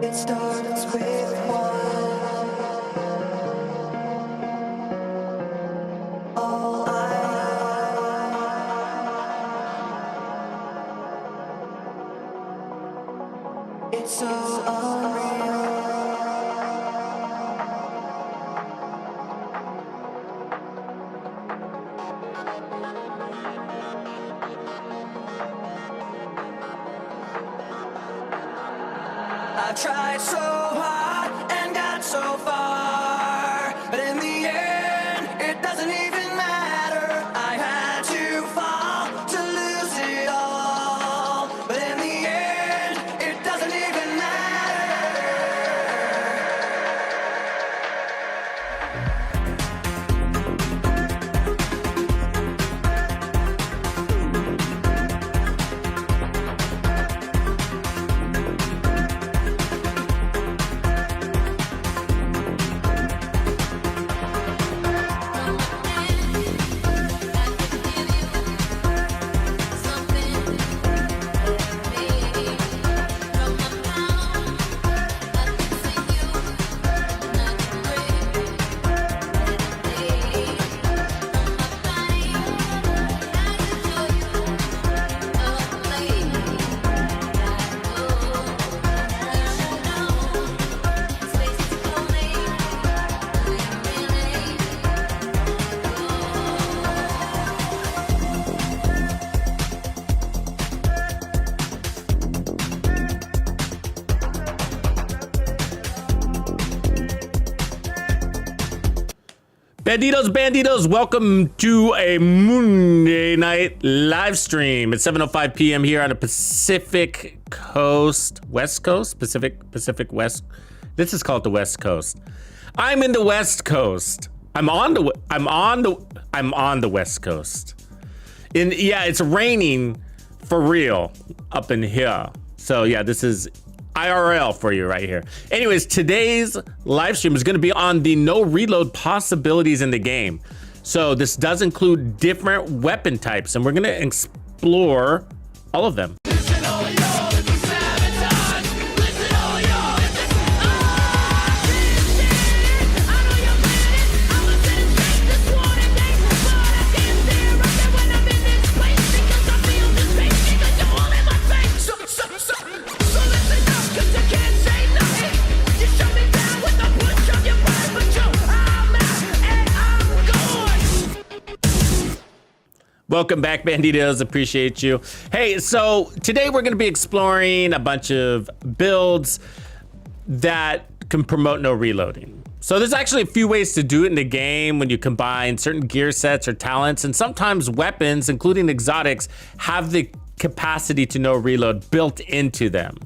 It starts with one. All it's so unreal. I tried so hard and got so far, but in the end, it doesn't even matter. I had to fall to lose it all, but in the end, it doesn't even matter. Bandidos, welcome to a Monday night live stream at 7:05 p.m. here on the Pacific Coast, West Coast, Pacific West. This is called the West Coast. I'm in the West Coast. I'm on the West Coast. Yeah, it's raining for real up in here. So yeah, this is IRL for you right here. Anyways, today's live stream is going to be on the no reload possibilities in the game. So this does include different weapon types, and we're going to explore all of them. Welcome back, Bandidos. Appreciate you. Hey, so today we're going to be exploring a bunch of builds that can promote no reloading. So there's actually a few ways to do it in the game when you combine certain gear sets or talents, and sometimes weapons, including exotics, have the capacity to no reload built into them.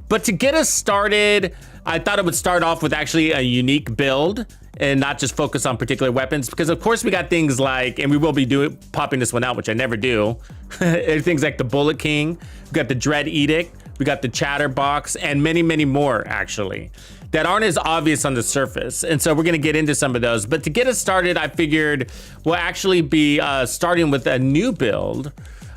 But to get us started, I thought it would start off with actually a unique build and not just focus on particular weapons, because of course we got things like, and we will be popping this one out, which I never do, things like the Bullet King, we got the Dread Edict, we got the Chatterbox, and many, many more actually, that aren't as obvious on the surface. And so we're gonna get into some of those. But to get us started, I figured we'll actually be starting with a new build,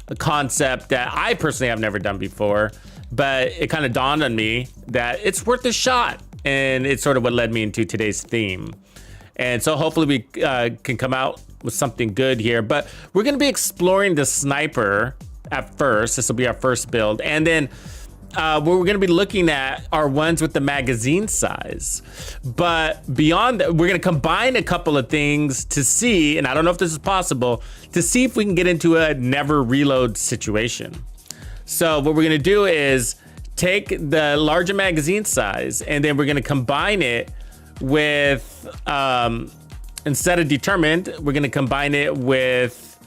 a concept that I personally have never done before, but it kind of dawned on me that it's worth a shot. And it's sort of what led me into today's theme. And so hopefully we can come out with something good here. But we're going to be exploring the sniper at first. This will be our first build. And then what we're going to be looking at are ones with the magazine size. But beyond that, we're going to combine a couple of things to see, and I don't know if this is possible, to see if we can get into a never reload situation. So what we're going to do is take the larger magazine size, and then we're going to combine it with, instead of determined, we're going to combine it with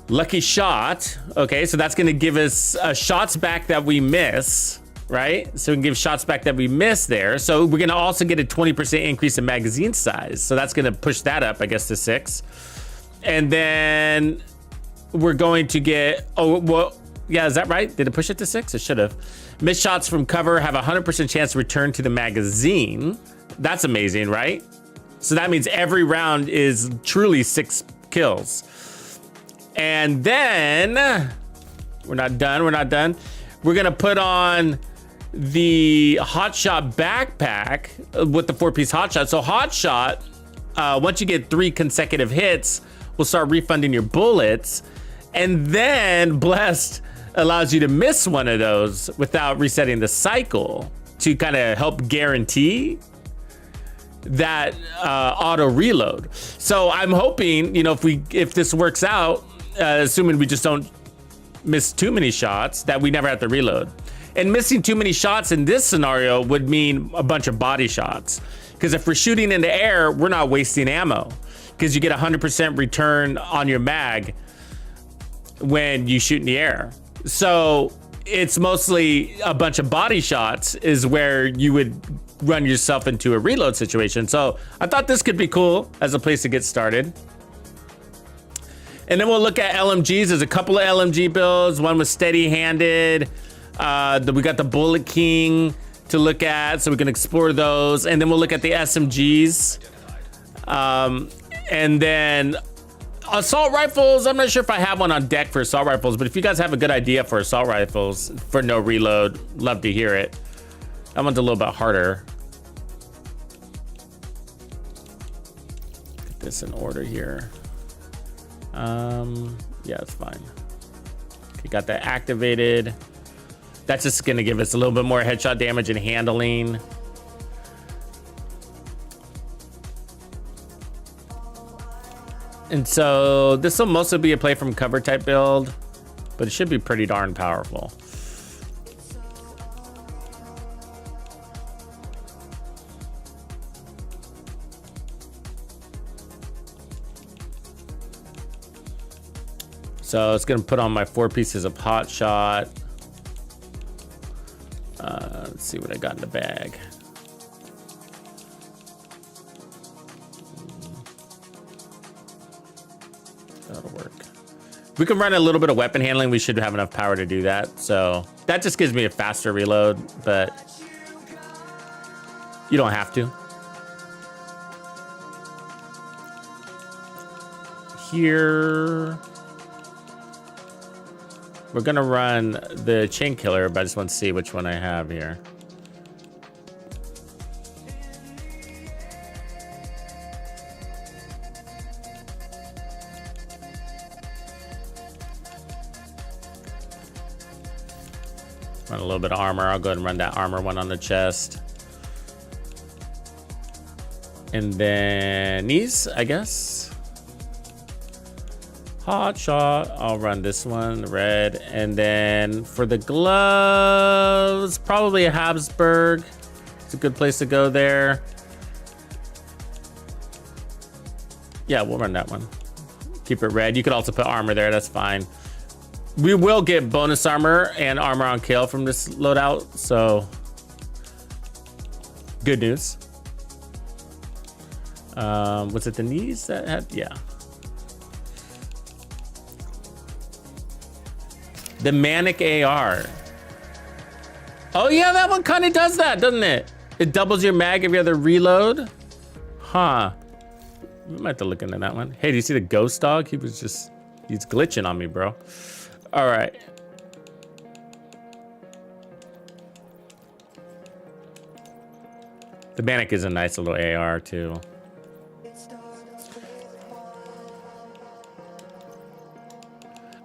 lucky shot. Okay, so that's going to give us shots back that we miss, right? So we can give shots back that we miss there. So we're going to also get a 20% increase in magazine size. So that's going to push that up, I guess, to 6. And then we're going to get, oh, well, yeah, is that right? Did it push it to 6? It should have. Missed shots from cover have a 100% chance to return to the magazine. That's amazing, right? So that means every round is truly 6 kills. And then, we're not done. We're gonna put on the Hotshot backpack with the 4-piece Hotshot. So Hotshot, once you get 3 consecutive hits, will start refunding your bullets. And then Blessed allows you to miss one of those without resetting the cycle to kind of help guarantee that auto reload. So I'm hoping, you know, if this works out, assuming we just don't miss too many shots, that we never have to reload. And missing too many shots in this scenario would mean a bunch of body shots. Because if we're shooting in the air, we're not wasting ammo. Because you get 100% return on your mag when you shoot in the air. So it's mostly a bunch of body shots is where you would run yourself into a reload situation. So I thought this could be cool as a place to get started. And then we'll look at LMGs. There's a couple of LMG builds. One was steady-handed. We got the Bullet King to look at, so we can explore those. And then we'll look at the SMGs. And then assault rifles. I'm not sure if I have one on deck for assault rifles, but if you guys have a good idea for assault rifles for no reload, love to hear it. That one's a little bit harder. Get this in order here. Yeah, it's fine. Okay, got that activated. That's just gonna give us a little bit more headshot damage and handling. And so this will mostly be a play from cover type build, but it should be pretty darn powerful. So it's gonna put on my 4 pieces of hot shot. Let's see what I got in the bag. That'll work. If we can run a little bit of weapon handling, we should have enough power to do that. So that just gives me a faster reload, but you don't have to. Here, we're gonna run the chain killer, but I just want to see which one I have here. Run a little bit of armor. I'll go ahead and run that armor one on the chest. And then knees, I guess. Hot shot. I'll run this one, red. And then for the gloves, probably a Habsburg. It's a good place to go there. Yeah, we'll run that one. Keep it red. You could also put armor there. That's fine. We will get bonus armor and armor on kill from this loadout, so good news. Was it the knees that had? Yeah. The Manic AR. Oh yeah, that one kind of does that, doesn't it? It doubles your mag every other reload. Huh. We might have to look into that one. Hey, do you see the ghost dog? He's glitching on me, bro. All right. The Manic is a nice little AR too.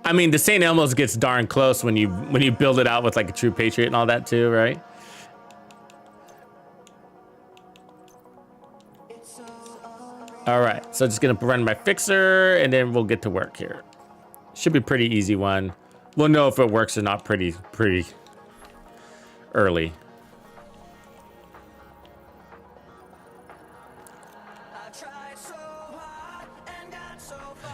I mean, the St. Elmo's gets darn close when you build it out with like a True Patriot and all that too, right? All right, so I'm just gonna run my fixer and then we'll get to work here. Should be a pretty easy one. We'll know if it works or not pretty early.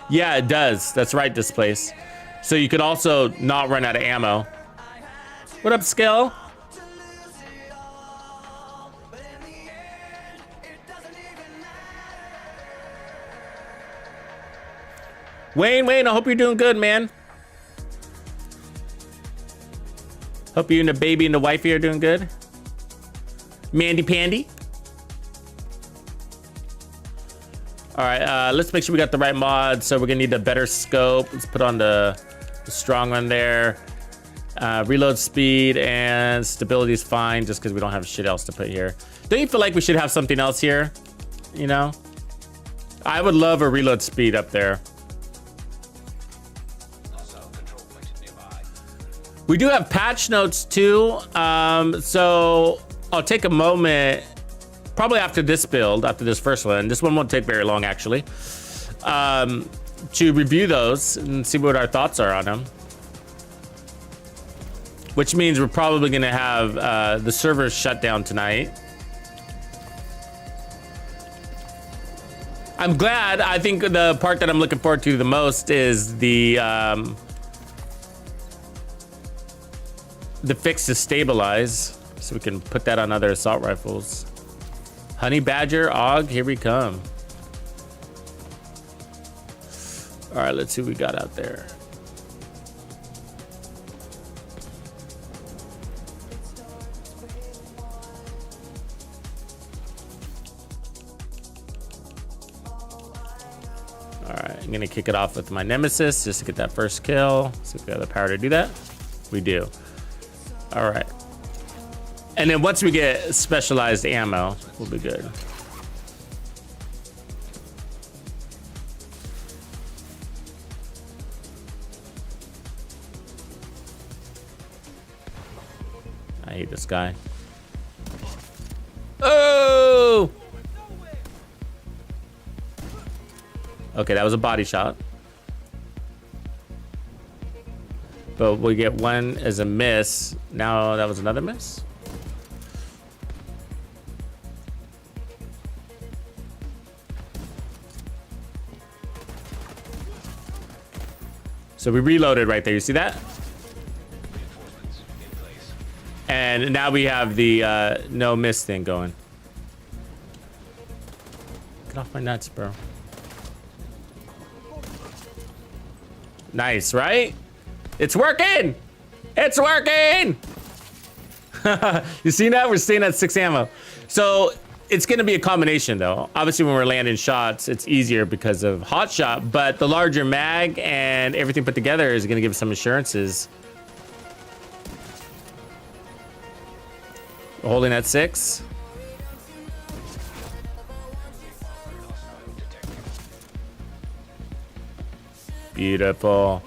Yeah, it does. That's right, this place. So you could also not run out of ammo. What up, Skill? Wayne, I hope you're doing good, man. Hope you and the baby and the wifey are doing good. Mandy Pandy. All right, let's make sure we got the right mod. So we're gonna need a better scope. Let's put on the strong one there. Reload speed and stability is fine just because we don't have shit else to put here. Don't you feel like we should have something else here? You know? I would love a reload speed up there. We do have patch notes too. So I'll take a moment, probably after this build, after this first one. This one won't take very long actually. To review those and see what our thoughts are on them. Which means we're probably gonna have the servers shut down tonight. I'm glad. I think the part that I'm looking forward to the most is the fix to stabilize, so we can put that on other assault rifles. Honey Badger, AUG, here we come. All right, let's see what we got out there. All right, I'm gonna kick it off with my Nemesis just to get that first kill. See if we have the power to do that. We do. All right. And then once we get specialized ammo, we'll be good. I hate this guy. Oh! Okay, that was a body shot. But we get one as a miss. Now that was another miss. So we reloaded right there. You see that? And now we have the no miss thing going. Get off my nuts, bro. Nice, right? It's working! It's working! You see that? We're staying at 6 ammo. So it's gonna be a combination though. Obviously when we're landing shots, it's easier because of hot shot, but the larger mag and everything put together is gonna give us some assurances. We're holding at 6. Beautiful.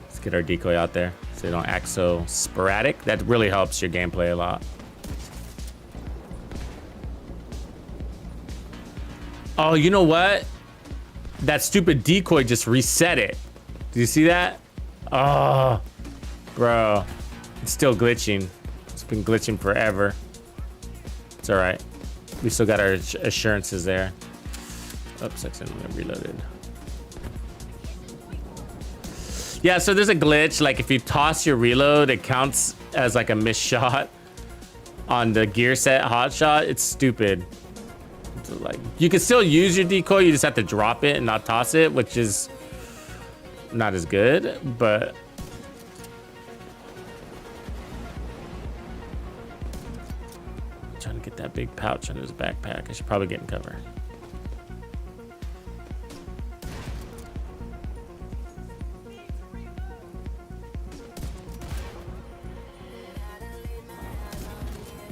Let's get our decoy out there so they don't act so sporadic. That really helps your gameplay a lot. Oh, you know what? That stupid decoy just reset it. Do you see that? Oh, bro. It's still glitching. It's been glitching forever. It's all right. We still got our assurances there. Oops, accidentally reloaded. Yeah, so there's a glitch. Like if you toss your reload, it counts as like a missed shot on the gear set hot shot. It's stupid. So like you can still use your decoy. You just have to drop it and not toss it, which is not as good, but trying to get that big pouch under his backpack. I should probably get in cover.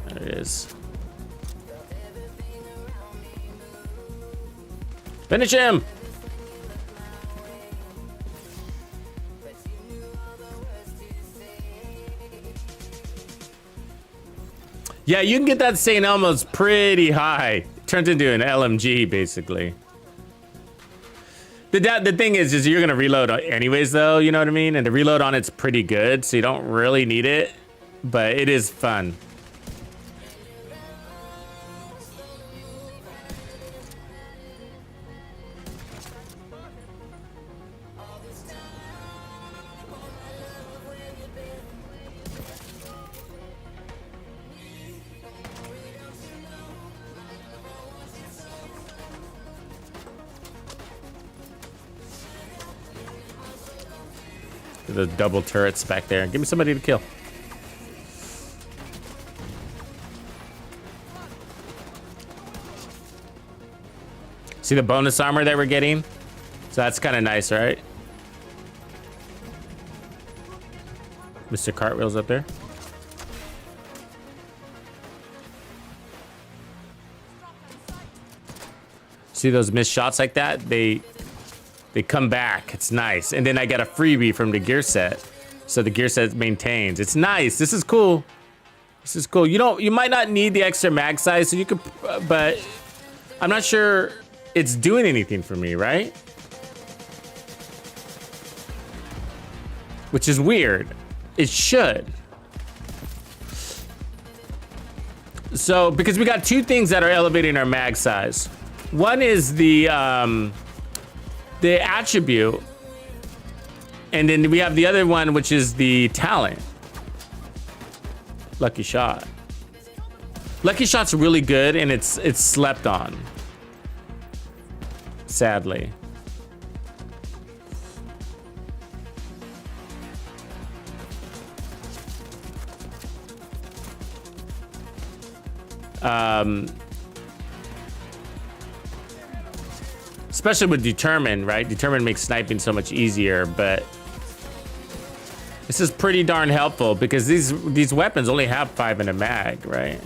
There it is. Finish him! Yeah, you can get that St. Elmo's pretty high. Turns into an LMG, basically. The thing is you're gonna reload anyways, though, you know what I mean? And the reload on it's pretty good, so you don't really need it, but it is fun. The double turrets back there. Give me somebody to kill. See the bonus armor that we're getting? So that's kind of nice, right? Mr. Cartwheel's up there. See those missed shots like that? They come back. It's nice. And then I get a freebie from the gear set. So the gear set maintains. It's nice. This is cool. This is cool. You might not need the extra mag size, so you could, but I'm not sure it's doing anything for me, right? Which is weird. It should. So, because we got two things that are elevating our mag size. One is the attribute, and then we have the other one, which is the talent. Lucky Shot. Lucky Shot's really good, and it's slept on. Sadly. Especially with Determine, right? Determine makes sniping so much easier, but this is pretty darn helpful because these weapons only have 5 in a mag, right?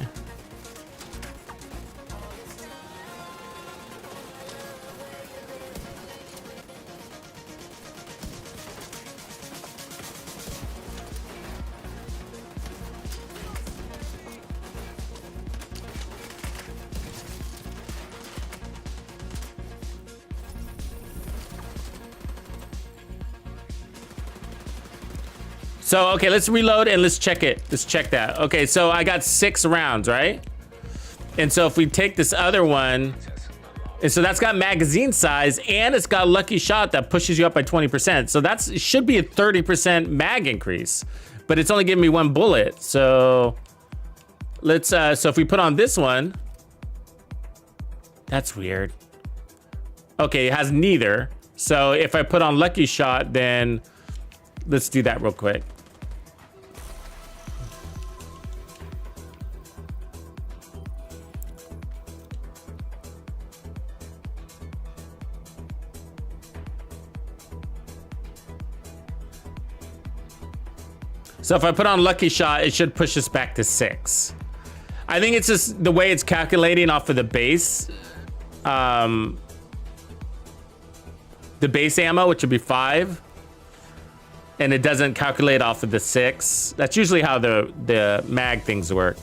So, okay, let's reload and let's check it. Let's check that. Okay, so I got 6 rounds, right? And so if we take this other one, and so that's got magazine size and it's got Lucky Shot that pushes you up by 20%. So that should be a 30% mag increase, but it's only giving me 1 bullet. So let's, so if we put on this one, that's weird. Okay, it has neither. So if I put on Lucky Shot, then let's do that real quick. So if I put on Lucky Shot, it should push us back to 6. I think it's just the way it's calculating off of the base. The base ammo, which would be 5. And it doesn't calculate off of the 6. That's usually how the mag things work.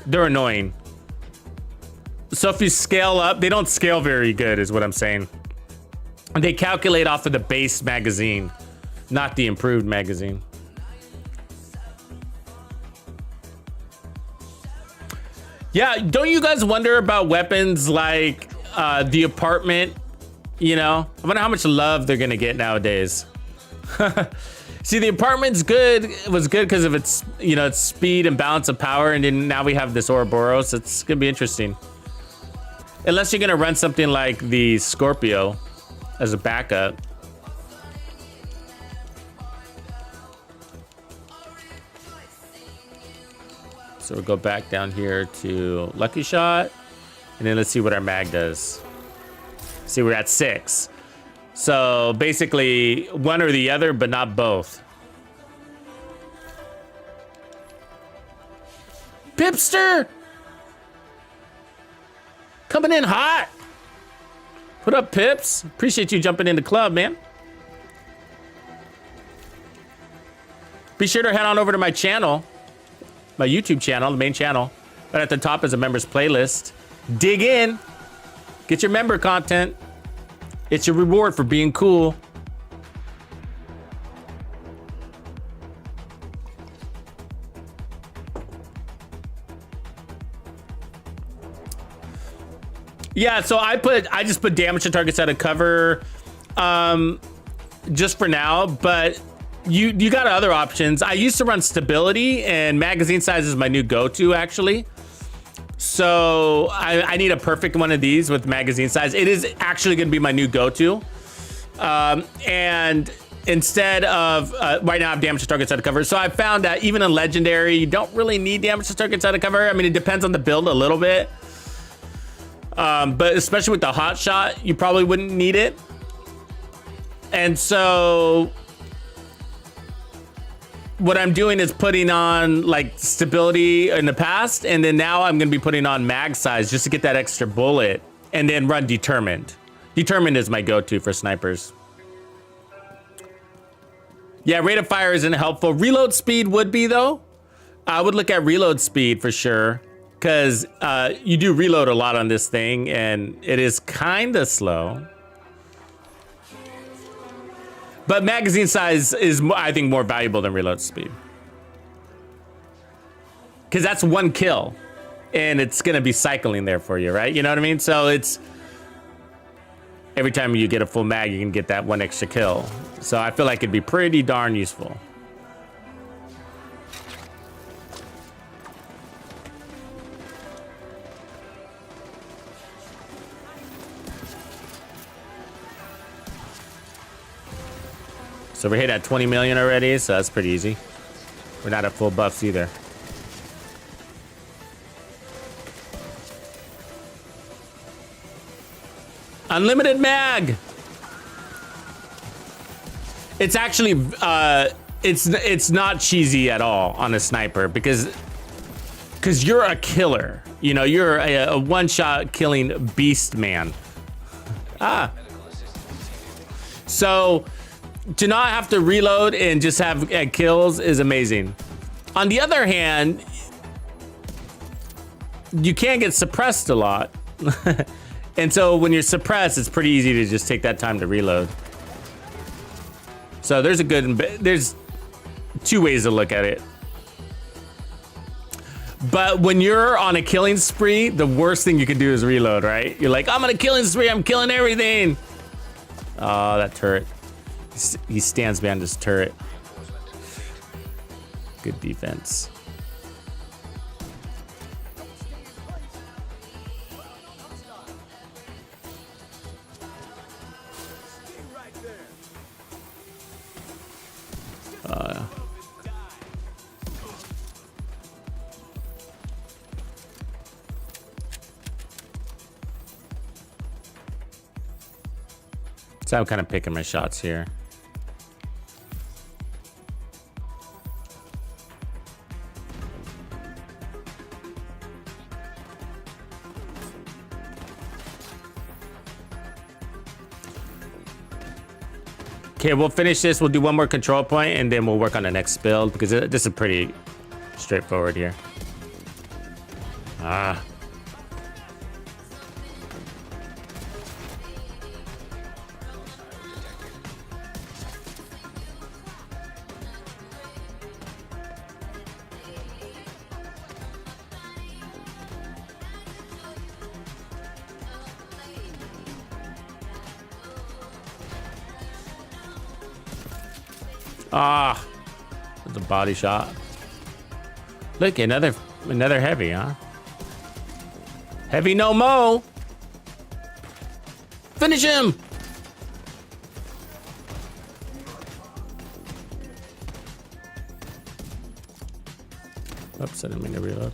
They're annoying. So if you scale up, they don't scale very good is what I'm saying. They calculate off of the base magazine, not the improved magazine. Yeah, don't you guys wonder about weapons like the apartment? You know, I wonder how much love they're gonna get nowadays. See, the apartment's good. It was good because of its, you know, its speed and balance of power, and then now we have this Ouroboros. It's gonna be interesting. Unless you're gonna run something like the Scorpio as a backup. So we'll go back down here to Lucky Shot, and then let's see what our mag does. See, we're at 6. So basically one or the other, but not both. Pipster! Coming in hot. Put up, Pips. Appreciate you jumping in the club, man. Be sure to head on over to my channel, my YouTube channel, the main channel. Right at the top is a members playlist. Dig in. Get your member content. It's your reward for being cool. Yeah, so I just put damage to targets out of cover just for now, but you got other options. I used to run stability, and magazine size is my new go-to actually. So I need a perfect one of these with magazine size. It is actually going to be my new go-to. And instead of right now I have damage to targets out of cover. So I found that even in legendary, you don't really need damage to targets out of cover. I mean, it depends on the build a little bit. But especially with the hot shot, you probably wouldn't need it. And so what I'm doing is putting on like stability in the past, and then now I'm gonna be putting on mag size just to get that extra bullet, and then run determined. Determined is my go-to for snipers. Yeah, rate of fire isn't helpful. Reload speed would be though. I would look at reload speed for sure, because you do reload a lot on this thing, and it is kind of slow. But magazine size is, I think, more valuable than reload speed. Because that's one kill, and it's going to be cycling there for you, right? You know what I mean? So it's, every time you get a full mag, you can get that one extra kill. So I feel like it'd be pretty darn useful. So we're hit at 20 million already, so that's pretty easy. We're not at full buffs either. Unlimited mag. It's actually it's not cheesy at all on a sniper because you're a killer. You know, you're a one-shot killing beast man. So to not have to reload and just have kills is amazing. On the other hand, you can get suppressed a lot. And so when you're suppressed, it's pretty easy to just take that time to reload. So there's there's two ways to look at it. But when you're on a killing spree, the worst thing you can do is reload, right? You're like, I'm on a killing spree, I'm killing everything. Oh, that turret. He stands behind this turret. Good defense. So I'm kind of picking my shots here. Okay, we'll finish this. We'll do one more control point, and then we'll work on the next build, because this is pretty straightforward here. That's a body shot. Look, another heavy, huh? Heavy no mo. Finish him. Oops, I didn't mean to reload.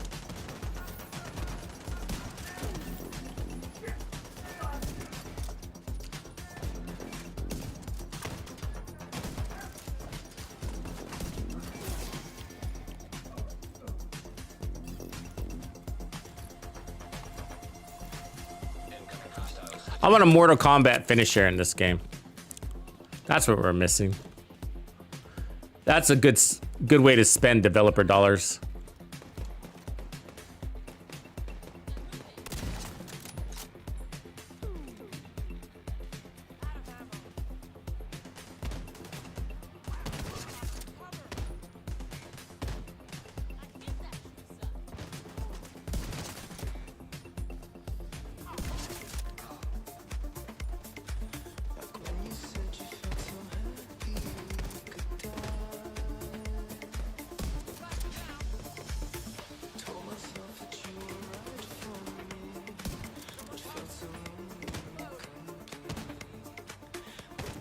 I want a Mortal Kombat finisher in this game. That's what we're missing. That's a good way to spend developer dollars.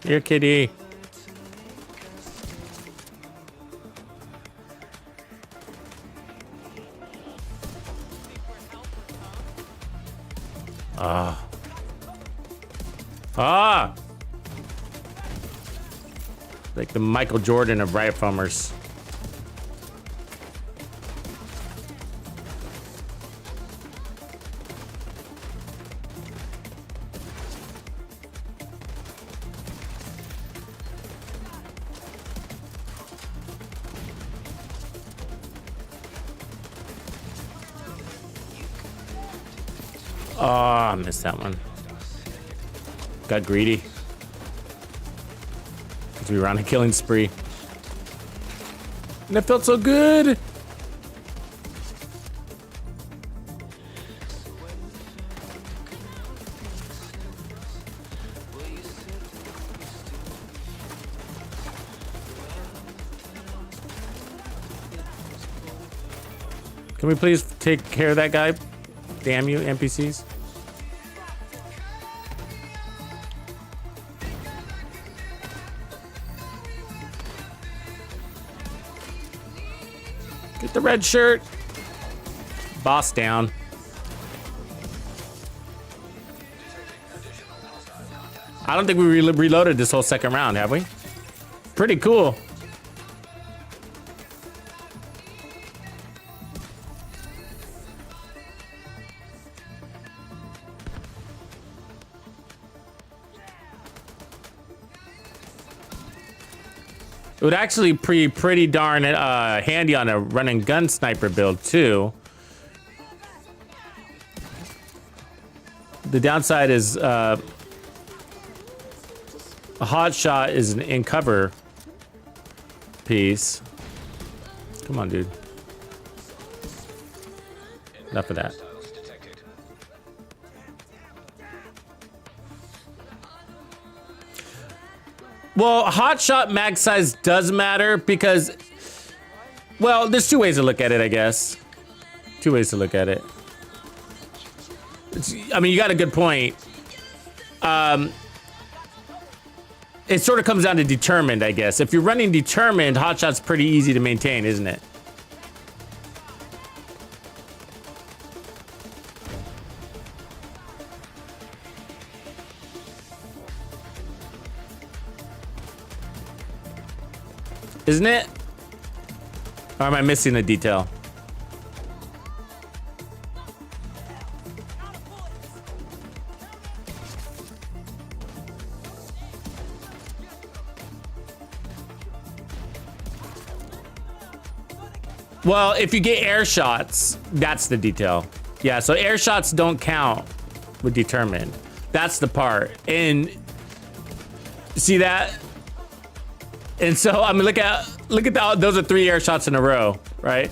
Here, kitty. Like the Michael Jordan of riot foamers. Oh, I missed that one. Got greedy. Because we were on a killing spree. And it felt so good. Can we please take care of that guy? Damn you, NPCs. Get the red shirt. Boss down. I don't think we reloaded this whole second round, have we? Pretty cool. It would actually be pretty darn handy on a run and gun sniper build too. The downside is a hot shot is an in cover piece. Come on, dude. Enough of that. Well, hot shot mag size does matter because, well, there's two ways to look at it, I guess. Two ways to look at it. I mean, you got a good point. It sort of comes down to determined, I guess. If you're running determined, hot shot's pretty easy to maintain, isn't it? Isn't it? Or am I missing a detail? Well, if you get air shots, that's the detail. Yeah, so air shots don't count with determined. That's the part. And see that? And so I mean, look at that. Those are 3 air shots in a row, right?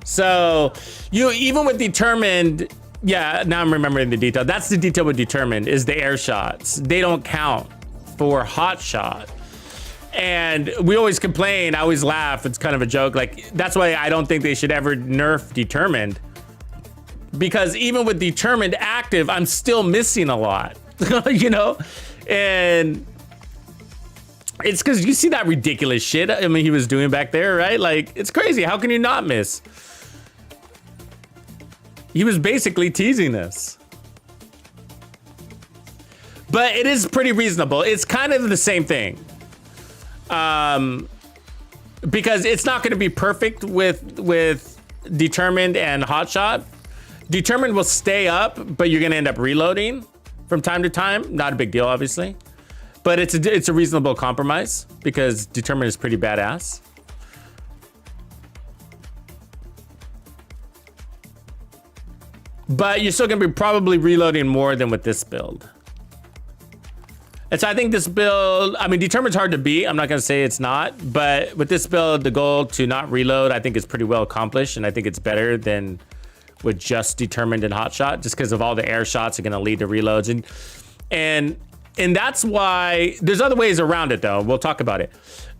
So you even with determined, yeah. Now I'm remembering the detail. That's the detail with determined is the air shots. They don't count for hot shot. And we always complain. I always laugh. It's kind of a joke. Like that's why I don't think they should ever nerf determined. Because even with determined active, I'm still missing a lot, you know, and. It's because you see that ridiculous shit. I mean, he was doing back there, right? Like, it's crazy. How can you not miss? He was basically teasing us. But it is pretty reasonable. It's kind of the same thing. Because it's not going to be perfect with determined and hotshot. Determined will stay up, but you're going to end up reloading from time to time. Not a big deal, obviously. But it's a reasonable compromise because determined is pretty badass. But you're still gonna be probably reloading more than with this build. And so I think this build, I mean, determined's hard to beat. I'm not gonna say it's not, but with this build, the goal to not reload, I think is pretty well accomplished. And I think it's better than with just determined and hotshot, just because of all the air shots are gonna lead to reloads. And that's why there's other ways around it though. We'll talk about it.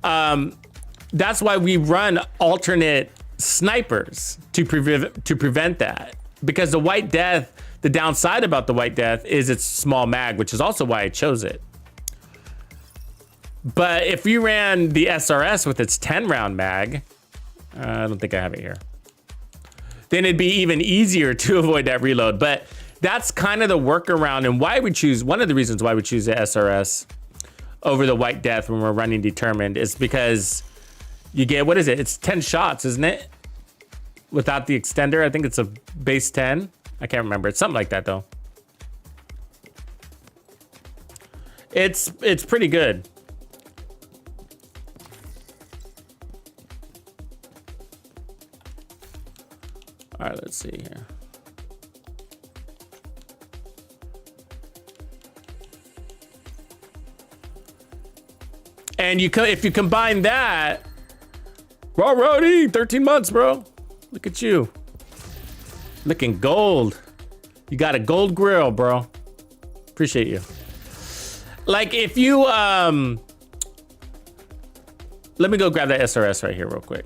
That's why we run alternate snipers to prevent that. Because the White Death, the downside about the White Death is its small mag, which is also why I chose it. But if you ran the SRS with its 10 round mag, I don't think I have it here, then it'd be even easier to avoid that reload. But that's kind of the workaround and why we choose, one of the reasons why we choose the SRS over the White Death when we're running determined is because you get, what is it? It's 10 shots, isn't it? Without the extender, I think it's a base 10. I can't remember. It's something like that though. It's pretty good. All right, let's see here. And if you combine that, already 13 months, bro. Look at you, looking gold. You got a gold grill, bro. Appreciate you. Like if you let me go grab that SRS right here real quick.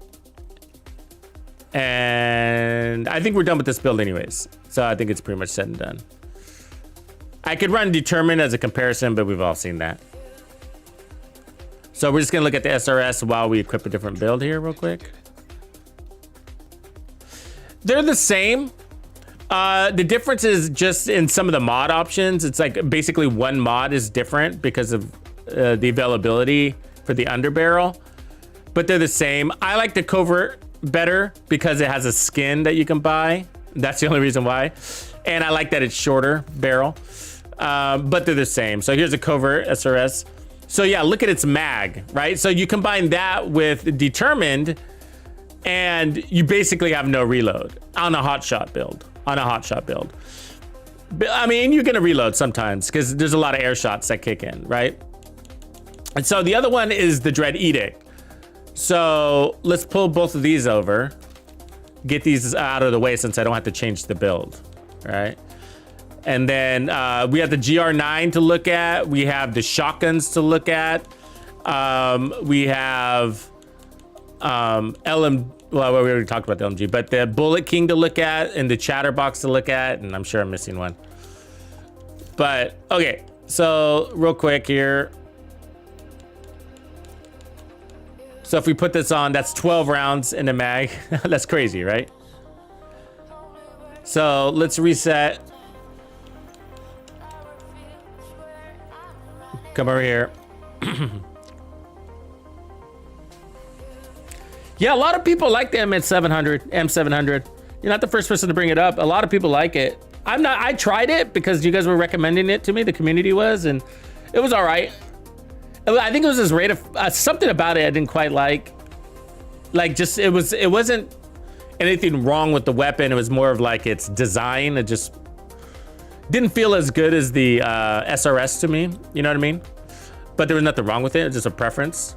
And I think we're done with this build anyways. So I think it's pretty much said and done. I could run determined as a comparison, but we've all seen that. So we're just gonna look at the SRS while we equip a different build here real quick. They're the same. The difference is just in some of the mod options. It's like basically one mod is different because of the availability for the underbarrel, but they're the same. I like the covert better because it has a skin that you can buy. That's the only reason why. And I like that it's shorter barrel, but they're the same. So here's a covert SRS. So yeah, look at its mag, right? So you combine that with determined and you basically have no reload on a hotshot build. I mean, you're gonna reload sometimes because there's a lot of air shots that kick in, right? And so the other one is the Dread Edict. So let's pull both of these over, get these out of the way since I don't have to change the build, right? And then we have the GR9 to look at. We have the shotguns to look at. We have well, we already talked about the LMG, but the Bullet King to look at and the Chatterbox to look at, and I'm sure I'm missing one. But okay, so real quick here. So if we put this on, that's 12 rounds in the mag. That's crazy, right? So let's reset. Come over here. Yeah, a lot of people like the M700. You're not the first person to bring it up. A lot of people like it. I tried it because you guys were recommending it to me. The community was, and it was all right. I think it was this rate of something about it I didn't quite like. Like just, it wasn't anything wrong with the weapon. It was more of like its design. It just didn't feel as good as the SRS to me. You know what I mean? But there was nothing wrong with it. It's just a preference.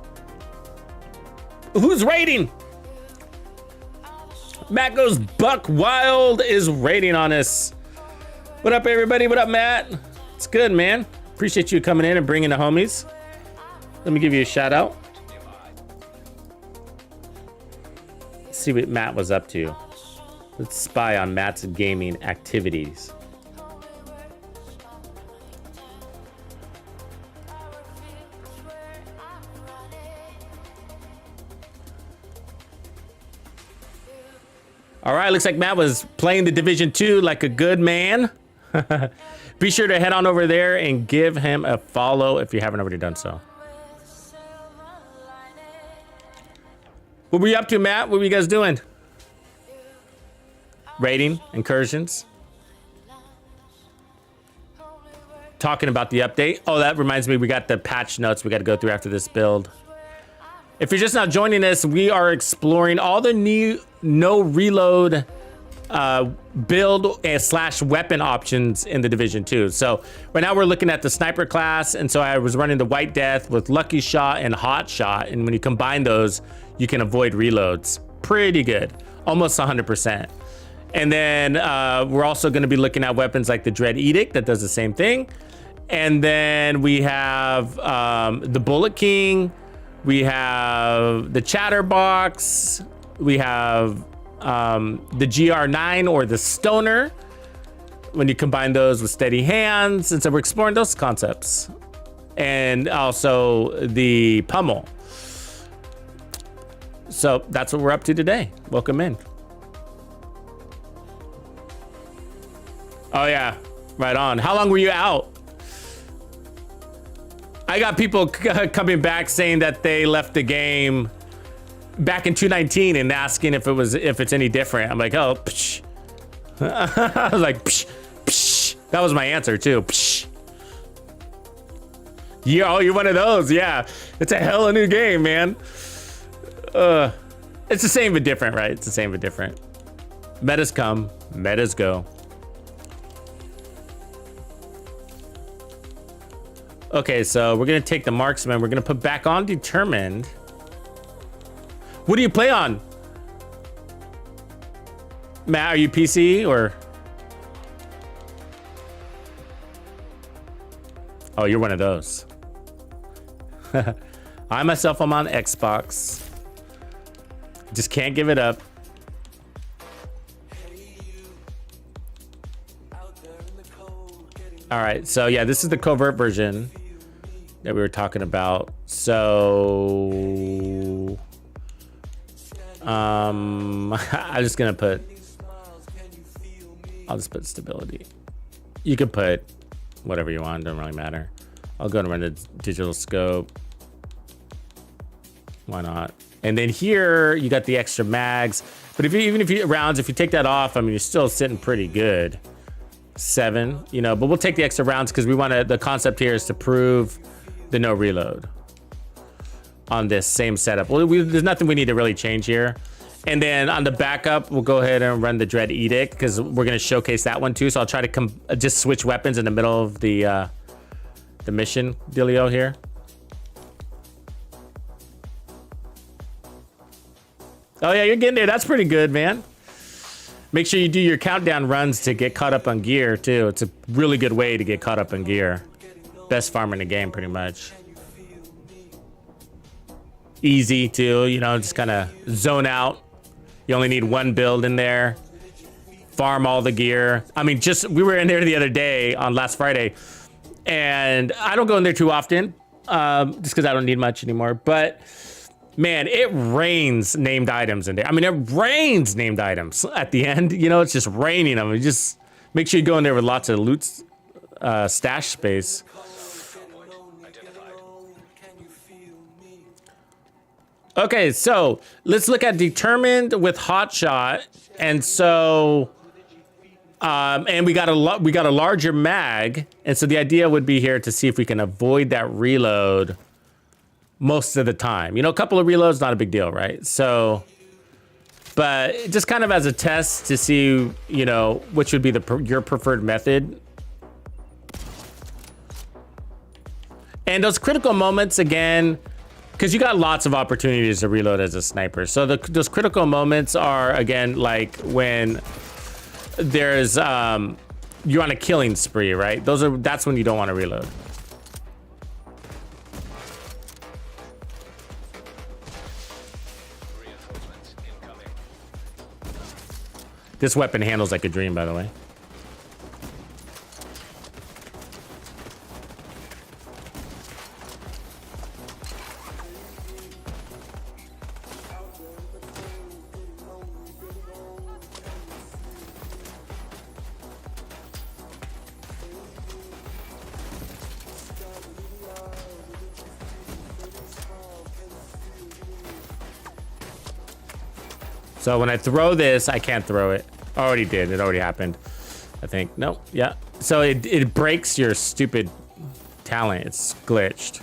Who's raiding? Matt goes Buck Wild is raiding on us. What up, everybody? What up, Matt? It's good, man. Appreciate you coming in and bringing the homies. Let me give you a shout out. Let's see what Matt was up to. Let's spy on Matt's gaming activities. All right, looks like Matt was playing the Division 2 like a good man. Be sure to head on over there and give him a follow if you haven't already done so. What were you up to, Matt? What were you guys doing? Raiding, incursions. Talking about the update. Oh, that reminds me, we got the patch notes we got to go through after this build. If you're just now joining us, we are exploring all the new no reload build / weapon options in the Division 2. So right now we're looking at the sniper class, and so I was running the White Death with Lucky Shot and Hot Shot, and when you combine those, you can avoid reloads. Pretty good, almost 100%. And then we're also going to be looking at weapons like the Dread Edict that does the same thing. And then we have the Bullet King. We have the Chatterbox. We have the GR9 or the Stoner when you combine those with Steady Hands. And so we're exploring those concepts. And also the Pummel. So that's what we're up to today. Welcome in. Oh yeah, right on. How long were you out? I got people coming back saying that they left the game back in 2019 and asking if it's any different. I'm like, oh, psh. I was like, psh, psh. That was my answer too. Psh. Yeah, oh, you're one of those. Yeah, it's a hella new game, man. It's the same but different, right? It's the same but different. Metas come, metas go. Okay, so we're gonna take the marksman. We're gonna put back on determined. What do you play on? Matt, are you PC or? Oh, you're one of those. I myself, I'm on Xbox. Just can't give it up. All right, so yeah, this is the covert version that we were talking about. So I'm just gonna put, I'll just put stability. You can put whatever you want, doesn't really matter. I'll go and run the digital scope. Why not? And then here you got the extra mags, but even if you rounds, if you take that off, I mean, you're still sitting pretty good. 7, you know, but we'll take the extra rounds because we want to, the concept here is to prove the no reload on this same setup. Well, there's nothing we need to really change here. And then on the backup, we'll go ahead and run the Dread Edict because we're going to showcase that one too. So I'll try to just switch weapons in the middle of the mission dealio here. Oh yeah, you're getting there. That's pretty good, man. Make sure you do your countdown runs to get caught up on gear too. It's a really good way to get caught up on gear. Best farm in the game, pretty much. Easy too, you know, just kind of zone out. You only need one build in there. Farm all the gear. I mean, we were in there the other day on last Friday, and I don't go in there too often, just because I don't need much anymore. But man, it rains named items in there. I mean, it rains named items at the end. You know, it's just raining them. You just make sure you go in there with lots of loot, stash space. Okay, so let's look at determined with hotshot, and so, and we got a larger mag, and so the idea would be here to see if we can avoid that reload most of the time. You know, a couple of reloads, not a big deal, right? So, but just kind of as a test to see, you know, which would be your preferred method. And those critical moments, again, because you got lots of opportunities to reload as a sniper. So those critical moments are, again, like when there's, you're on a killing spree, right? That's when you don't want to reload. This weapon handles like a dream, by the way. So when I throw this, I can't throw it. I already did. It already happened, I think. No, yeah. So it breaks your stupid talent. It's glitched.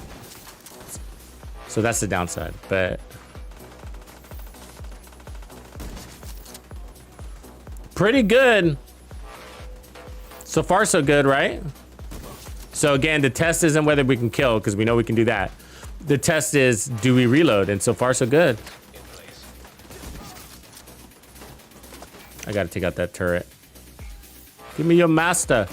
So that's the downside, but pretty good. So far, so good, right? So again, the test isn't whether we can kill, because we know we can do that. The test is, do we reload? And so far, so good. I gotta take out that turret. Give me your master.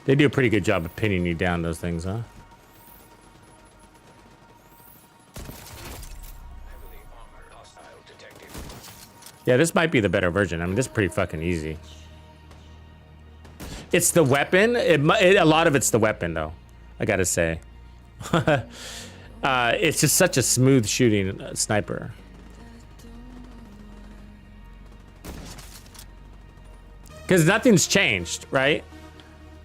They do a pretty good job of pinning you down, those things, huh? Yeah, this might be the better version. I mean, this is pretty fucking easy. It's the weapon. A lot of it's the weapon, though, I gotta say. It's just such a smooth shooting sniper. because nothing's changed, right?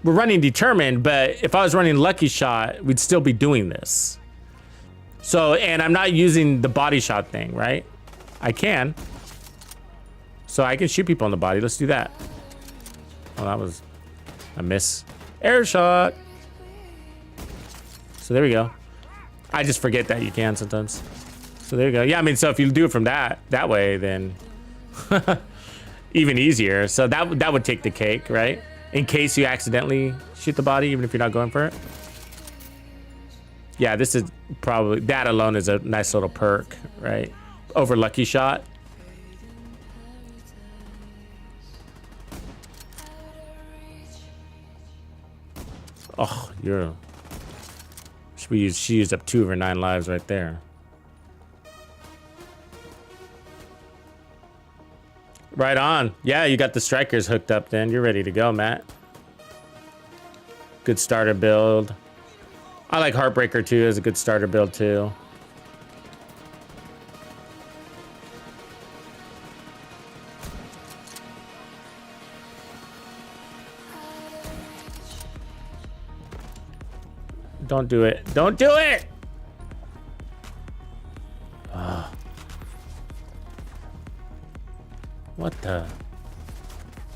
We're running determined, but if I was running lucky shot, we'd still be doing this. So, and I'm not using the body shot thing, right? I can. So I can shoot people in the body. Let's do that. Oh, that was a miss. Air shot. So there we go. I just forget that you can sometimes. So there you go. Yeah, I mean, so if you do it from that way, then even easier. So that would take the cake, right? In case you accidentally shoot the body, even if you're not going for it. Yeah, this is probably, that alone is a nice little perk, right? Over lucky shot. Oh, she used up 2 of her 9 lives right there. Right on. Yeah, you got the strikers hooked up then. You're ready to go, Matt. Good starter build. I like Heartbreaker too as a good starter build too. Don't do it. Don't do it! What the?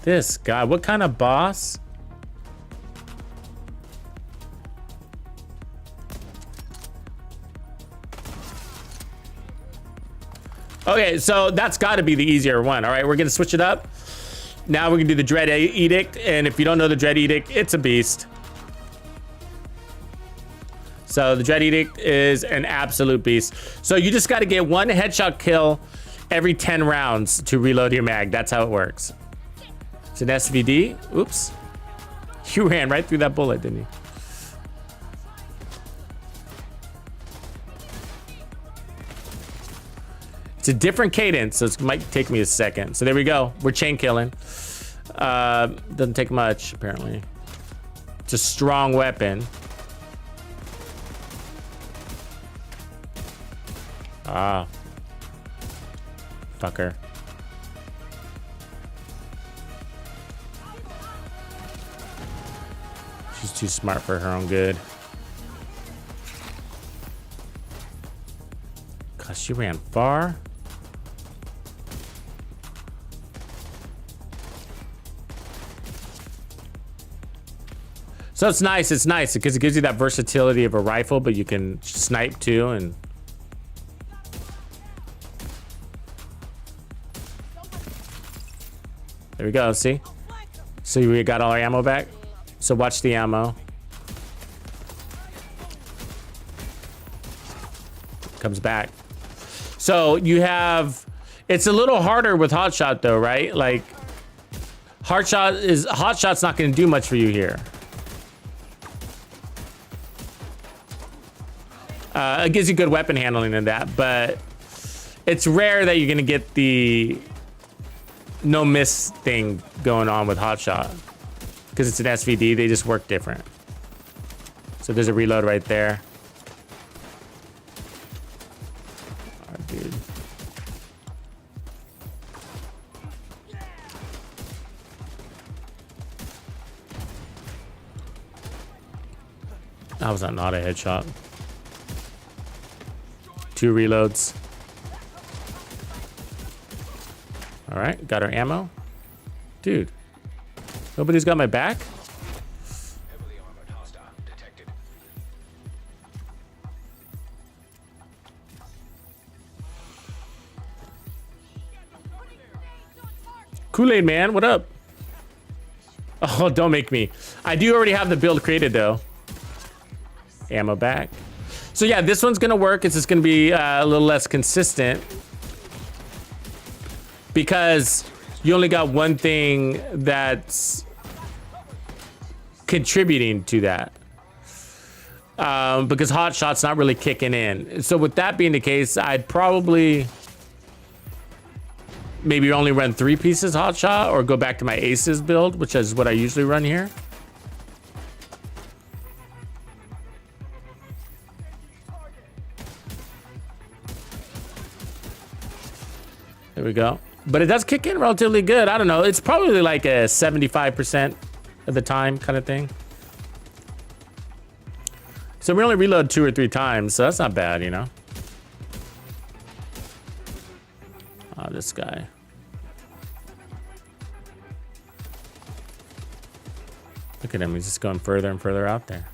This guy, what kind of boss? Okay, so that's got to be the easier one. All right, we're gonna switch it up. Now we're gonna do the Dread Edict, and if you don't know the Dread Edict, it's a beast. So the Dread Edict is an absolute beast. So you just got to get 1 headshot kill every 10 rounds to reload your mag. That's how it works. It's an SVD. Oops. You ran right through that bullet, didn't you? It's a different cadence, so it might take me a second. So there we go. We're chain killing. Doesn't take much, apparently. It's a strong weapon. Ah. Fucker. She's too smart for her own good. God, she ran far. So it's nice because it gives you that versatility of a rifle, but you can snipe too. And there we go, see? So we got all our ammo back. So watch the ammo. Comes back. So you have, it's a little harder with hotshot though, right? Like hotshot's not gonna do much for you here. It gives you good weapon handling in that, but it's rare that you're gonna get the no miss thing going on with hotshot because it's an SVD. They just work different. So there's a reload right there. Oh, dude. That was not a headshot. 2 reloads. All right, got our ammo. Dude, nobody's got my back? Heavily armored hostile detected. Kool-Aid man, what up? Oh, don't make me. I do already have the build created though. Ammo back. So yeah, this one's gonna work. It's just gonna be a little less consistent because you only got one thing that's contributing to that. Because hotshot's not really kicking in. So with that being the case, I'd probably maybe only run 3 pieces hotshot or go back to my aces build, which is what I usually run here. There we go. But it does kick in relatively good. I don't know. It's probably like a 75% of the time kind of thing. So we only reload 2 or 3 times, so that's not bad, you know? Oh, this guy. Look at him, he's just going further and further out there.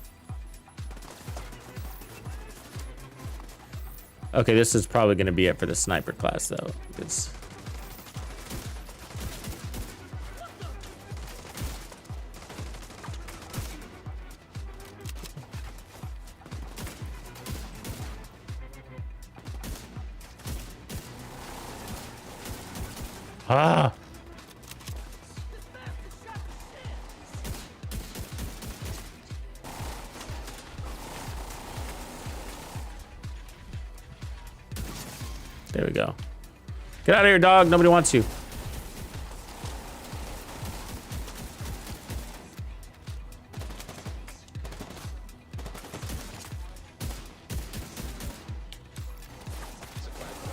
Okay, this is probably gonna be it for the sniper class though. It's... Ah! There we go. Get out of here, dog. Nobody wants you.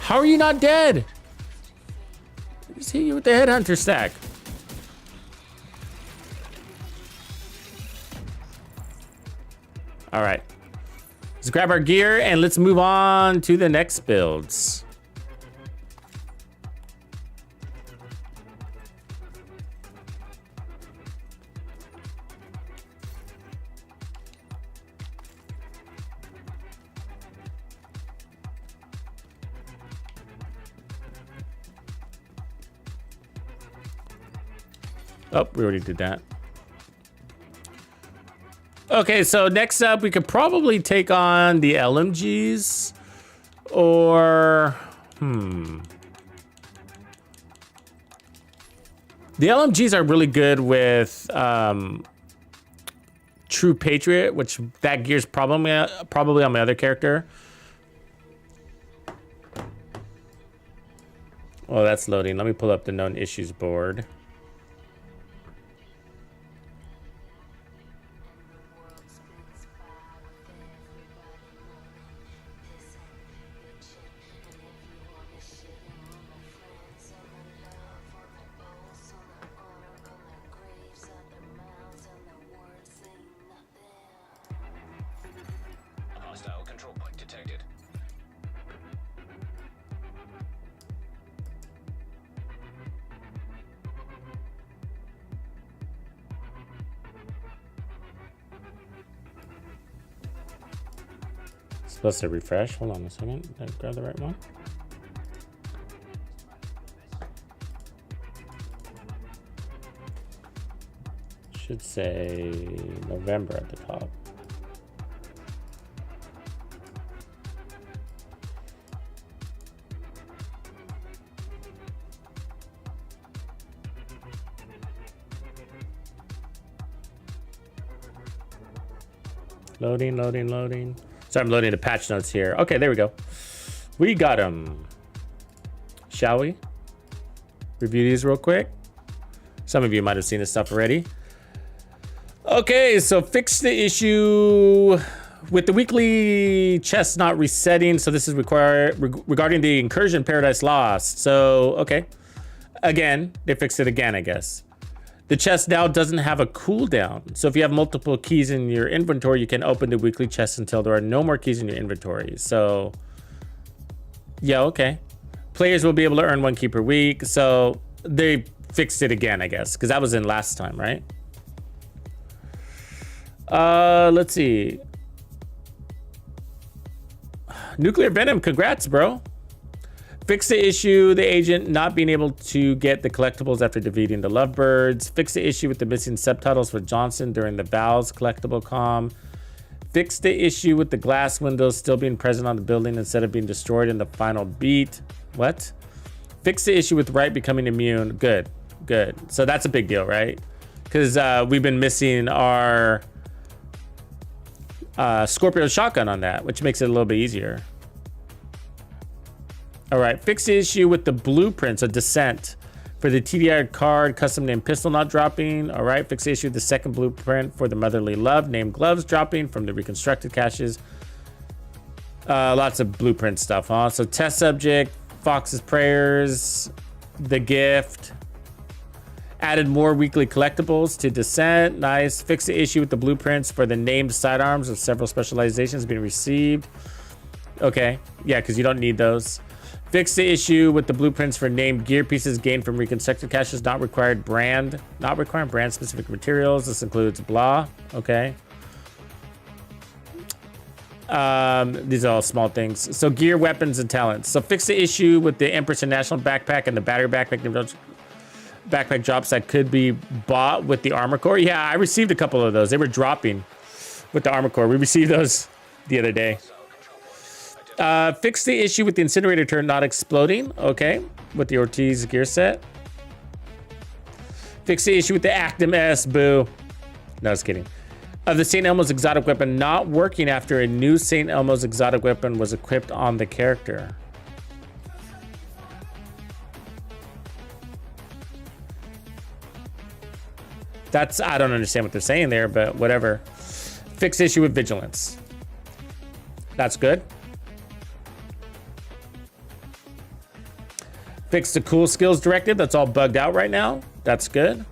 How are you not dead? I just hit you with the headhunter stack. All right. Let's grab our gear and let's move on to the next builds. Oh, we already did that. Okay, so next up, we could probably take on the LMGs or, The LMGs are really good with True Patriot, which that gear's probably on my other character. Oh, that's loading. Let me pull up the known issues board. Hostile control point detected. Supposed to refresh. Hold on a second. Did I grab the right one? Should say November at the top. Loading, loading, loading. So I'm loading the patch notes here. Okay, there we go. We got them. Shall we review these real quick? Some of you might have seen this stuff already. Okay, so fix the issue with the weekly chest not resetting. So this is regarding the Incursion Paradise Lost. So, okay. Again, they fixed it again, I guess. The chest now doesn't have a cooldown. So if you have multiple keys in your inventory, you can open the weekly chest until there are no more keys in your inventory. So, yeah, okay. Players will be able to earn 1 key per week. So they fixed it again, I guess, because that was in last time, right? Let's see. Nuclear Venom, congrats, bro. Fix the issue, the agent not being able to get the collectibles after defeating the Lovebirds. Fix the issue with the missing subtitles for Johnson during the Val's collectible comm. Fix the issue with the glass windows still being present on the building instead of being destroyed in the final beat. What? Fix the issue with Wright becoming immune. Good, good. So that's a big deal, right? Because we've been missing our Scorpio shotgun on that, which makes it a little bit easier. All right, fix the issue with the blueprints of Descent for the TDI card custom named pistol not dropping. All right, fix the issue with the second blueprint for the Motherly Love named gloves dropping from the reconstructed caches. Lots of blueprint stuff, huh? So test subject, Fox's prayers, The gift. Added more weekly collectibles to Descent. Nice. Fixed the issue with the blueprints for the named sidearms of several specializations being received. Okay. Yeah, because you don't need those. Fix the issue with the blueprints for named gear pieces gained from reconstructed caches not requiring brand specific materials. This includes blah. Okay. These are all small things. So gear, weapons, and talents. So fix the issue with the Empress International backpack and the battery backpack drops that could be bought with the armor core. Yeah, I received a couple of those. They were dropping with the armor core. We received those the other day. Fix the issue with the incinerator turret not exploding. Okay, with the ORTIZ gear set. Fix the issue with the Actim S. Boo. No, I was kidding. Of the St. Elmo's exotic weapon not working after a new St. Elmo's exotic weapon was equipped on the character. I don't understand what they're saying there, but whatever. Fix issue with vigilance. That's good. Fix the cool skills directive. That's all bugged out right now. That's good.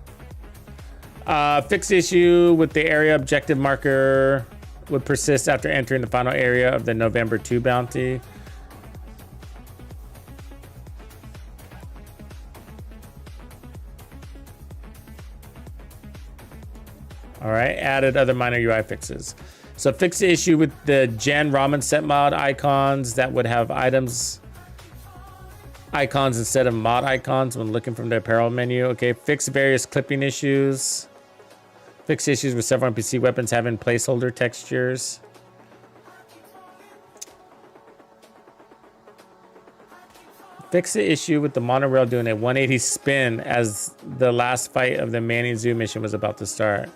Fix issue with the area objective marker would persist after entering the final area of the November 2 bounty. All right, added other minor UI fixes. So fix the issue with the Gen Ramen set mod icons that would have items instead of mod icons when looking from the apparel menu. Okay, fix various clipping issues. Fix issues with several NPC weapons having placeholder textures. Fix the issue with the monorail doing a 180 spin as the last fight of the Manning Zoo mission was about to start.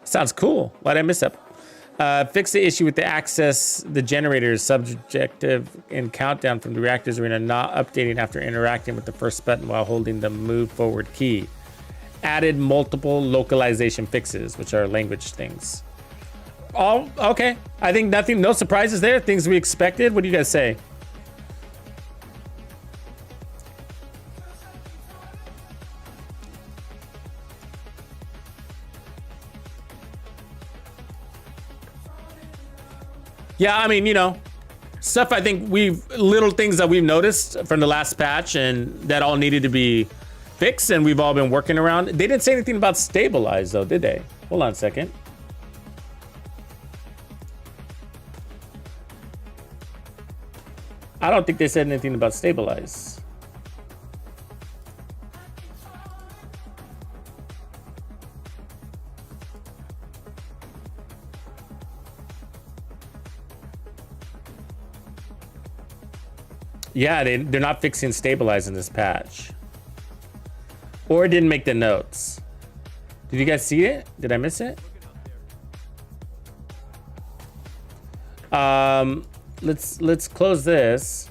Sounds cool. Why did I miss that? Fix the issue with the generators subjective in countdown from the reactors arena not updating after interacting with the first button while holding the move forward key. Added multiple localization fixes, which are language things. Oh, okay. I think no surprises there. Things we expected. What do you guys say? Yeah, I mean, stuff I think little things that we've noticed from the last patch and that all needed to be fixed and we've all been working around. They didn't say anything about stabilize though, did they? Hold on a second. I don't think they said anything about stabilize. Yeah, they're not fixing stabilize in this patch. Or it didn't make the notes. Did you guys see it? Did I miss it? Let's close this.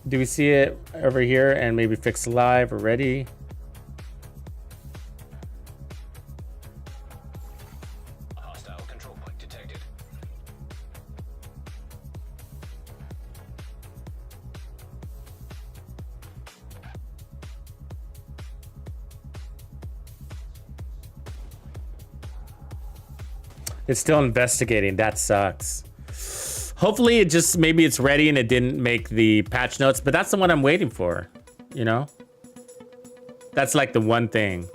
Do we see it over here and maybe fix live already? Hostile control point detected. It's still investigating. That sucks. Hopefully maybe it's ready and it didn't make the patch notes, but that's the one I'm waiting for, That's like the one thing.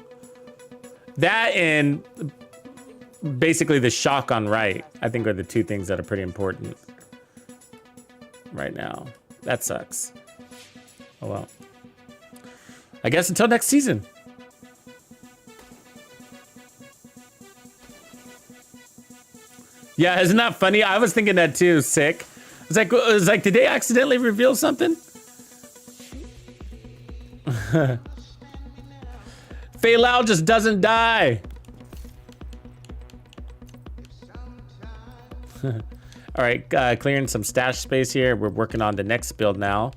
That and basically the shock on right, I think are the two things that are pretty important right now. That sucks. Oh well. I guess until next season. Yeah, isn't that funny? I was thinking that too. Sick. It's like, did they accidentally reveal something? Fei Lao just doesn't die. All right, clearing some stash space here. We're working on the next build now.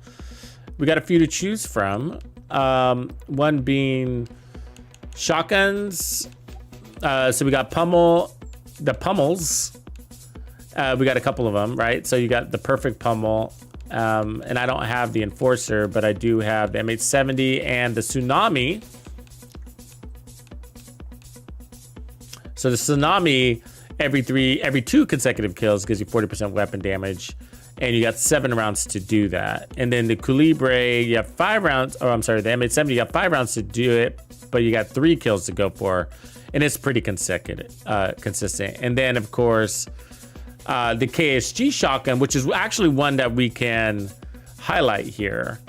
We got a few to choose from. One being shotguns. So we got the pummels. We got a couple of them, right? So you got the perfect pummel, And I don't have the Enforcer, but I do have the M870 and the Tsunami. So the Tsunami, every 2 consecutive kills gives you 40% weapon damage, and you got 7 rounds to do that. And then the Culibre, you have 5 rounds. Oh, I'm sorry, the M870, you got 5 rounds to do it, but you got 3 kills to go for, and it's pretty consistent. And then, of course, the KSG shotgun, which is actually one that we can highlight here,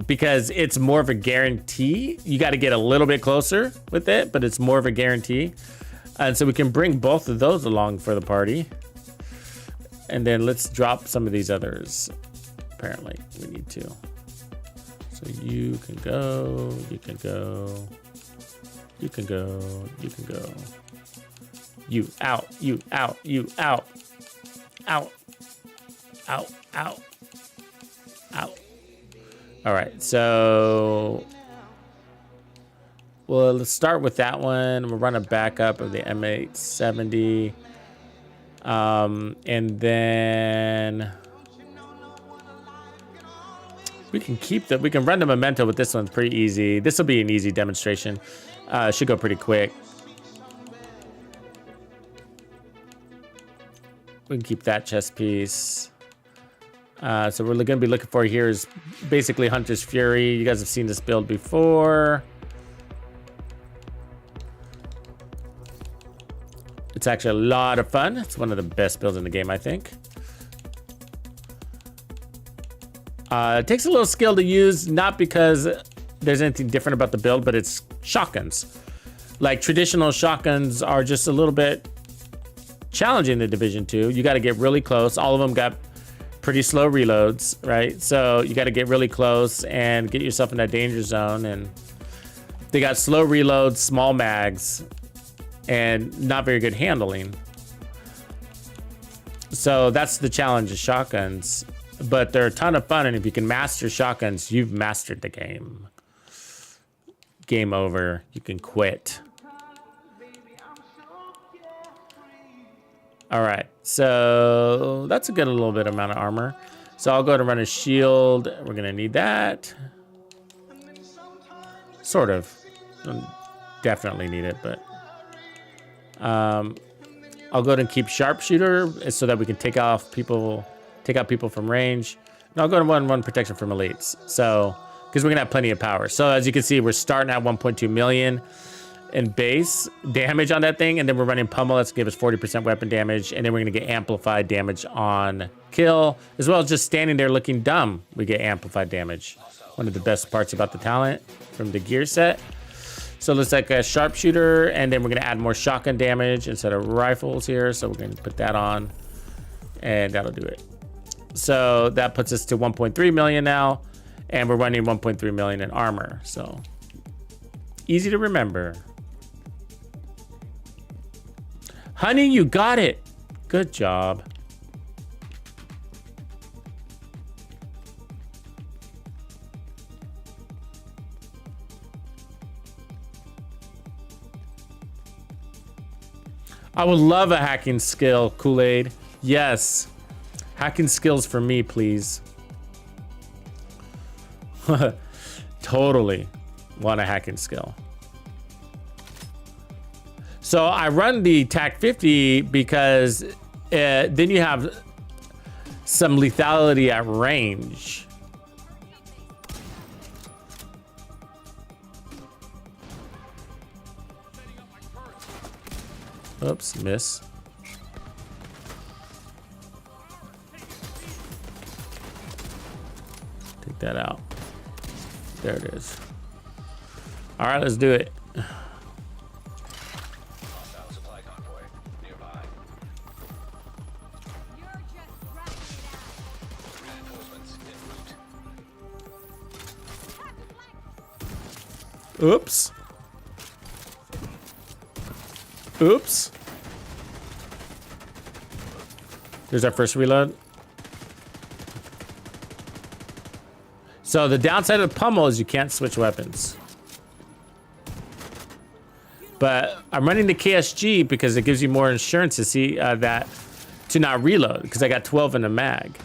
because it's more of a guarantee. You got to get a little bit closer with it, but it's more of a guarantee. And so we can bring both of those along for the party. And then let's drop some of these others. Apparently, we need to. So you can go, you can go, you can go, you can go. You out, you out, you out. Out, out, out, out. All right, so well, let's start with that one. We'll run a backup of the M870. And then we can we can run the Memento with this one pretty easy. This will be an easy demonstration. Should go pretty quick. We can keep that chest piece. So we're going to be looking for here is basically Hunter's Fury. You guys have seen this build before. It's actually a lot of fun. It's one of the best builds in the game, I think. It takes a little skill to use, not because there's anything different about the build, but it's shotguns. Like traditional shotguns are just a little bit challenging in Division 2. You got to get really close. All of them got pretty slow reloads, right? So you got to get really close and get yourself in that danger zone. And they got slow reloads, small mags, and not very good handling. So that's the challenge of shotguns. But they're a ton of fun, and if you can master shotguns, you've mastered the game. Game over. You can quit. All right, so that's a good little bit amount of armor. So I'll go to run a shield. We're gonna need that. Sort of. Definitely need it, but I'll go ahead and keep sharpshooter so that we can take out people from range. And I'll go to 1-1 protection from elites. So, because we're gonna have plenty of power. So as you can see, we're starting at 1.2 million in base damage on that thing, and then we're running pummel. That's give us 40% weapon damage, and then we're gonna get amplified damage on kill, as well as just standing there looking dumb. We get amplified damage. One of the best parts about the talent from the gear set. So it looks like a sharpshooter, and then we're gonna add more shotgun damage instead of rifles here. So we're gonna put that on, and that'll do it. So that puts us to 1.3 million now, and we're running 1.3 million in armor. So easy to remember. Honey, you got it. Good job. I would love a hacking skill, Kool-Aid. Yes. Hacking skills for me, please. Totally want a hacking skill. So I run the TAC 50 because then you have some lethality at range. Oops, miss. Take that out. There it is. All right, let's do it. Hostile supply convoy nearby. Reinforcements en route. Oops. Oops. There's our first reload. So the downside of the pummel is you can't switch weapons. But I'm running the KSG because it gives you more insurance to see that to not reload, because I got 12 in the mag.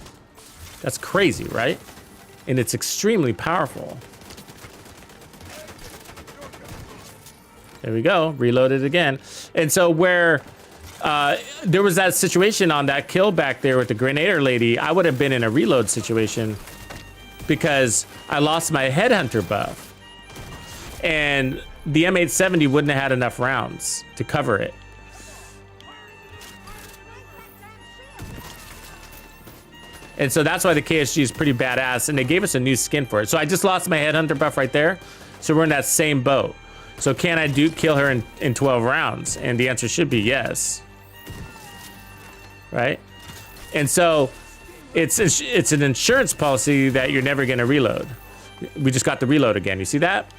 That's crazy, right? And it's extremely powerful. There we go, reloaded again. And so where there was that situation on that kill back there with the Grenader lady, I would have been in a reload situation because I lost my headhunter buff. And the M870 wouldn't have had enough rounds to cover it. And so that's why the KSG is pretty badass, and they gave us a new skin for it. So I just lost my headhunter buff right there. So we're in that same boat. So can I kill her in 12 rounds? And the answer should be yes. Right? And so it's an insurance policy that you're never gonna reload. We just got the reload again, you see that?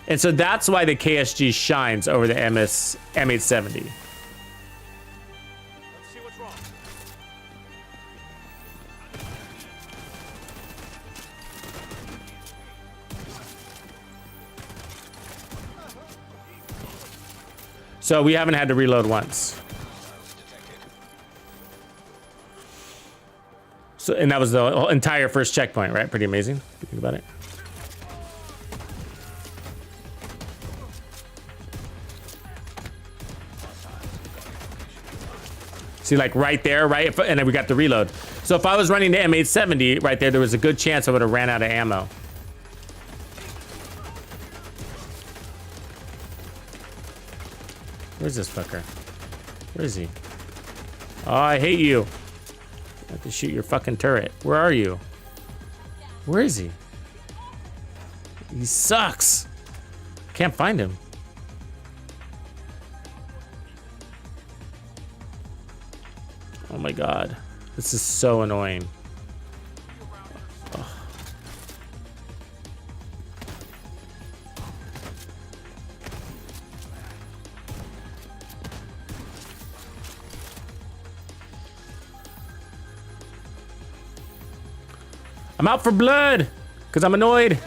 And so that's why the KSG shines over the M870. So we haven't had to reload once. So, and that was the entire first checkpoint, right? Pretty amazing, if you think about it. See, like right there, right? And then we got the reload. So if I was running the M870 right there, there was a good chance I would have ran out of ammo. Where's this fucker? Where is he? Oh, I hate you. I have to shoot your fucking turret. Where are you? Where is he? He sucks. Can't find him. Oh my god. This is so annoying. Ugh. I'm out for blood because I'm annoyed.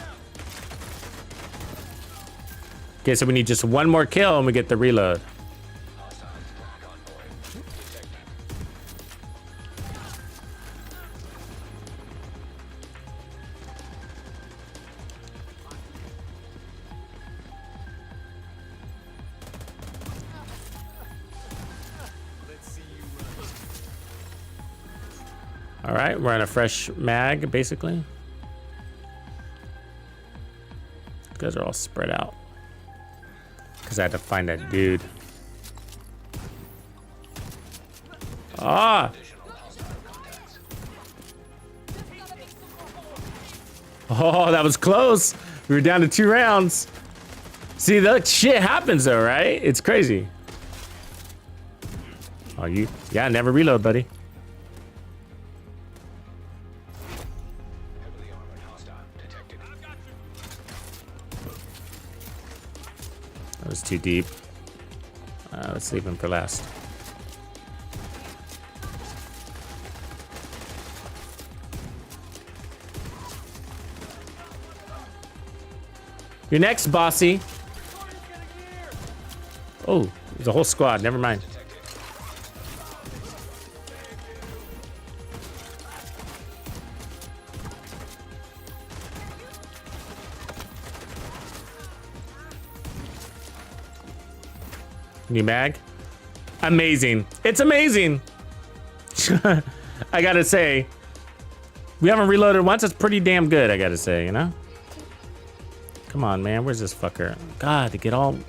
Okay, so we need just one more kill and we get the reload. All right, we're on a fresh mag, basically. You guys are all spread out. Because I had to find that dude. Ah! Oh, that was close. We were down to 2 rounds. See, that shit happens though, right? It's crazy. Oh, yeah, never reload, buddy. That was too deep. Let's leave him for last. You're next, bossy. Oh, there's a whole squad. Never mind. New mag. Amazing. It's amazing. I gotta say, we haven't reloaded once. It's pretty damn good, I gotta say, you know? Come on, man. Where's this fucker? God, to get all...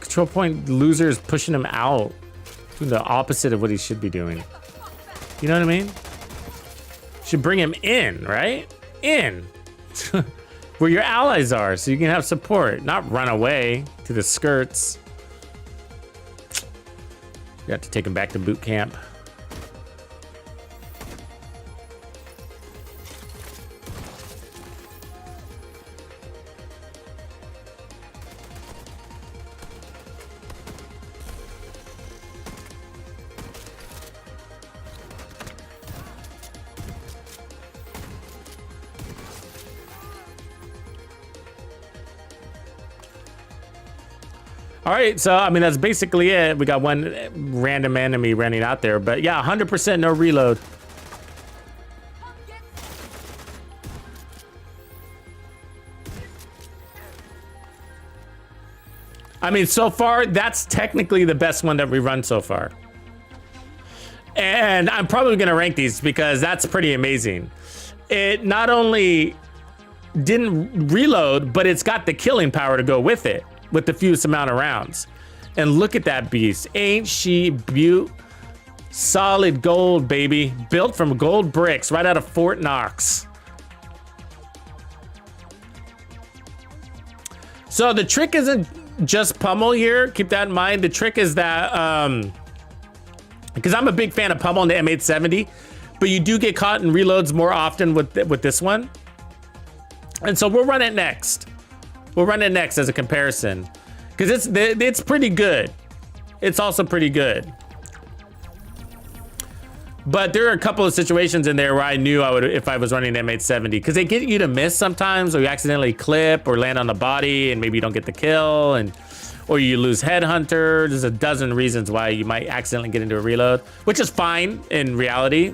Control point loser is pushing him out. Doing the opposite of what he should be doing. You know what I mean? Should bring him in, right? In. Where your allies are, so you can have support. Not run away to the skirts. You have to take him back to boot camp. All right, so I mean that's basically it. We got one random enemy running out there, but yeah, 100% no reload. I mean, so far, that's technically the best one that we run so far. And I'm probably going to rank these because that's pretty amazing. It not only didn't reload, but it's got the killing power to go with it, with the fewest amount of rounds. And look at that beast. Ain't she beaut? Solid gold, baby. Built from gold bricks right out of Fort Knox. So the trick isn't just pummel here. Keep that in mind. The trick is that, because I'm a big fan of pummel in the M870, but you do get caught in reloads more often with this one. And so we'll run it next. We'll run it next as a comparison, because it's pretty good. It's also pretty good. But there are a couple of situations in there where I knew I would, if I was running M870, because they get you to miss sometimes, or you accidentally clip or land on the body and maybe you don't get the kill, or you lose headhunter. There's a dozen reasons why you might accidentally get into a reload, which is fine in reality.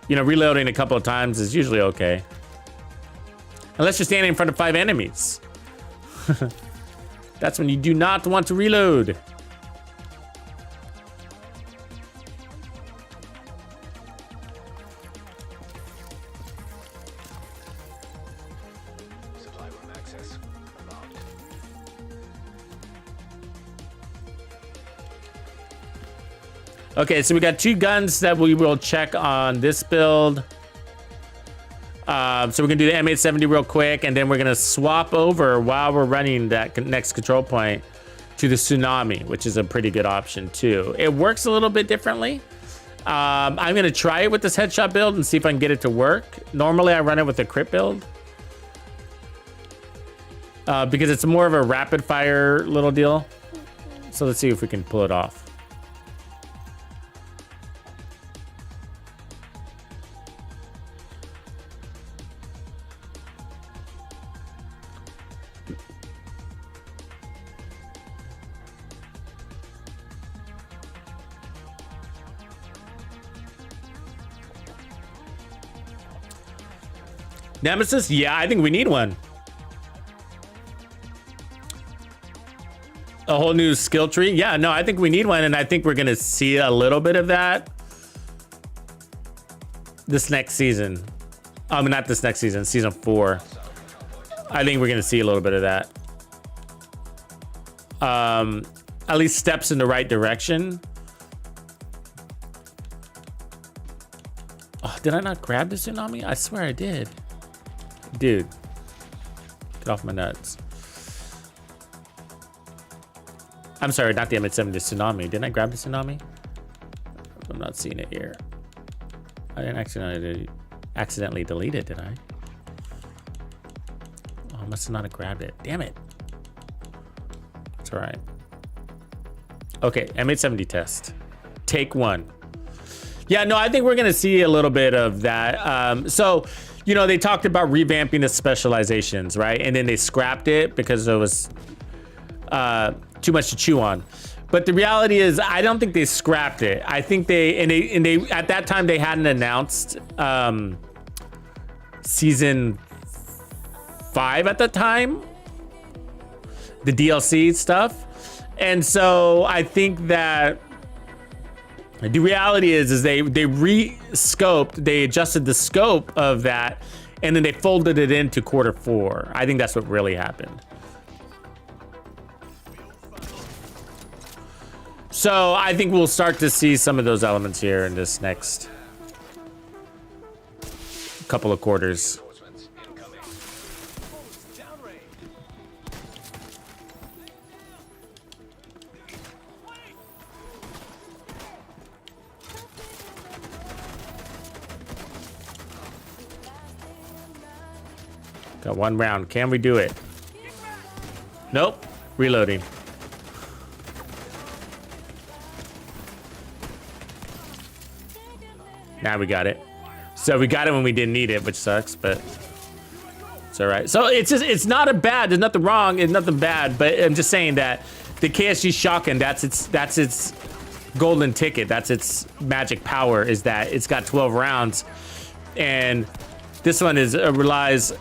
You know, reloading a couple of times is usually okay. Unless you're standing in front of 5 enemies. That's when you do not want to reload. Supply room access unlocked. Okay, so we got 2 guns that we will check on this build. So we're gonna do the M870 real quick, and then we're gonna swap over while we're running that next control point to the Tsunami, which is a pretty good option too. It works a little bit differently. I'm gonna try it with this headshot build and see if I can get it to work. Normally I run it with a crit build. Because it's more of a rapid fire little deal. So let's see if we can pull it off. Nemesis? Yeah, I think we need one. A whole new skill tree? Yeah, no, I think we need one, and I think we're gonna see a little bit of that this next season. Not this next season, season 4. I think we're gonna see a little bit of that. At least steps in the right direction. Oh, did I not grab the Tsunami? I swear I did. Dude, get off my nuts. I'm sorry, not the M870, the Tsunami. Didn't I grab the Tsunami? I'm not seeing it here. I didn't accidentally delete it, did I? Oh, I must have not have grabbed it. Damn it. It's all right. Okay, M870 test. Take 1. Yeah, no, I think we're gonna see a little bit of that. So, you know, they talked about revamping the specializations, right? And then they scrapped it because it was too much to chew on. But the reality is, I don't think they scrapped it. I think they at that time they hadn't announced season 5 at the time, the DLC stuff. And so I think that the reality is they re-scoped, they adjusted the scope of that, and then they folded it into quarter 4. I think that's what really happened. So I think we'll start to see some of those elements here in this next couple of quarters. Reinforcements incoming. Got 1 round. Can we do it? Nope. Reloading. Now we got it. So we got it when we didn't need it, which sucks, but it's all right. So it's just, it's not a bad, there's nothing wrong, it's nothing bad, but I'm just saying that the KSG shotgun, that's its golden ticket. That's its magic power, is that it's got 12 rounds. And this one is relies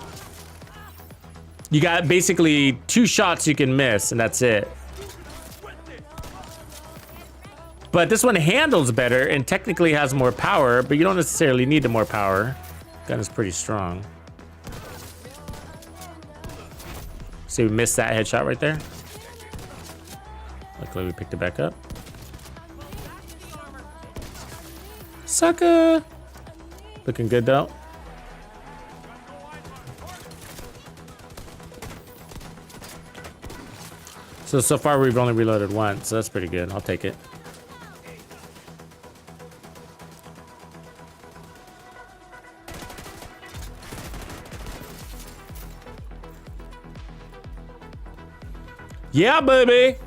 You got basically 2 shots you can miss, and that's it. But this one handles better and technically has more power, but you don't necessarily need the more power. Gun is pretty strong. See, we missed that headshot right there. Luckily, we picked it back up. Sucker! Looking good, though. So far, we've only reloaded once, so that's pretty good. I'll take it. Yeah, baby.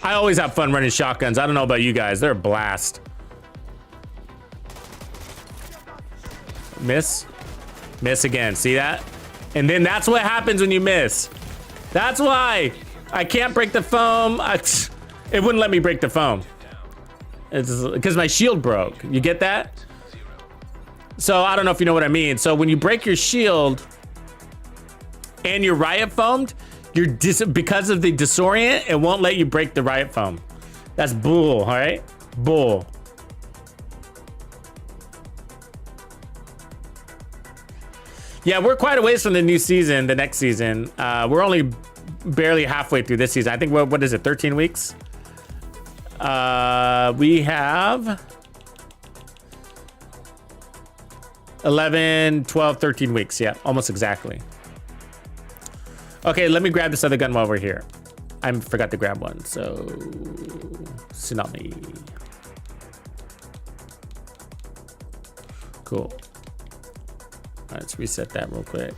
I always have fun running shotguns. I don't know about you guys. They're a blast. Miss. Miss again. See that? And then that's what happens when you miss. That's why I can't break the foam. It wouldn't let me break the foam. It's because my shield broke. You get that? So I don't know if you know what I mean. So when you break your shield and you're riot foamed, because of the disorient, it won't let you break the riot foam. That's bull, all right? Bull. Yeah, we're quite a ways from the new season, the next season. We're only barely halfway through this season. I think, what is it, 13 weeks? We have 11, 12, 13 weeks. Yeah, almost exactly. Okay, let me grab this other gun while we're here. I forgot to grab one, so Tsunami. Cool. All right, let's reset that real quick.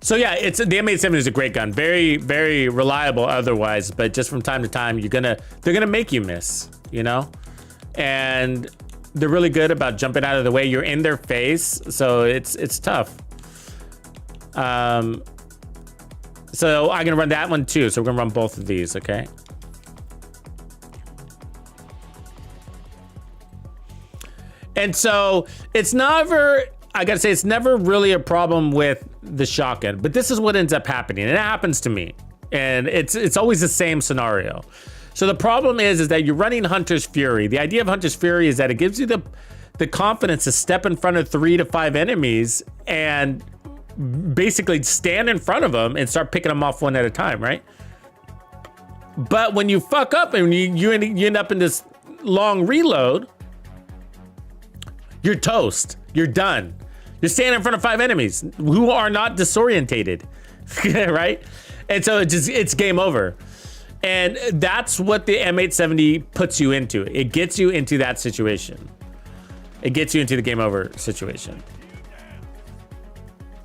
So yeah, the M87 is a great gun, very, very reliable otherwise, but just from time to time, they're gonna make you miss, you know? And they're really good about jumping out of the way. You're in their face, so it's tough. So I'm gonna run that one too. So we're gonna run both of these, okay? And so it's never, I gotta say, it's never really a problem with the shotgun, but this is what ends up happening, and it happens to me, and it's always the same scenario. So the problem is that you're running Hunter's Fury. The idea of Hunter's Fury is that it gives you the confidence to step in front of 3 to 5 enemies and basically stand in front of them and start picking them off one at a time, right? But when you fuck up and you end up in this long reload, you're toast. You're done. You're standing in front of 5 enemies who are not disorientated, right? And so it's game over. And that's what the M870 puts you into. It gets you into that situation. It gets you into the game over situation.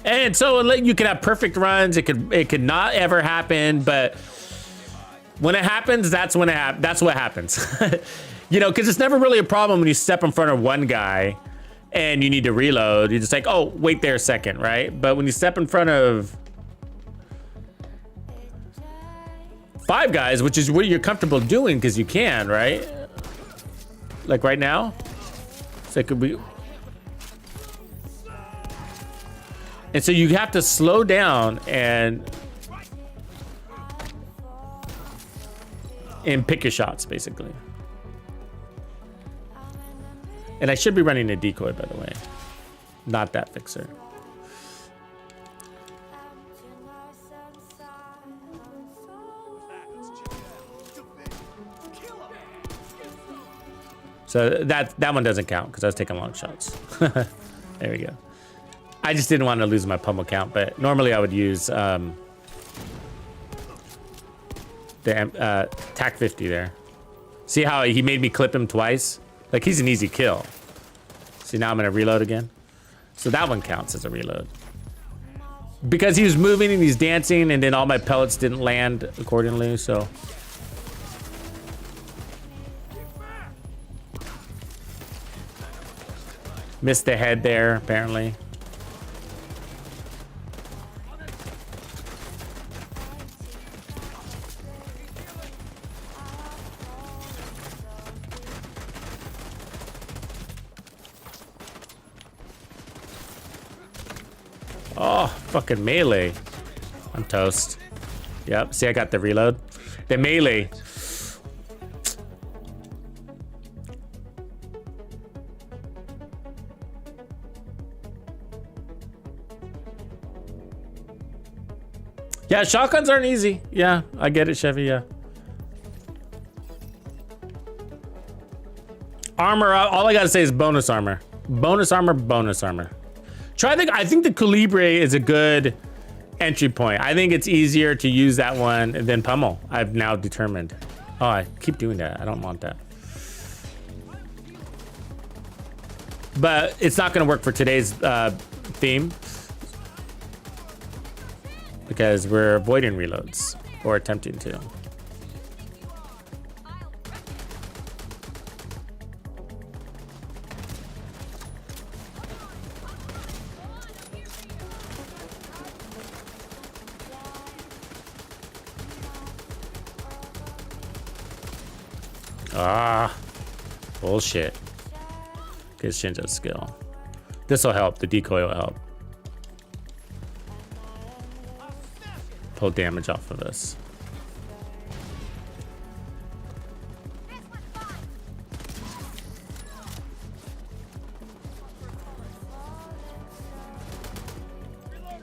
And so you can have perfect runs. It could not ever happen, but when it happens, that's when that's what happens. You know, because it's never really a problem when you step in front of one guy and you need to reload. You're just like, oh, wait there a second, right? But when you step in front of 5 guys, which is what you're comfortable doing because you can, right? Like right now. So it could be. And so you have to slow down and pick your shots, basically. And I should be running a decoy, by the way. Not that fixer. So that one doesn't count because I was taking long shots. There we go. I just didn't want to lose my pummel count, but normally I would use the TAC 50 there. See how he made me clip him twice? Like, he's an easy kill. See, now I'm gonna reload again. So that one counts as a reload. Because he was moving and he's dancing, and then all my pellets didn't land accordingly, so. Missed the head there, apparently. Oh, fucking melee. I'm toast. Yep, see, I got the reload. The melee. Yeah, shotguns aren't easy. Yeah, I get it, Chevy, yeah. Armor, all I gotta say is bonus armor. Bonus armor, bonus armor. I think the Calibre is a good entry point. I think it's easier to use that one than Pummel. I've now determined. Oh, I keep doing that. I don't want that. But it's not gonna work for today's theme because we're avoiding reloads or attempting to. Ah, bullshit. Get Shinjo's skill. This will help. The decoy will help. Pull damage off of this.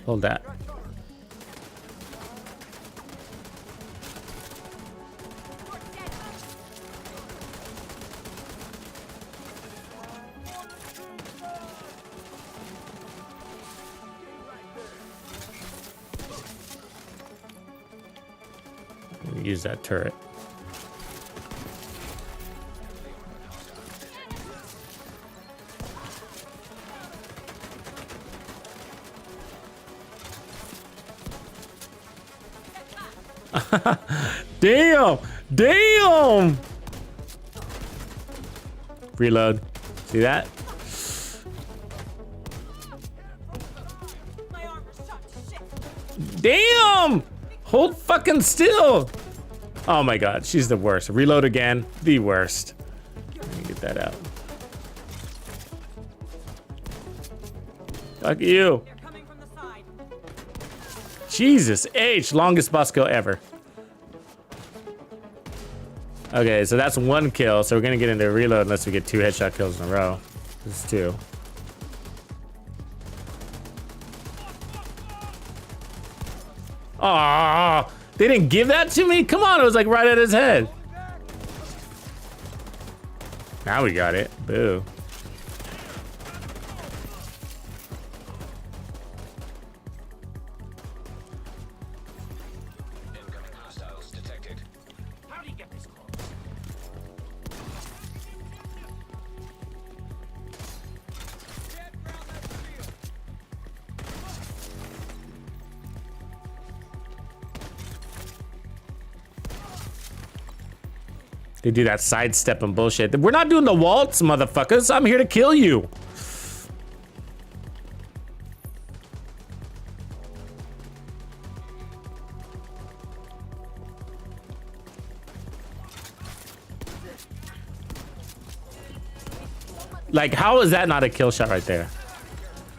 Hold that. Use that turret. Damn! Damn! Reload. See that? Damn! Hold fucking still! Oh my god, she's the worst. Reload again, the worst. Let me get that out. Fuck you. Jesus H, longest boss kill ever. Okay, so that's one kill, so we're gonna get into reload unless we get 2 headshot kills in a row. This is 2. Aww. They didn't give that to me? Come on, it was like right at his head. Now we got it. Boo. Incoming hostiles detected. How do you get this close? They do that sidestep and bullshit. We're not doing the waltz, motherfuckers. I'm here to kill you. Like, how is that not a kill shot right there?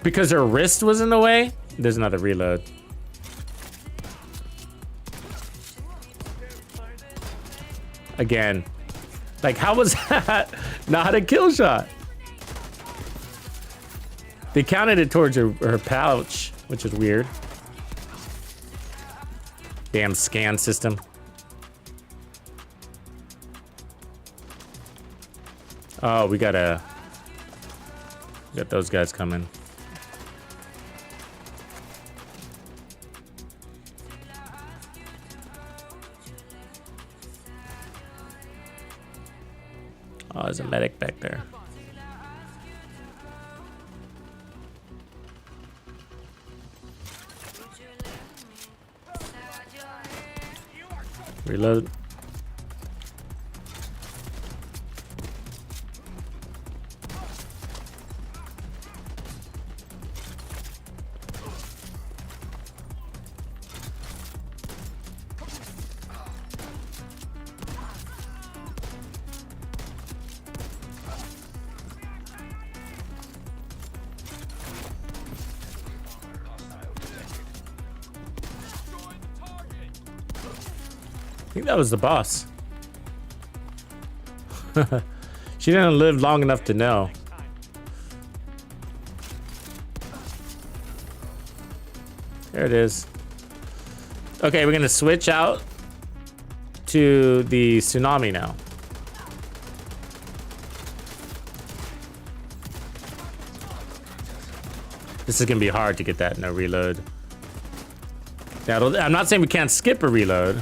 Because her wrist was in the way? There's another reload. Again. Like, how was that not a kill shot? They counted it towards her pouch, which is weird. Damn scan system. Oh, we got those guys coming. Oh, there's a medic back there. Reload. think that was the boss. She didn't live long enough to know. There it is. Okay, we're gonna switch out to the Tsunami now. This is gonna be hard to get that in a reload. Now, I'm not saying we can't skip a reload.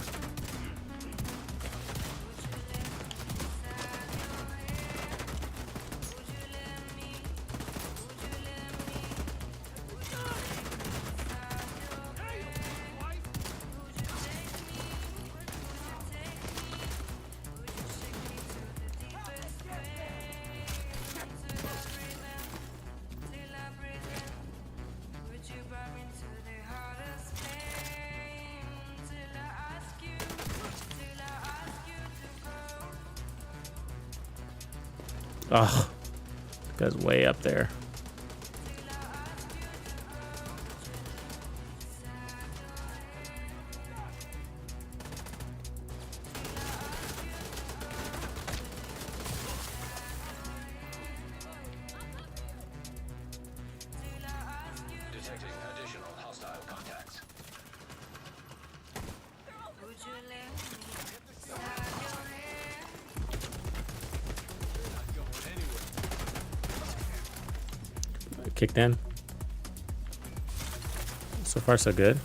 Oh, guy's way up there. Detecting additional hostile contacts. Kicked in. So far, so good.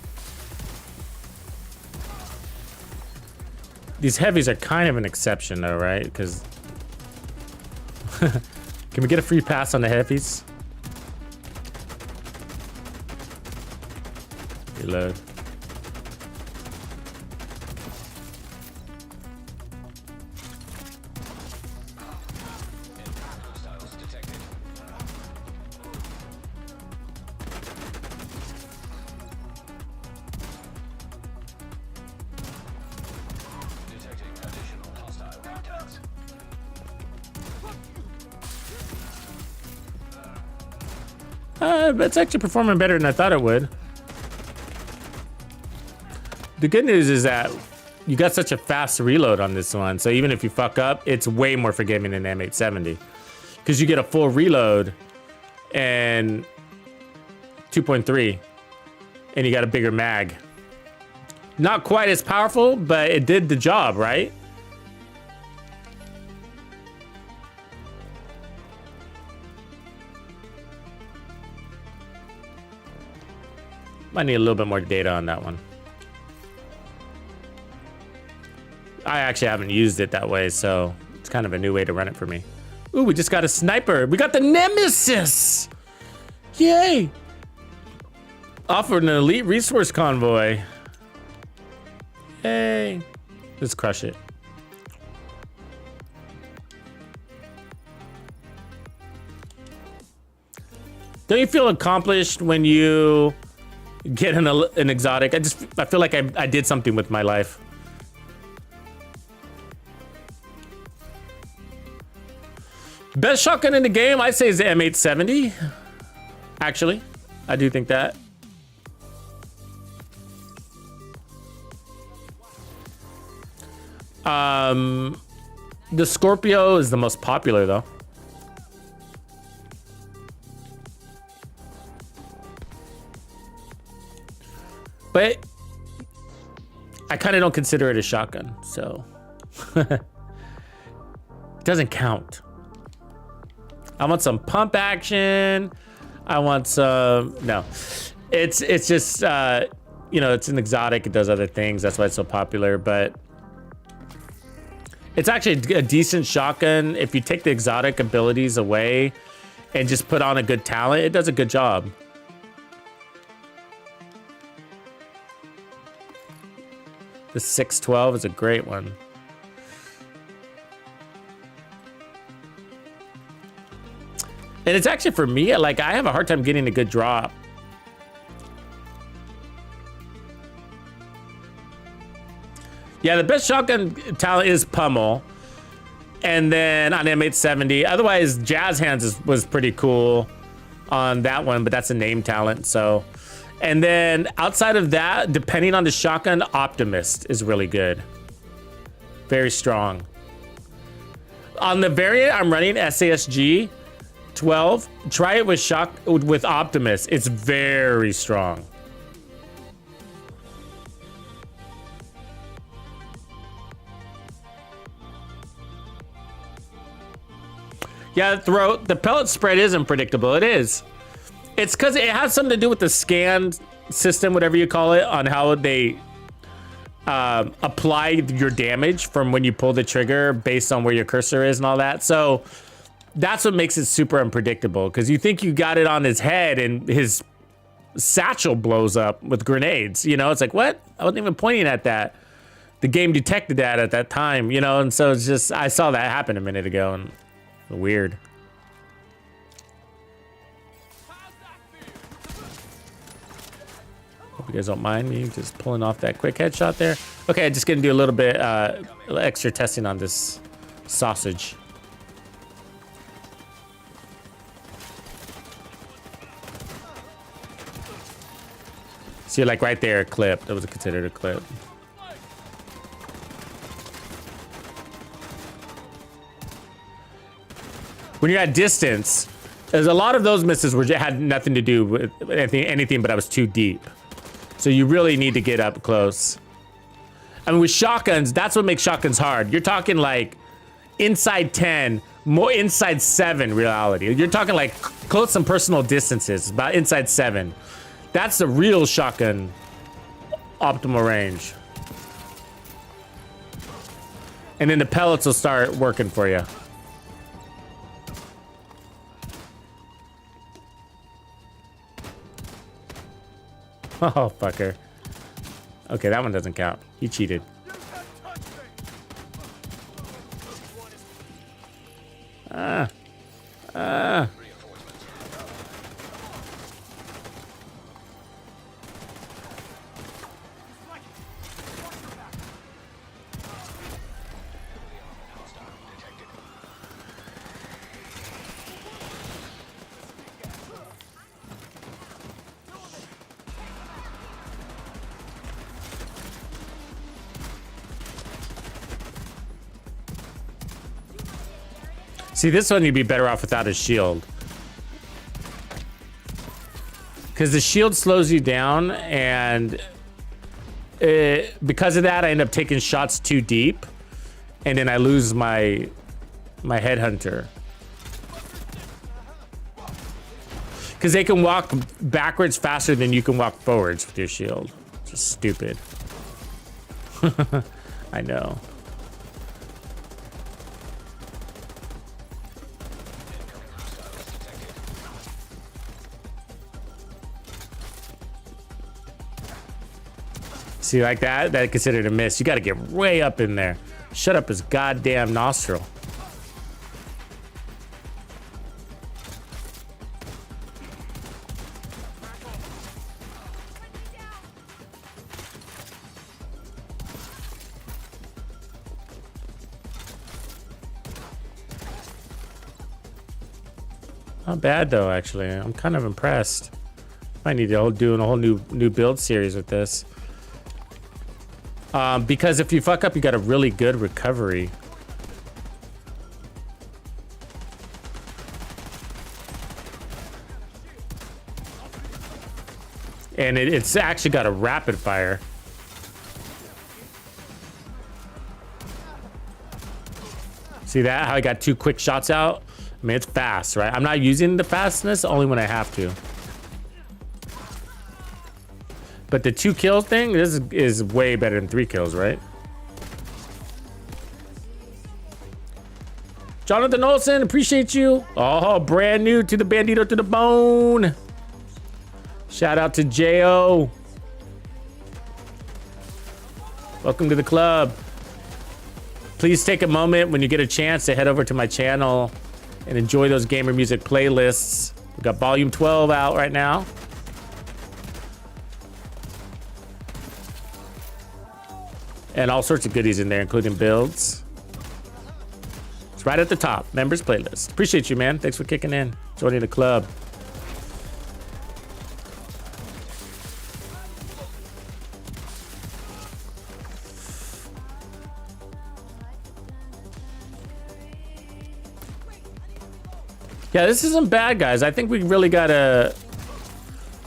These heavies are kind of an exception, though, right? Because can we get a free pass on the heavies? Reload. Hostiles detected. Detecting additional hostile contacts. It's actually performing better than I thought it would. The good news is that you got such a fast reload on this one, so even if you fuck up, it's way more forgiving than M870. Because you get a full reload and 2.3, and you got a bigger mag. Not quite as powerful, but it did the job, right? Might need a little bit more data on that one. I actually haven't used it that way, so it's kind of a new way to run it for me. Ooh, we just got a sniper. We got the Nemesis. Yay. Offered an elite resource convoy. Yay. Let's crush it. Don't you feel accomplished when you get an exotic? I feel like I did something with my life. Best shotgun in the game, I'd say, is the M870. Actually, I do think that. The Scorpio is the most popular, though. But I kind of don't consider it a shotgun, so it doesn't count. I want some pump action. I want some, no. It's just, you know, it's an exotic. It does other things. That's why it's so popular, but it's actually a decent shotgun. If you take the exotic abilities away and just put on a good talent, it does a good job. The 612 is a great one. And it's actually, for me, like, I have a hard time getting a good drop. Yeah, the best shotgun talent is Pummel. And then on M870, otherwise Jazz Hands was pretty cool on that one, but that's a name talent, so. And then outside of that, depending on the shotgun, Optimist is really good. Very strong. On the variant, I'm running SASG 12. Try it with Optimus. It's very strong. Yeah, the pellet spread is unpredictable. It is. It's because it has something to do with the scan system, whatever you call it, on how they apply your damage from when you pull the trigger based on where your cursor is and all that. So that's what makes it super unpredictable, because you think you got it on his head and his satchel blows up with grenades. You know, it's like, what? I wasn't even pointing at that. The game detected that at that time, you know, and so it's just, I saw that happen a minute ago and weird. Hope you guys don't mind me just pulling off that quick headshot there. Okay, just gonna do a little bit extra testing on this sausage. See, like right there, a clip. That was considered a clip. When you're at distance, there's a lot of those misses where it had nothing to do with anything, but I was too deep. So you really need to get up close. I mean, with shotguns, that's what makes shotguns hard. You're talking like inside 10, more inside 7 reality. You're talking like close and personal distances, about inside 7. That's the real shotgun optimal range. And then the pellets will start working for you. Oh, fucker. Okay, that one doesn't count. He cheated. See, this one you'd be better off without a shield. Because the shield slows you down, and because of that, I end up taking shots too deep, and then I lose my headhunter. Because they can walk backwards faster than you can walk forwards with your shield. Just stupid. I know. See, like that? That considered a miss. You got to get way up in there. Shut up his goddamn nostril. Not bad though, actually. I'm kind of impressed. I need to do a whole new build series with this. Because if you fuck up, you got a really good recovery. And it's actually got a rapid fire. See that? How I got 2 quick shots out? I mean, it's fast, right? I'm not using the fastness, only when I have to. But the 2 kill thing, this is way better than 3 kills, right? Jonathan Olsen, appreciate you. Oh, brand new to the Bandito to the bone. Shout out to J.O. Welcome to the club. Please take a moment when you get a chance to head over to my channel and enjoy those gamer music playlists. We got volume 12 out right now. And all sorts of goodies in there, including builds. It's right at the top, members playlist. Appreciate you, man. Thanks for kicking in, joining the club. Yeah, this isn't bad, guys. I think we really gotta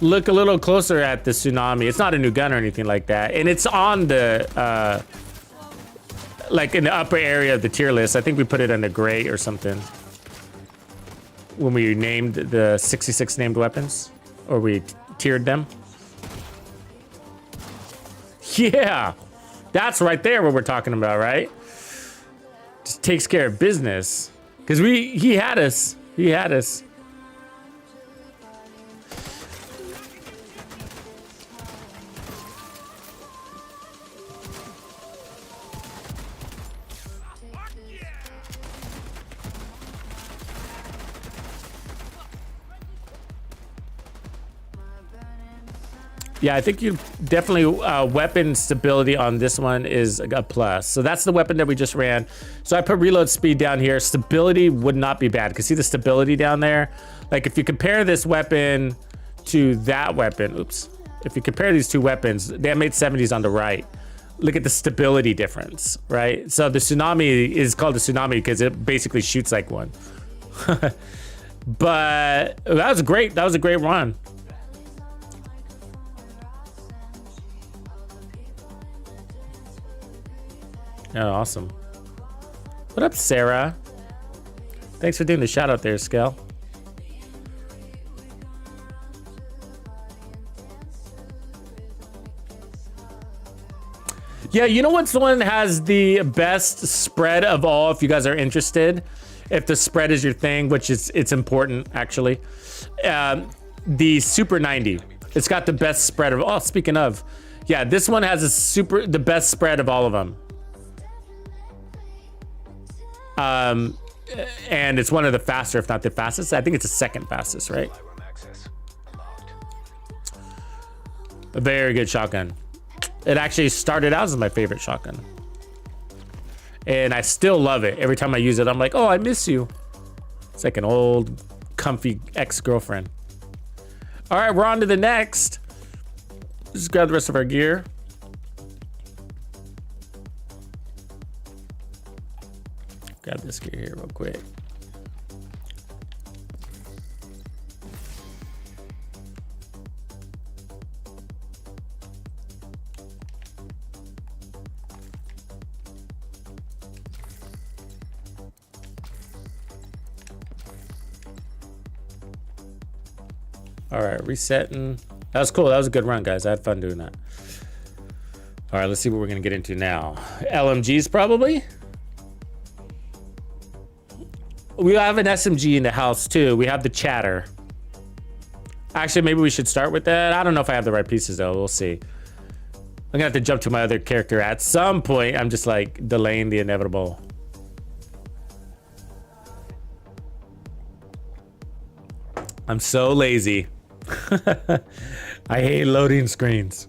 look a little closer at the Tsunami. It's not a new gun or anything like that. And it's on the, like in the upper area of the tier list. I think we put it under gray or something. When we named the 66 named weapons. Or we tiered them. Yeah. That's right there what we're talking about, right? Just takes care of business. Because he had us. He had us. Yeah, I think you definitely weapon stability on this one is a plus. So that's the weapon that we just ran. So I put reload speed down here. Stability would not be bad. Because see the stability down there? Like if you compare this weapon to that weapon, oops. If you compare these two weapons, they made 70s on the right. Look at the stability difference, right? So the Tsunami is called the Tsunami because it basically shoots like one. But that was great. That was a great run. Oh, awesome. What up, Sarah? Thanks for doing the shout out there, Skell. Yeah, you know what's the one that has the best spread of all, if you guys are interested? If the spread is your thing, which is it's important, actually. The Super 90. It's got the best spread of, oh, speaking of. Yeah, this one has the best spread of all of them. And it's one of the faster, if not the fastest. I think it's the second fastest, right? A very good shotgun. It actually started out as my favorite shotgun. And I still love it. Every time I use it, I'm like, oh, I miss you. It's like an old, comfy ex-girlfriend. All right, we're on to the next. Just grab the rest of our gear. Grab this gear here real quick. All right, resetting. That was cool. That was a good run, guys. I had fun doing that. All right, let's see what we're gonna get into now. LMGs probably. We have an SMG in the house too. We have the Chatter. Actually, maybe we should start with that. I don't know if I have the right pieces though. We'll see. I'm gonna have to jump to my other character at some point. I'm just like delaying the inevitable. I'm so lazy. I hate loading screens.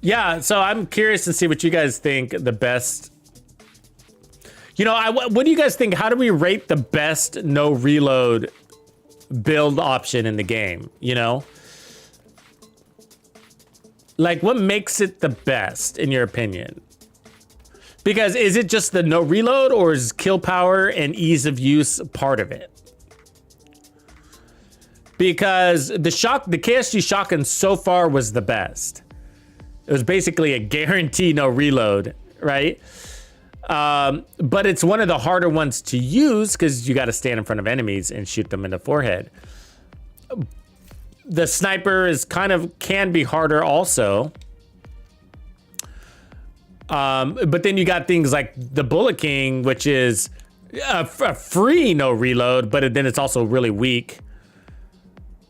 Yeah, so I'm curious to see what you guys think the best. You know, what do you guys think? How do we rate the best no reload build option in the game? You know, like what makes it the best in your opinion? Because is it just the no reload, or is kill power and ease of use part of it? Because the KSG shotgun so far was the best. It was basically a guarantee no reload, right? But it's one of the harder ones to use because you got to stand in front of enemies and shoot them in the forehead. The sniper is can be harder also. But then you got things like the Bullet King, which is a free no reload, but then it's also really weak.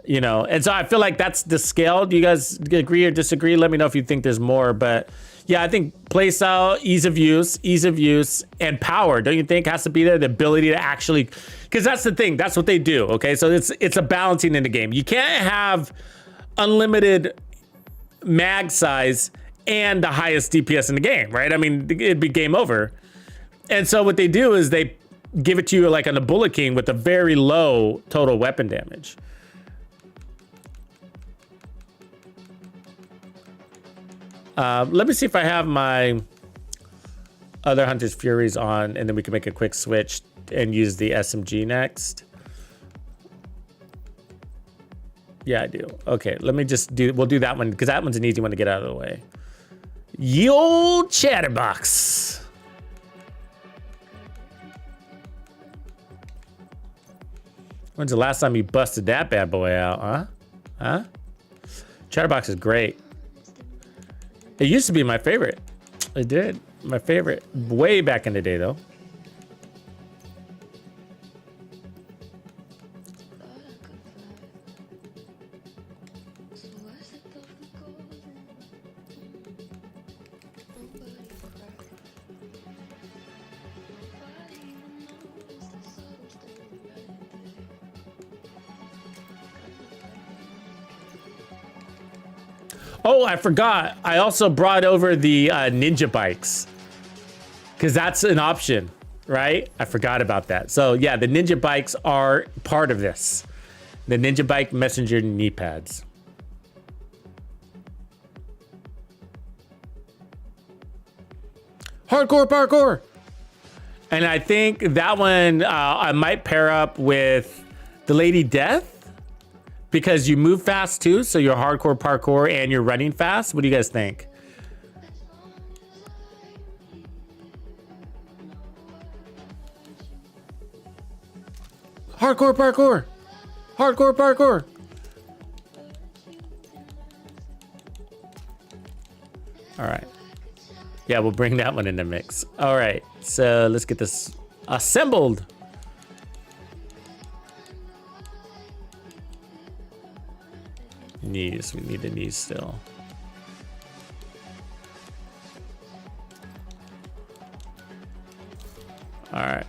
You know, and so I feel like that's the scale. Do you guys agree or disagree? Let me know if you think there's more. But yeah, I think playstyle, ease of use, and power, don't you think has to be there? The ability to actually, because that's the thing. That's what they do. Okay, so it's a balancing in the game. You can't have unlimited mag size and the highest DPS in the game, right? I mean, it'd be game over. And so what they do is they give it to you like on the Bullet King with a very low total weapon damage. Let me see if I have my other Hunter's Furies on, and then we can make a quick switch and use the SMG next. Yeah, I do. Okay, let me just we'll do that one because that one's an easy one to get out of the way. Ye old Chatterbox. When's the last time you busted that bad boy out, huh? Huh? Chatterbox is great. It used to be my favorite. It did. My favorite. Way back in the day, though. Oh, I forgot. I also brought over the Ninjabikes because that's an option, right? I forgot about that. So yeah, the Ninjabikes are part of this. The Ninjabike messenger knee pads. Hardcore parkour. And I think that one I might pair up with the Lady Death. Because you move fast too, so you're hardcore parkour and you're running fast. What do you guys think? Hardcore parkour. Hardcore parkour. All right. Yeah, we'll bring that one in the mix. All right, so let's get this assembled. Knees, we need the knees still. All right.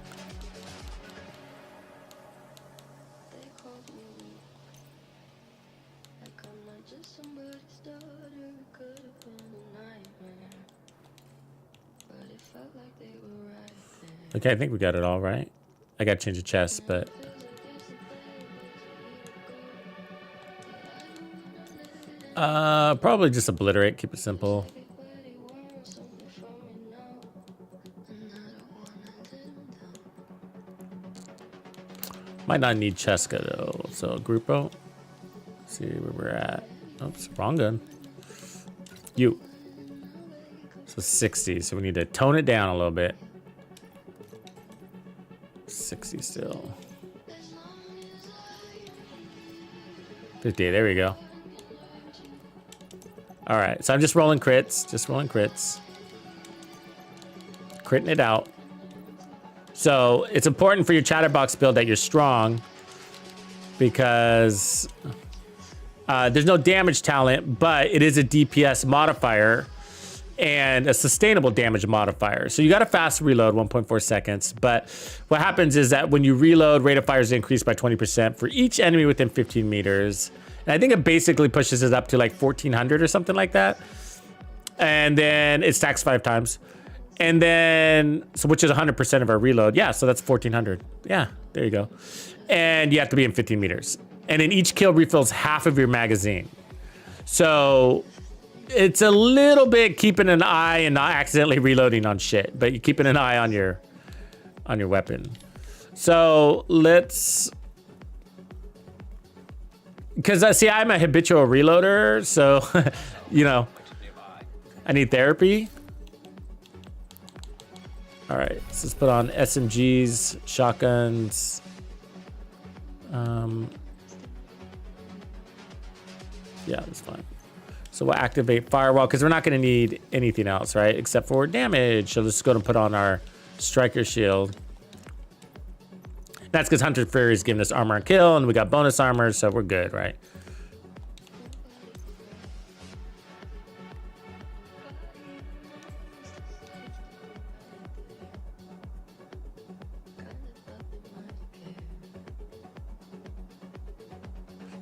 Okay, I think we got it all right. I got to change the chest, but probably just obliterate, keep it simple. Might not need Cheska though, so Grupo. Let's see where we're at. Oops, wrong gun. You. So 60, so we need to tone it down a little bit. 60 still. 50, there we go. All right, so I'm just rolling crits, Critting it out. So it's important for your Chatterbox build that you're strong because there's no damage talent, but it is a DPS modifier and a sustainable damage modifier. So you got a fast reload, 1.4 seconds. But what happens is that when you reload, rate of fire is increased by 20% for each enemy within 15 meters. And I think it basically pushes it up to like 1400 or something like that. And then it stacks 5 times. And then, so which is 100% of our reload. Yeah, so that's 1400. Yeah, there you go. And you have to be in 15 meters. And then each kill refills half of your magazine. So it's a little bit keeping an eye and not accidentally reloading on shit, but you're keeping an eye on your weapon. So let's, because see, I'm a habitual reloader, so you know, I need therapy. All right, so let's put on SMGs, shotguns. Yeah, that's fine. So we'll activate firewall because we're not going to need anything else, right? Except for damage. So let's go and put on our striker shield. That's because Hunter Fury is giving us armor and kill, and we got bonus armor, so we're good, right?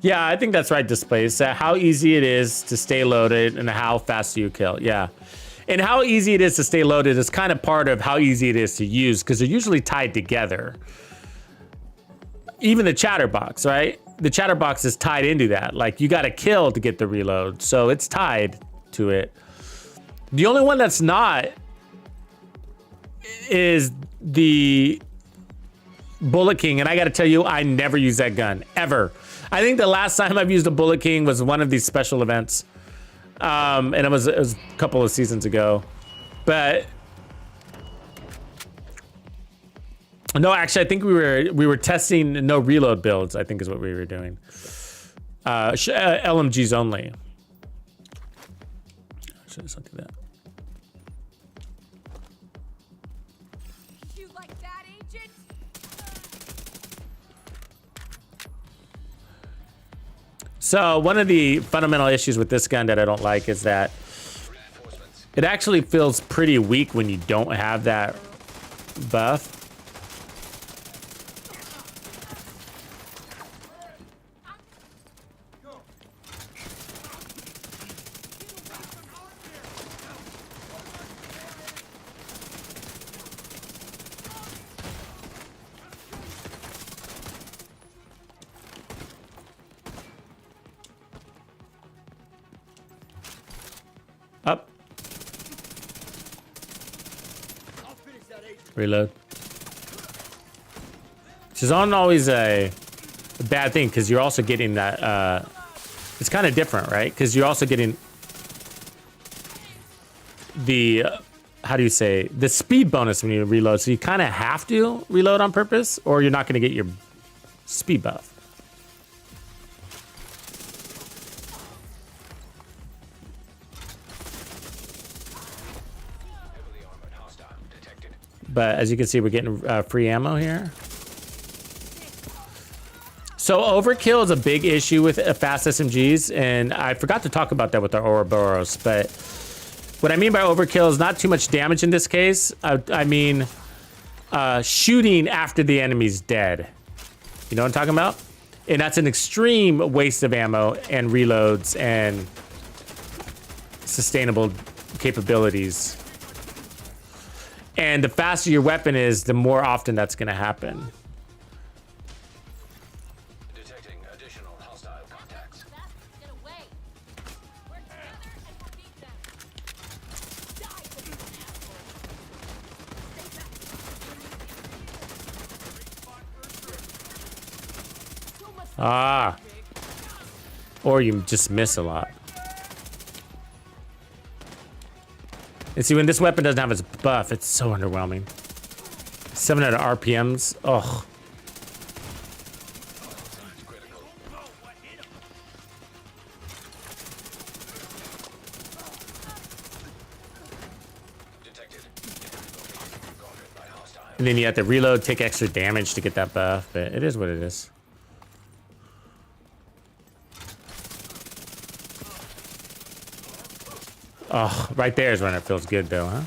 Yeah, I think that's right, Displays. How easy it is to stay loaded and how fast you kill. Yeah. And how easy it is to stay loaded is kind of part of how easy it is to use because they're usually tied together. Even the Chatterbox, right? The Chatterbox is tied into that. Like you got to kill to get the reload. So it's tied to it. The only one that's not is the Bullet King. And I got to tell you, I never use that gun ever. I think the last time I've used a Bullet King was one of these special events. And it was a couple of seasons ago, but no, actually, I think we were testing no reload builds. I think is what we were doing. LMGs only. Should I do that? You like that, Agent? So one of the fundamental issues with this gun that I don't like is that it actually feels pretty weak when you don't have that buff. Up. Reload. Which is not always a bad thing because you're also getting that. It's kind of different, right? Because you're also getting the how do you say the speed bonus when you reload. So you kind of have to reload on purpose, or you're not going to get your speed buff. But as you can see, we're getting free ammo here. So overkill is a big issue with fast SMGs, and I forgot to talk about that with our Ouroboros. But what I mean by overkill is not too much damage in this case. I mean shooting after the enemy's dead. You know what I'm talking about? And that's an extreme waste of ammo and reloads and sustainable capabilities. And the faster your weapon is, the more often that's going to happen. Detecting additional hostile contacts. Get away. We're together and we'll beat them. Die with you, asshole. Ah. Or you just miss a lot. And see, when this weapon doesn't have its buff, it's so underwhelming. 700 RPMs. Ugh. And then you have to reload, take extra damage to get that buff, but it is what it is. Oh, right there is when it feels good, though, huh?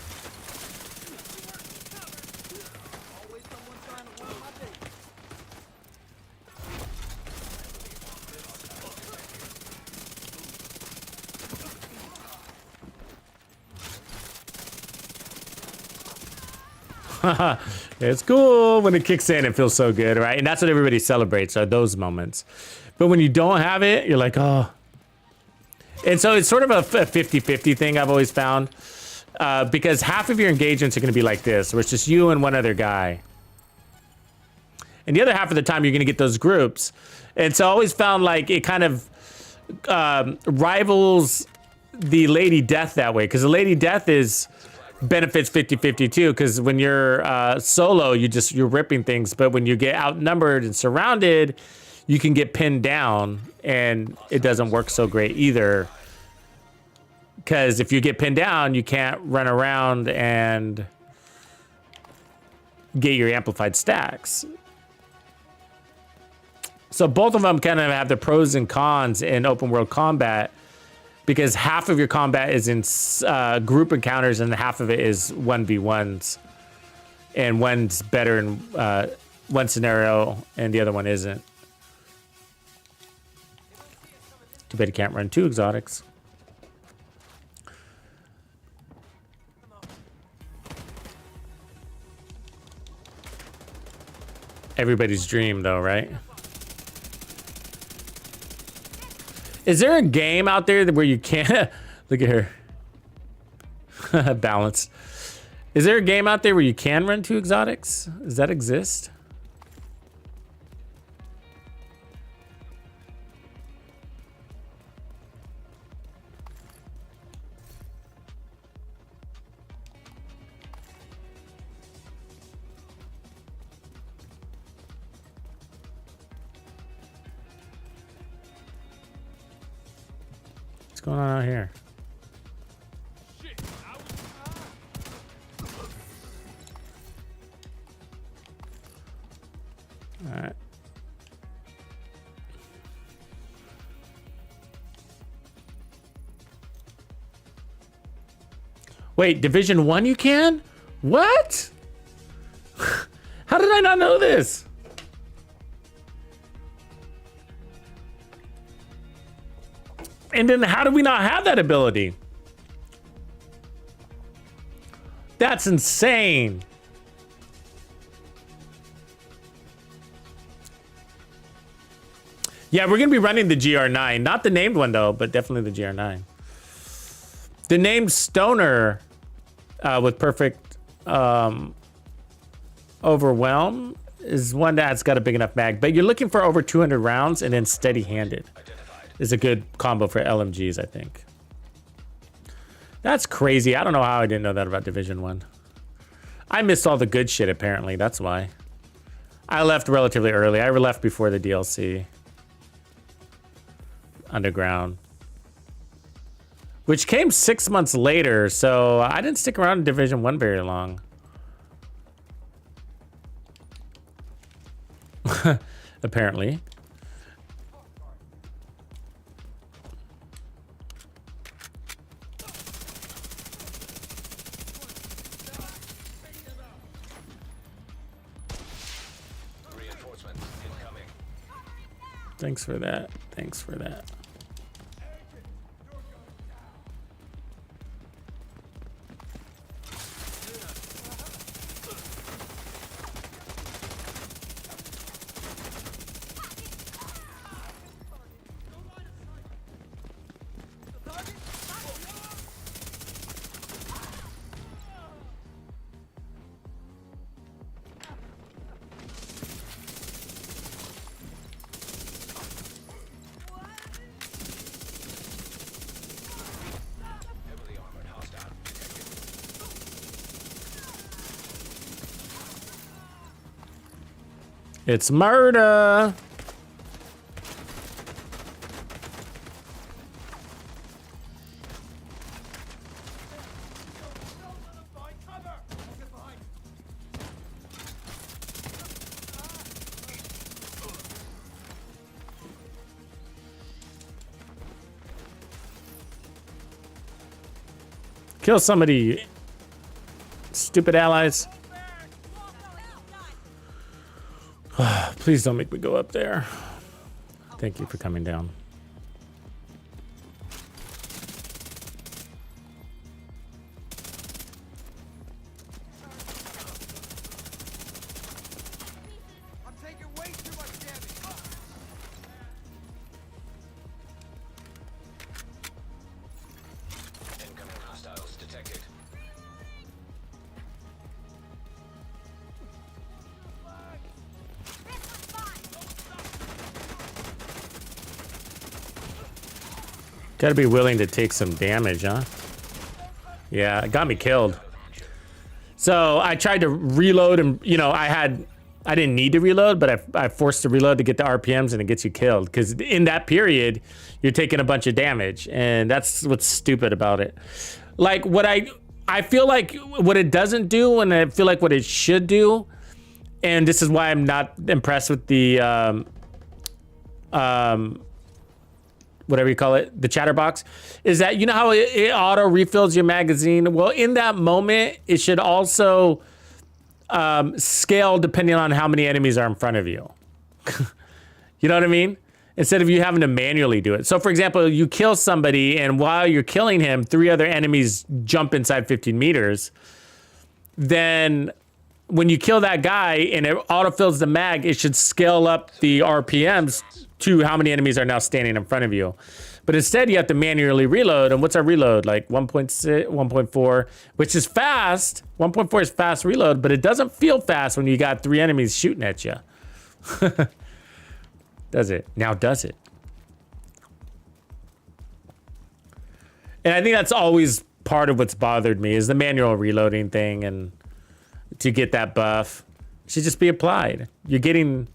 It's cool when it kicks in. It feels so good, right? And that's what everybody celebrates, are those moments. But when you don't have it, you're like, oh. And so it's sort of a 50-50 thing I've always found. Because half of your engagements are going to be like this, where it's just you and one other guy. And the other half of the time, you're going to get those groups. And so I always found like it kind of rivals the Lady Death that way. Because the Lady Death is benefits 50-50 too. Because when you're solo, you're ripping things. But when you get outnumbered and surrounded, you can get pinned down. And it doesn't work so great either. Because if you get pinned down, you can't run around and get your amplified stacks. So both of them kind of have the pros and cons in open world combat, because half of your combat is in group encounters and half of it is 1v1s. And one's better in one scenario and the other one isn't. Too bad you can't run two exotics. Everybody's dream, though, right? Is there a game out there where you can't... Look at her. Balance. Is there a game out there where you can run 2 exotics? Does that exist? What's going on out here? All right. Wait, Division 1 you can? What? How did I not know this? And then how do we not have that ability? That's insane. Yeah, we're gonna be running the GR9. Not the named one though, but definitely the GR9. The named Stoner with perfect overwhelm is one that's got a big enough mag, but you're looking for over 200 rounds and then steady-handed is a good combo for LMGs, I think. That's crazy. I don't know how I didn't know that about Division 1. I missed all the good shit, apparently. That's why. I left relatively early. I left before the DLC. Underground. Which came 6 months later, so I didn't stick around in Division 1 very long. Apparently. Reinforcements incoming. Thanks for that. Thanks for that. Heavily armored hostile detected. It's murder. Kill somebody, stupid allies. Please don't make me go up there. Thank you for coming down. I'm taking way too much damage. Incoming hostiles detected. Gotta be willing to take some damage, huh? Yeah, it got me killed. So I tried to reload and, you know, I didn't need to reload, but I forced to reload to get the RPMs and it gets you killed. Because in that period, you're taking a bunch of damage. And that's what's stupid about it. Like what I feel like what it doesn't do, and I feel like what it should do, and this is why I'm not impressed with the, whatever you call it, the Chatterbox, is that, you know how it auto refills your magazine? Well, in that moment, it should also scale depending on how many enemies are in front of you. You know what I mean? Instead of you having to manually do it. So for example, you kill somebody and while you're killing him, 3 other enemies jump inside 15 meters. Then when you kill that guy and it autofills the mag, it should scale up the RPMs to how many enemies are now standing in front of you. But instead, you have to manually reload. And what's our reload? Like 1.6, 1.4, which is fast. 1.4 is fast reload, but it doesn't feel fast when you got 3 enemies shooting at you. Does it? Now does it? And I think that's always part of what's bothered me is the manual reloading thing, and to get that buff, it should just be applied. You're getting,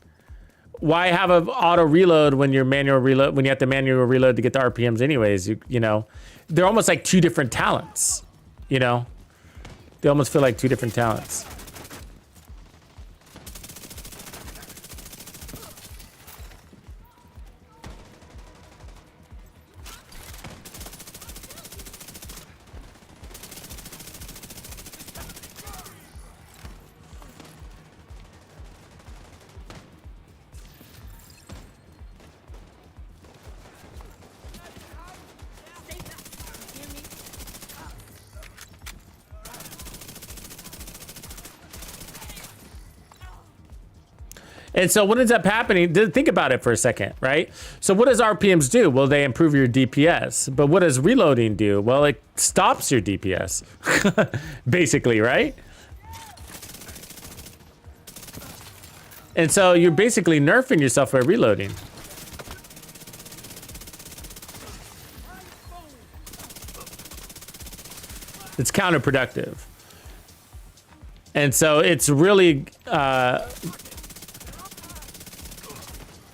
why have an auto reload when you're manual reload, when you have to manual reload to get the RPMs anyways? You know, they're almost like 2 different talents, you know? They almost feel like 2 different talents. And so what ends up happening, think about it for a second, right? So what does RPMs do? Well, they improve your DPS. But what does reloading do? Well, it stops your DPS, basically, right? And so you're basically nerfing yourself by reloading. It's counterproductive. And so it's really,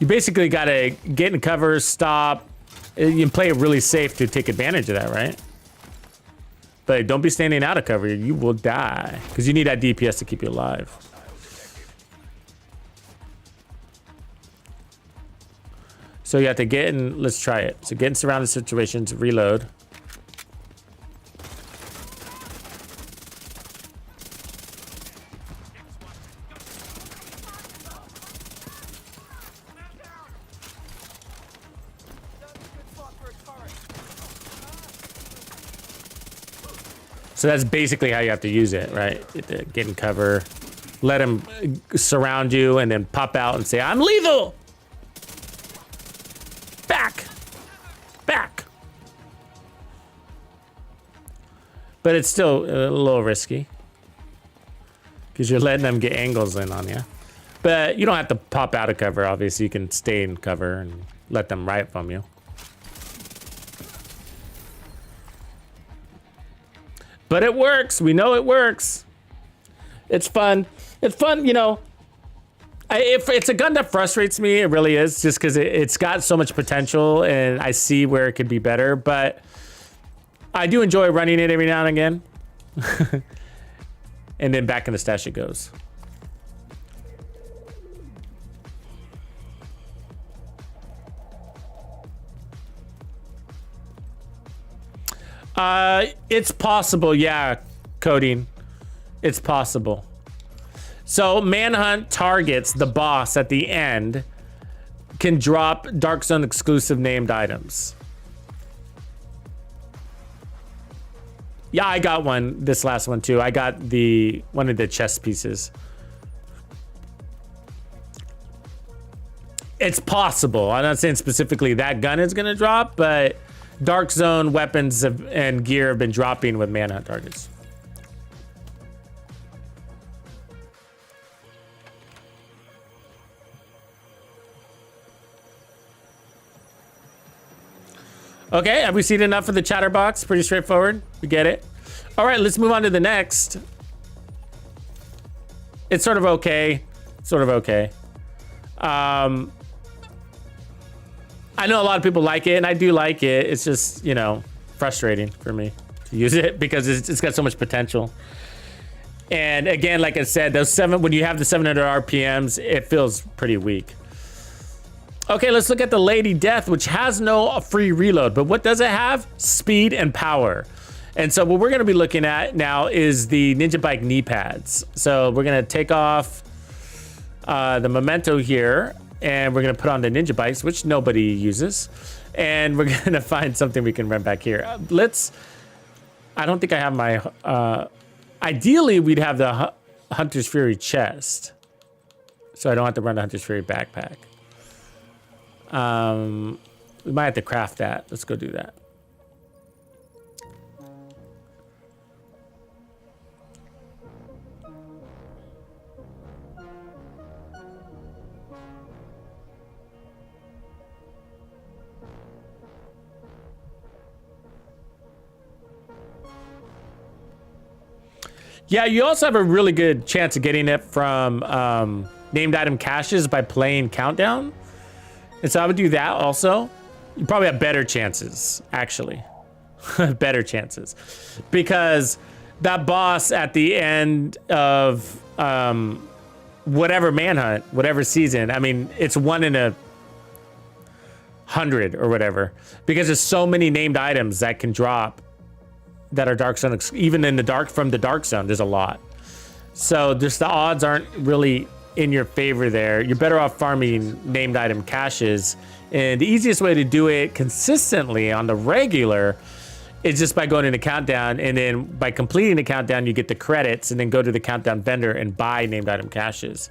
you basically gotta get in cover, stop. You can play it really safe to take advantage of that, right? But don't be standing out of cover. You will die because you need that DPS to keep you alive. So you have to get in, let's try it. So get in surrounded situations, reload. So that's basically how you have to use it, right? Get in cover, let him surround you, and then pop out and say, I'm lethal! Back! Back! But it's still a little risky because you're letting them get angles in on you. But you don't have to pop out of cover, obviously. You can stay in cover and let them riot from you. But it works. We know it works. It's fun. It's fun, you know. If it's a gun that frustrates me, it really is, just because it's got so much potential, and I see where it could be better. But I do enjoy running it every now and again. And then back in the stash it goes. It's possible, yeah, coding. It's possible. So Manhunt targets, the boss at the end, can drop Dark Zone exclusive named items. Yeah, I got one, this last one too. I got one of the chest pieces. It's possible. I'm not saying specifically that gun is gonna drop, but Dark Zone weapons and gear have been dropping with Manhunt targets. Okay, have we seen enough of the Chatterbox? Pretty straightforward. We get it. All right, let's move on to the next. It's sort of okay. Sort of okay. I know a lot of people like it, and I do like it. It's just, you know, frustrating for me to use it because it's got so much potential. And again, like I said, when you have the 700 RPMs, it feels pretty weak. Okay, let's look at the Lady Death, which has no free reload, but what does it have? Speed and power. And so what we're gonna be looking at now is the Ninjabike knee pads. So we're gonna take off the memento here, and we're gonna put on the Ninjabikes, which nobody uses. And we're gonna find something we can run back here. I don't think I have my, ideally we'd have the Hunter's Fury chest. So I don't have to run the Hunter's Fury backpack. We might have to craft that. Let's go do that. Yeah, you also have a really good chance of getting it from named item caches by playing Countdown. And so I would do that also. You probably have better chances, actually. Better chances. Because that boss at the end of whatever manhunt, whatever season, I mean, it's 1 in 100 or whatever. Because there's so many named items that can drop that are Dark Zone, even in the dark, from the Dark Zone, there's a lot. So just the odds aren't really in your favor there. You're better off farming named item caches. And the easiest way to do it consistently on the regular is just by going into Countdown, and then by completing the Countdown, you get the credits, and then go to the Countdown vendor and buy named item caches.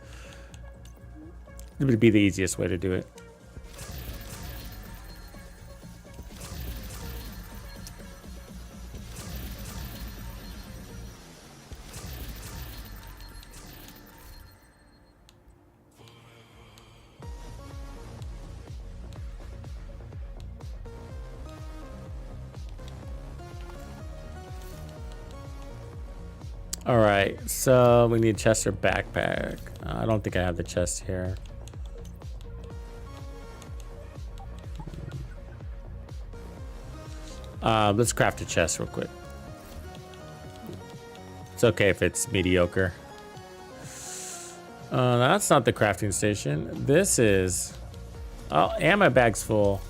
It would be the easiest way to do it. All right, so we need chest or backpack. I don't think I have the chest here. Let's craft a chest real quick. It's okay if it's mediocre. That's not the crafting station. This is... Oh, and my bag's full.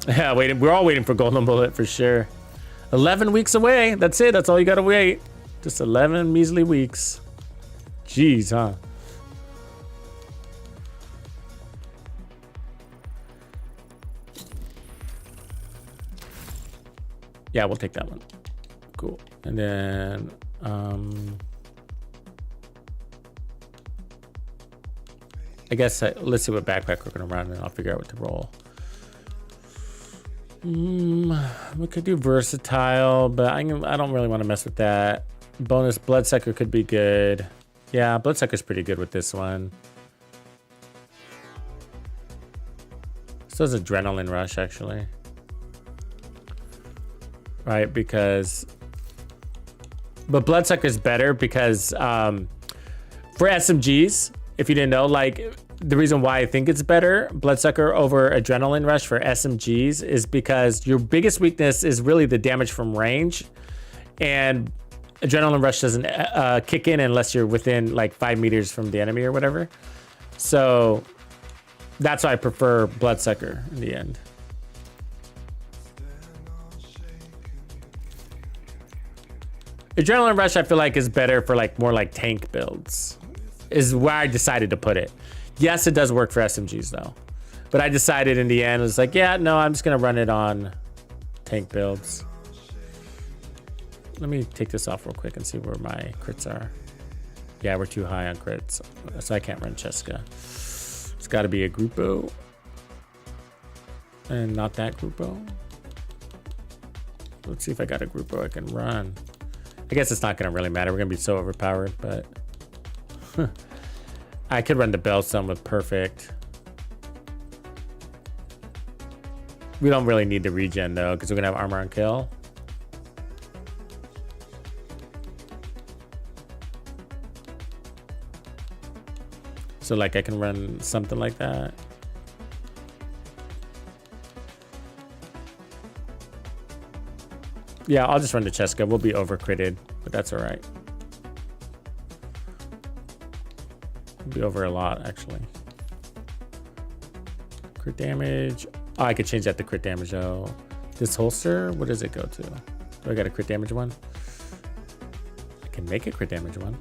Yeah, waiting. We're all waiting for Golden Bullet for sure. 11 weeks away. That's it. That's all you gotta wait. Just 11 measly weeks. Jeez, huh? Yeah, we'll take that one. Cool. And then, I guess let's see what backpack we're gonna run, and I'll figure out what to roll. We could do versatile, but I don't really want to mess with that. Bonus bloodsucker could be good. Yeah, bloodsucker's pretty good with this one. So is adrenaline rush actually, right? Because, but bloodsucker's better because for SMGs, if you didn't know, like, the reason why I think it's better, Bloodsucker over Adrenaline Rush for SMGs, is because your biggest weakness is really the damage from range, and Adrenaline Rush doesn't kick in unless you're within like 5 meters from the enemy or whatever. So that's why I prefer Bloodsucker in the end. Adrenaline Rush I feel like is better for like more like tank builds, is where I decided to put it. Yes, it does work for SMGs though, but I decided in the end, it was like, yeah, no, I'm just gonna run it on tank builds. Let me take this off real quick and see where my crits are. Yeah, we're too high on crits, so I can't run Cheska. It's gotta be a Grupo, and not that Grupo. Let's see if I got a Grupo I can run. I guess it's not gonna really matter. We're gonna be so overpowered, but I could run the Bellstone with perfect. We don't really need the regen though, because we're gonna have armor on kill. So like I can run something like that. Yeah, I'll just run the Cheska. We'll be over critted, but that's all right. Be over a lot actually. Crit damage. Oh, I could change that to crit damage though. This holster, what does it go to? Do I got a crit damage one? I can make a crit damage one.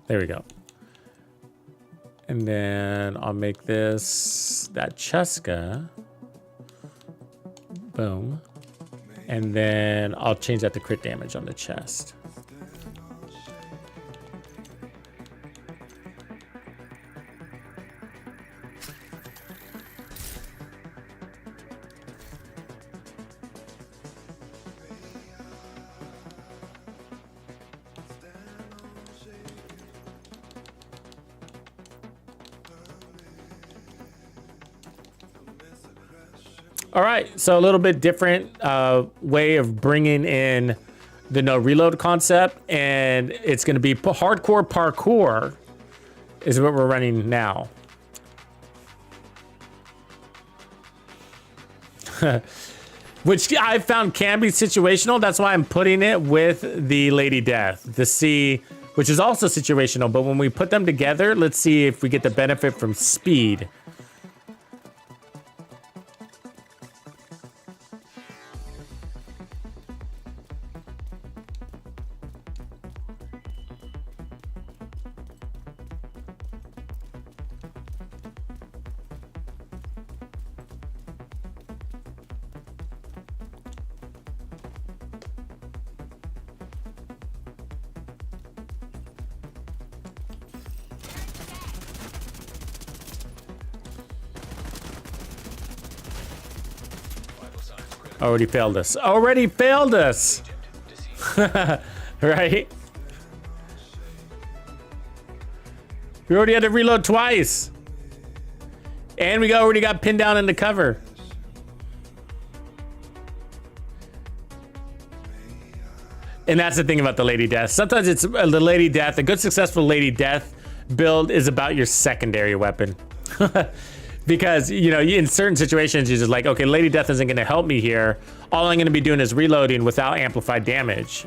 There we go. And then I'll make this that Cheska. Boom. And then I'll change that to crit damage on the chest. All right, so a little bit different way of bringing in the no reload concept, and it's going to be hardcore parkour is what we're running now. Which I found can be situational. That's why I'm putting it with the Lady Death to see, which is also situational. But when we put them together, let's see if we get the benefit from speed. Already failed us. Already failed us. Right? We already had to reload twice. And we already got pinned down in the cover. And that's the thing about the Lady Death. Sometimes it's the Lady Death. A good successful Lady Death build is about your secondary weapon. Because, you know, in certain situations, you're just like, okay, Lady Death isn't going to help me here. All I'm going to be doing is reloading without amplified damage.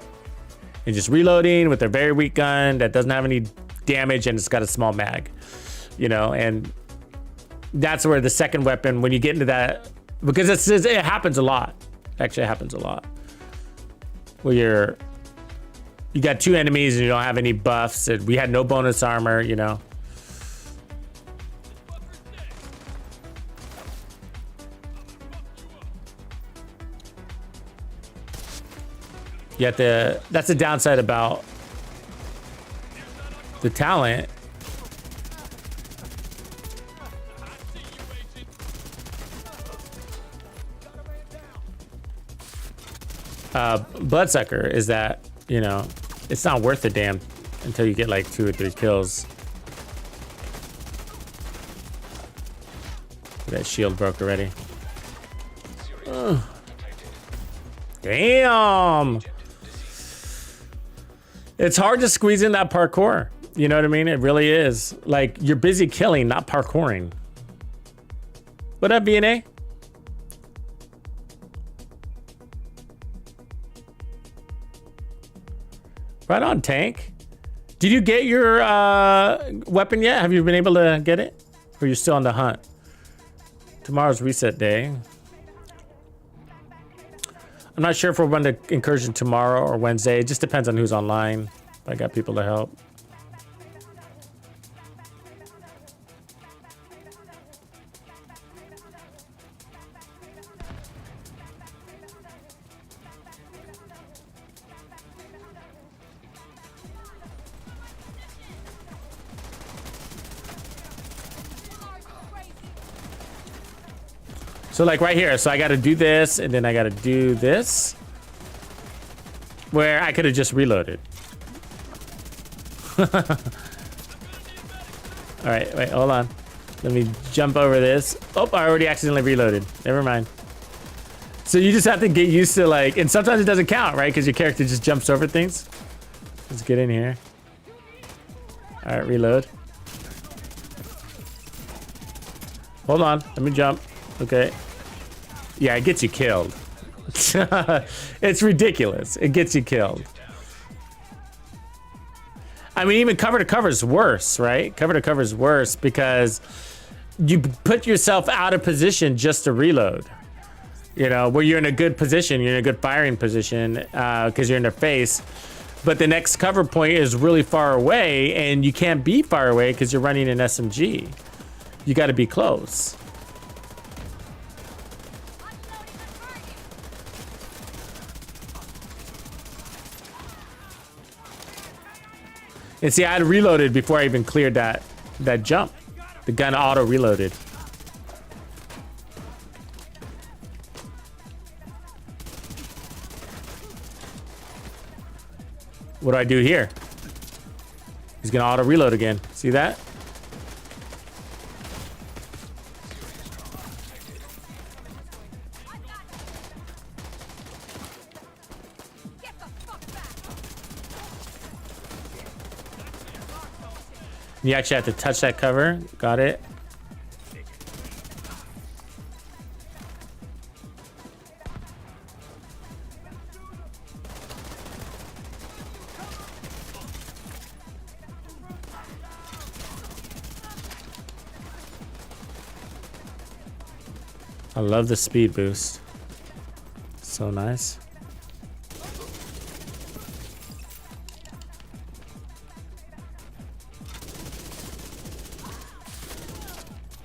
And just reloading with a very weak gun that doesn't have any damage and it's got a small mag. You know, and that's where the second weapon, when you get into that, because it happens a lot. Actually, it happens a lot. Where you got two enemies and you don't have any buffs. And we had no bonus armor, you know. Yet that's the downside about the talent. Bloodsucker is that, you know, it's not worth a damn until you get like 2 or 3 kills. That shield broke already. Ugh. Damn. It's hard to squeeze in that parkour. You know what I mean? It really is. Like, you're busy killing, not parkouring. What up, BNA? Right on, Tank. Did you get your weapon yet? Have you been able to get it? Or you're still on the hunt? Tomorrow's reset day. I'm not sure if we'll run the Incursion tomorrow or Wednesday. It just depends on who's online. I got people to help. So like right here, so I got to do this and then I got to do this where I could have just reloaded. All right, wait, hold on. Let me jump over this. Oh, I already accidentally reloaded. Never mind. So you just have to get used to like, and sometimes it doesn't count, right? Because your character just jumps over things. Let's get in here. All right, reload. Hold on, let me jump. Okay. Yeah, it gets you killed. It's ridiculous. It gets you killed. I mean, even cover to cover is worse, right? Cover to cover is worse because you put yourself out of position just to reload. You know, where you're in a good position, you're in a good firing position because you're in their face. but the next cover point is really far away, and you can't be far away because you're running an SMG. You got to be close. And see, I had reloaded before I even cleared that jump. The gun auto reloaded. What do I do here? He's gonna auto reload again. See that? You actually have to touch that cover. Got it. I love the speed boost. So nice.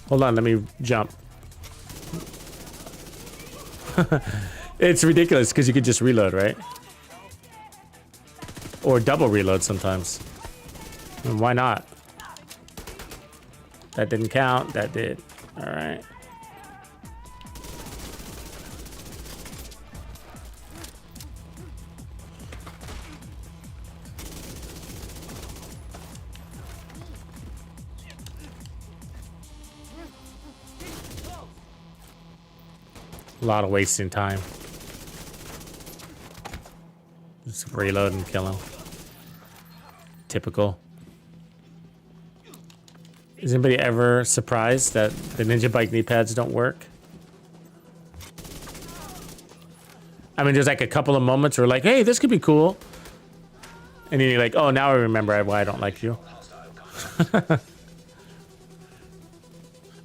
Hold on, let me jump. It's ridiculous because you could just reload, right? Or double reload sometimes. And why not? That didn't count. That did. All right. A lot of wasting time. Just reload and kill him. Typical. Is anybody ever surprised that the Ninjabike knee pads don't work? I mean, there's like a couple of moments where like, hey, this could be cool. And then you're like, oh, now I remember why I don't like you.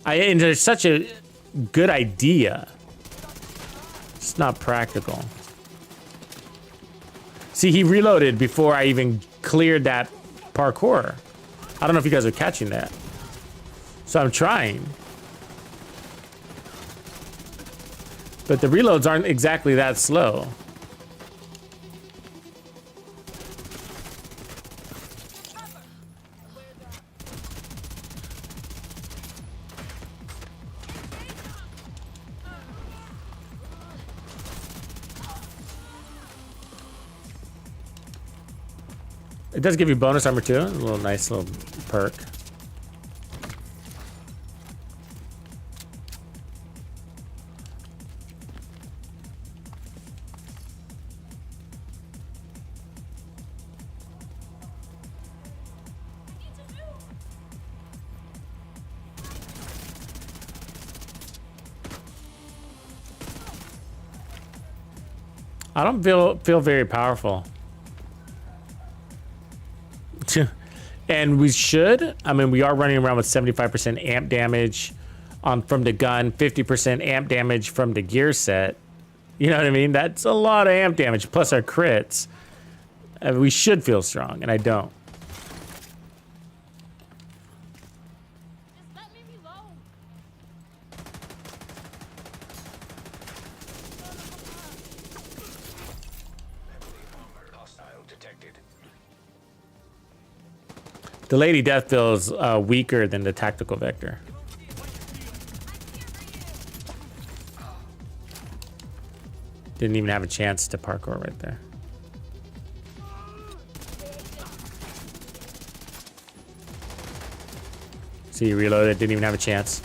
And there's such a good idea. It's not practical. See, he reloaded before I even cleared that parkour. I don't know if you guys are catching that. So I'm trying. But the reloads aren't exactly that slow. It does give you bonus armor too. A little nice little perk. I don't feel very powerful. And we should. I mean, we are running around with 75% amp damage from the gun, 50% amp damage from the gear set. You know what I mean? That's a lot of amp damage, plus our crits. We should feel strong, and I don't. Just let me reload. Hostile detected. The Lady Death feels weaker than the tactical vector. Didn't even have a chance to parkour right there. See, he reloaded, didn't even have a chance.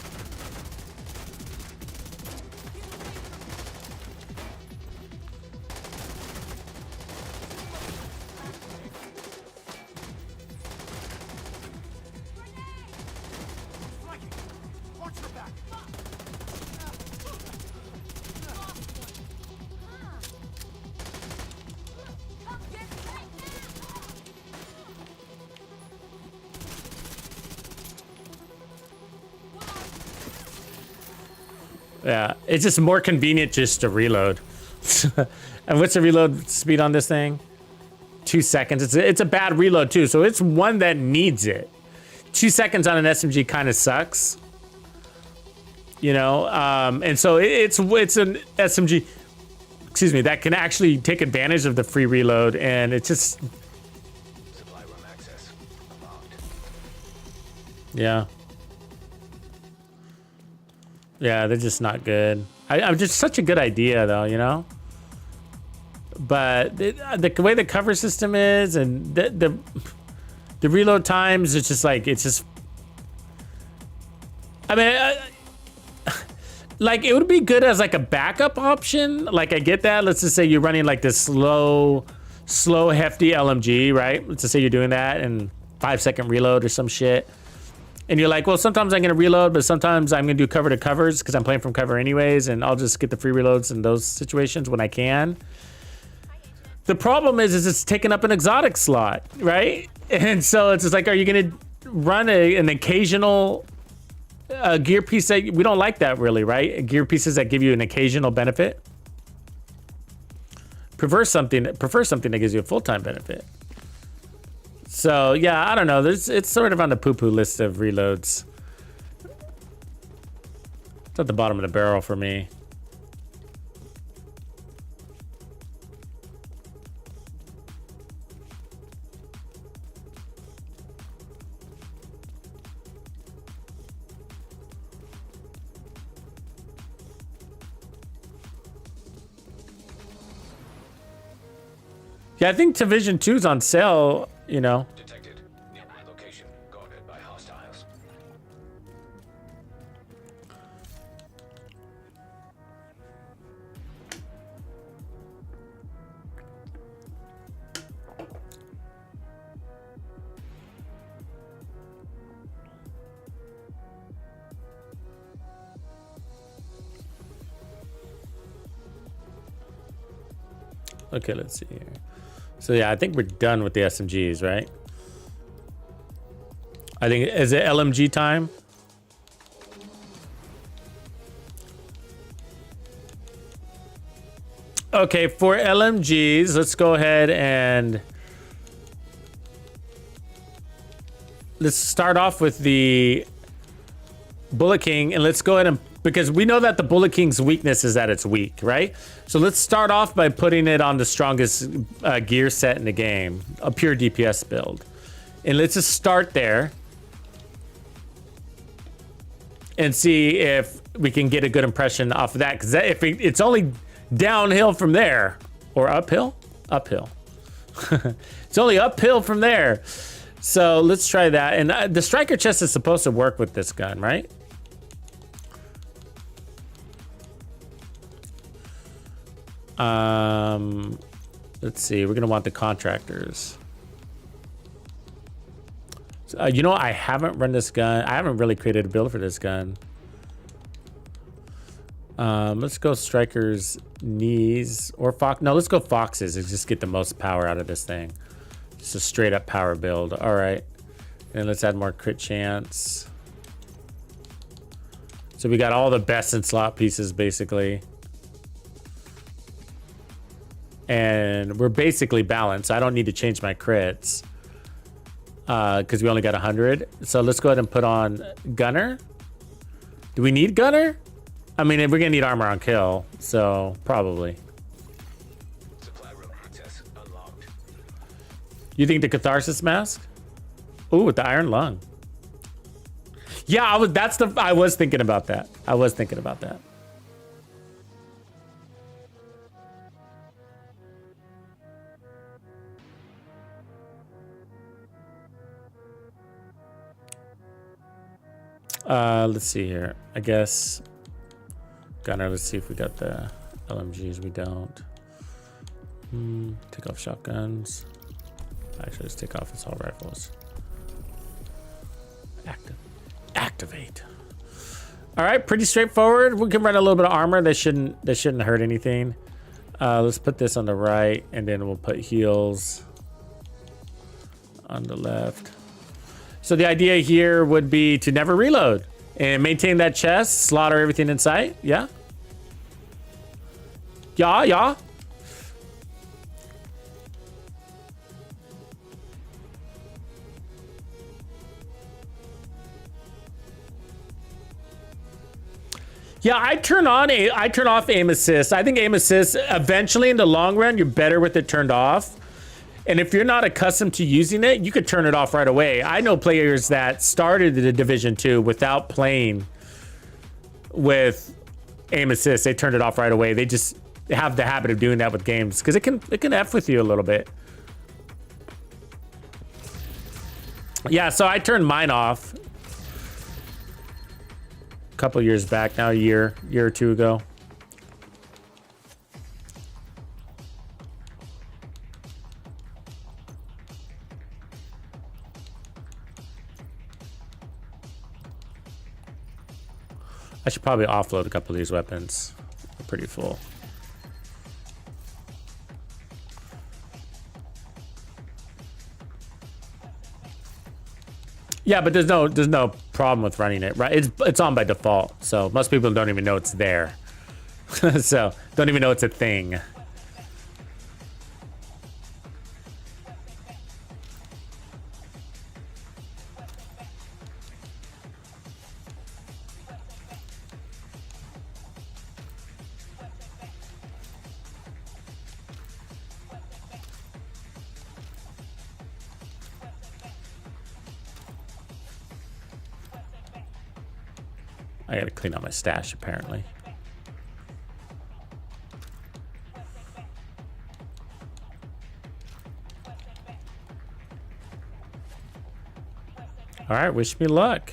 Yeah, it's just more convenient just to reload. And what's the reload speed on this thing? 2 seconds. It's a bad reload too, so it's one that needs it. 2 seconds on an SMG kind of sucks, you know. And so it's an SMG, excuse me, that can actually take advantage of the free reload, and it's just Supply room access unlocked. yeah. Yeah, they're just not good. I'm just such a good idea though, you know. But the way the cover system is, and the reload times, it's just like, it's just, I mean, like, it would be good as like a backup option. Like, I get that. Let's just say you're running like this slow, hefty LMG, right? Let's just say you're doing that and 5-second reload or some shit. And you're like, well, sometimes I'm gonna reload, but sometimes I'm gonna do cover to covers because I'm playing from cover anyways, and I'll just get the free reloads in those situations when I can. The problem is it's taking up an exotic slot, right? And so it's just like, are you gonna run an occasional gear piece that we don't like that really, right? Gear pieces that give you an occasional benefit. Prefer something that gives you a full-time benefit. So yeah, I don't know. It's sort of on the poo-poo list of reloads. It's at the bottom of the barrel for me. Yeah, I think Division 2's on sale, you know. Detected. Nearby location guarded by hostiles. Okay, let's see here. So yeah, I think we're done with the SMGs, right? I think, is it LMG time? Okay, for LMGs, let's go ahead and let's start off with the Bullet King, and let's go ahead and, because we know that the Bullet King's weakness is that it's weak, right? So let's start off by putting it on the strongest gear set in the game, a pure DPS build. And let's just start there and see if we can get a good impression off of that. Because if it's only downhill from there, or uphill? Uphill. It's only uphill from there. So let's try that. And the striker chest is supposed to work with this gun, right? Let's see, we're gonna want the contractors. So, you know, I haven't run this gun. I haven't really created a build for this gun. Let's go strikers knees or fox. No, let's go foxes and just get the most power out of this thing. Just a straight up power build. All right, and let's add more crit chance. So we got all the best in slot pieces basically. And we're basically balanced. I don't need to change my crits because we only got 100. So let's go ahead and put on Gunner. Do we need Gunner? I mean, we're gonna need armor on kill, so probably. Supply room access unlocked. You think the Catharsis mask? Ooh, with the Iron Lung. Yeah, I was thinking about that. I was thinking about that. Let's see here. I guess Gunner, let's see if we got the LMGs. We don't. Take off shotguns. Actually, let's take off assault rifles. Activate. All right, pretty straightforward. We can run a little bit of armor. That shouldn't hurt anything. Let's put this on the right, and then we'll put heals on the left. So the idea here would be to never reload and maintain that chest, slaughter everything in sight. Yeah. Yeah. Yeah, I turn off aim assist. I think aim assist eventually in the long run you're better with it turned off. And if you're not accustomed to using it, you could turn it off right away. I know players that started the Division 2 without playing with aim assist. They turned it off right away. They just have the habit of doing that with games because it can F with you a little bit. Yeah, so I turned mine off a couple years back now, a year or two ago. I should probably offload a couple of these weapons. They're pretty full. Yeah, but there's no problem with running it, right? It's on by default, so most people don't even know it's there. So don't even know it's a thing. I gotta clean out my stash, apparently. All right, wish me luck.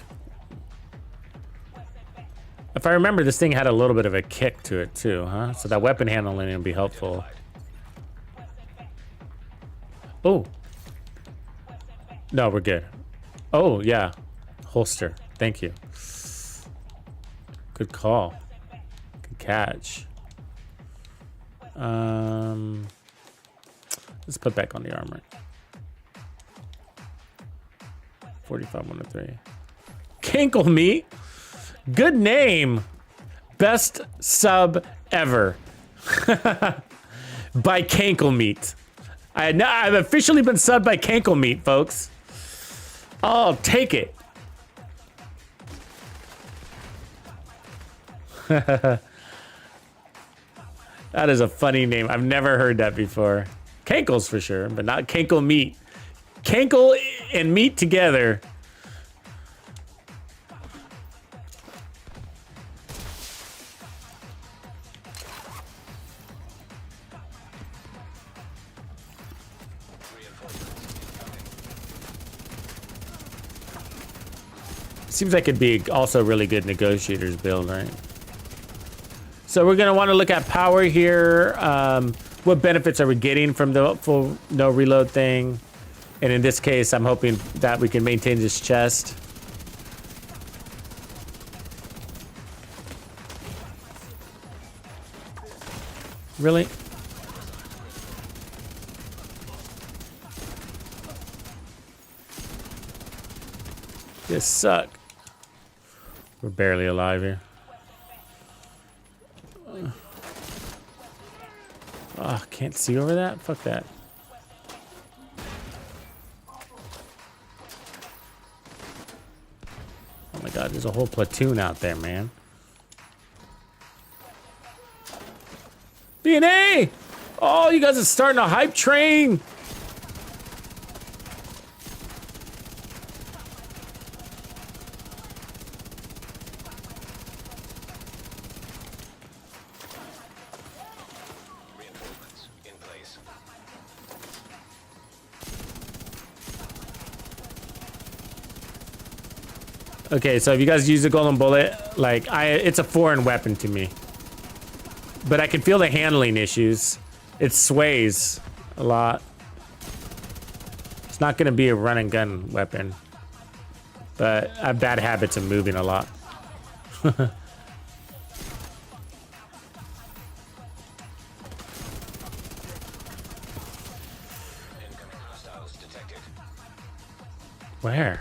If I remember, this thing had a little bit of a kick to it too, huh? So that weapon handling will be helpful. Oh. No, we're good. Oh, yeah. Holster. Thank you. Good call. Good catch. Let's put back on the armor. 45-103. Kinkle Meat. Good name. Best sub ever. By Cankle Meat. I've officially been subbed by Cankle Meat, folks. I'll take it. That is a funny name. I've never heard that before. Cankles for sure, but not Cankle Meat. Cankle and meat together. Seems like it'd be also a really good negotiators build, right? So we're gonna want to look at power here. What benefits are we getting from the full no reload thing? And in this case, I'm hoping that we can maintain this chest. Really? This suck. We're barely alive here. Oh, can't see over that? Fuck that. Oh my god, there's a whole platoon out there, man. DNA! Oh, you guys are starting a hype train! Okay, so if you guys use the golden bullet, like it's a foreign weapon to me. But I can feel the handling issues. It sways a lot. It's not gonna be a run and gun weapon. But I have bad habits of moving a lot. Where?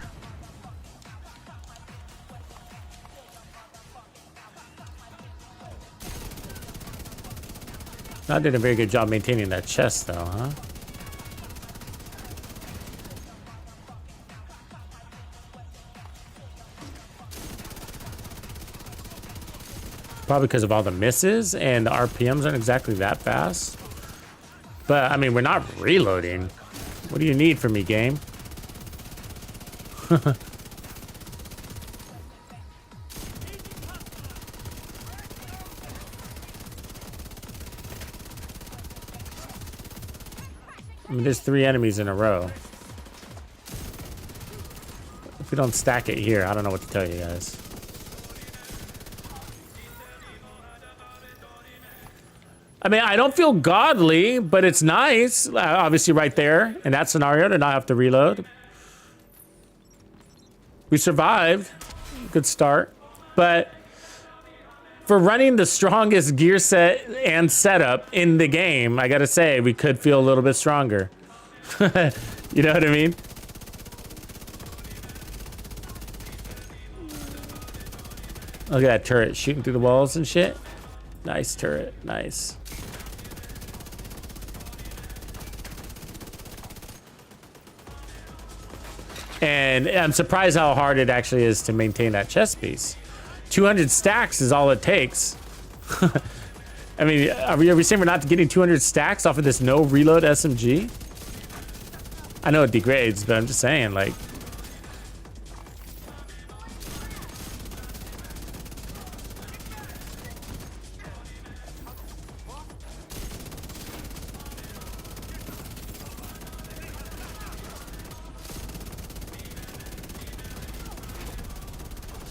Not did a very good job maintaining that chest, though, huh? Probably because of all the misses and the RPMs aren't exactly that fast. But I mean, we're not reloading. What do you need from me, game? I mean, there's 3 enemies in a row. If we don't stack it here, I don't know what to tell you guys. I mean, I don't feel godly, but it's nice. Obviously right there in that scenario to not have to reload. We survived. Good start. But for running the strongest gear set and setup in the game, I gotta say, we could feel a little bit stronger. You know what I mean? Look at that turret shooting through the walls and shit. Nice turret, nice. And I'm surprised how hard it actually is to maintain that chest piece. 200 stacks is all it takes. I mean, are we saying we're not getting 200 stacks off of this no reload SMG? I know it degrades, but I'm just saying, like.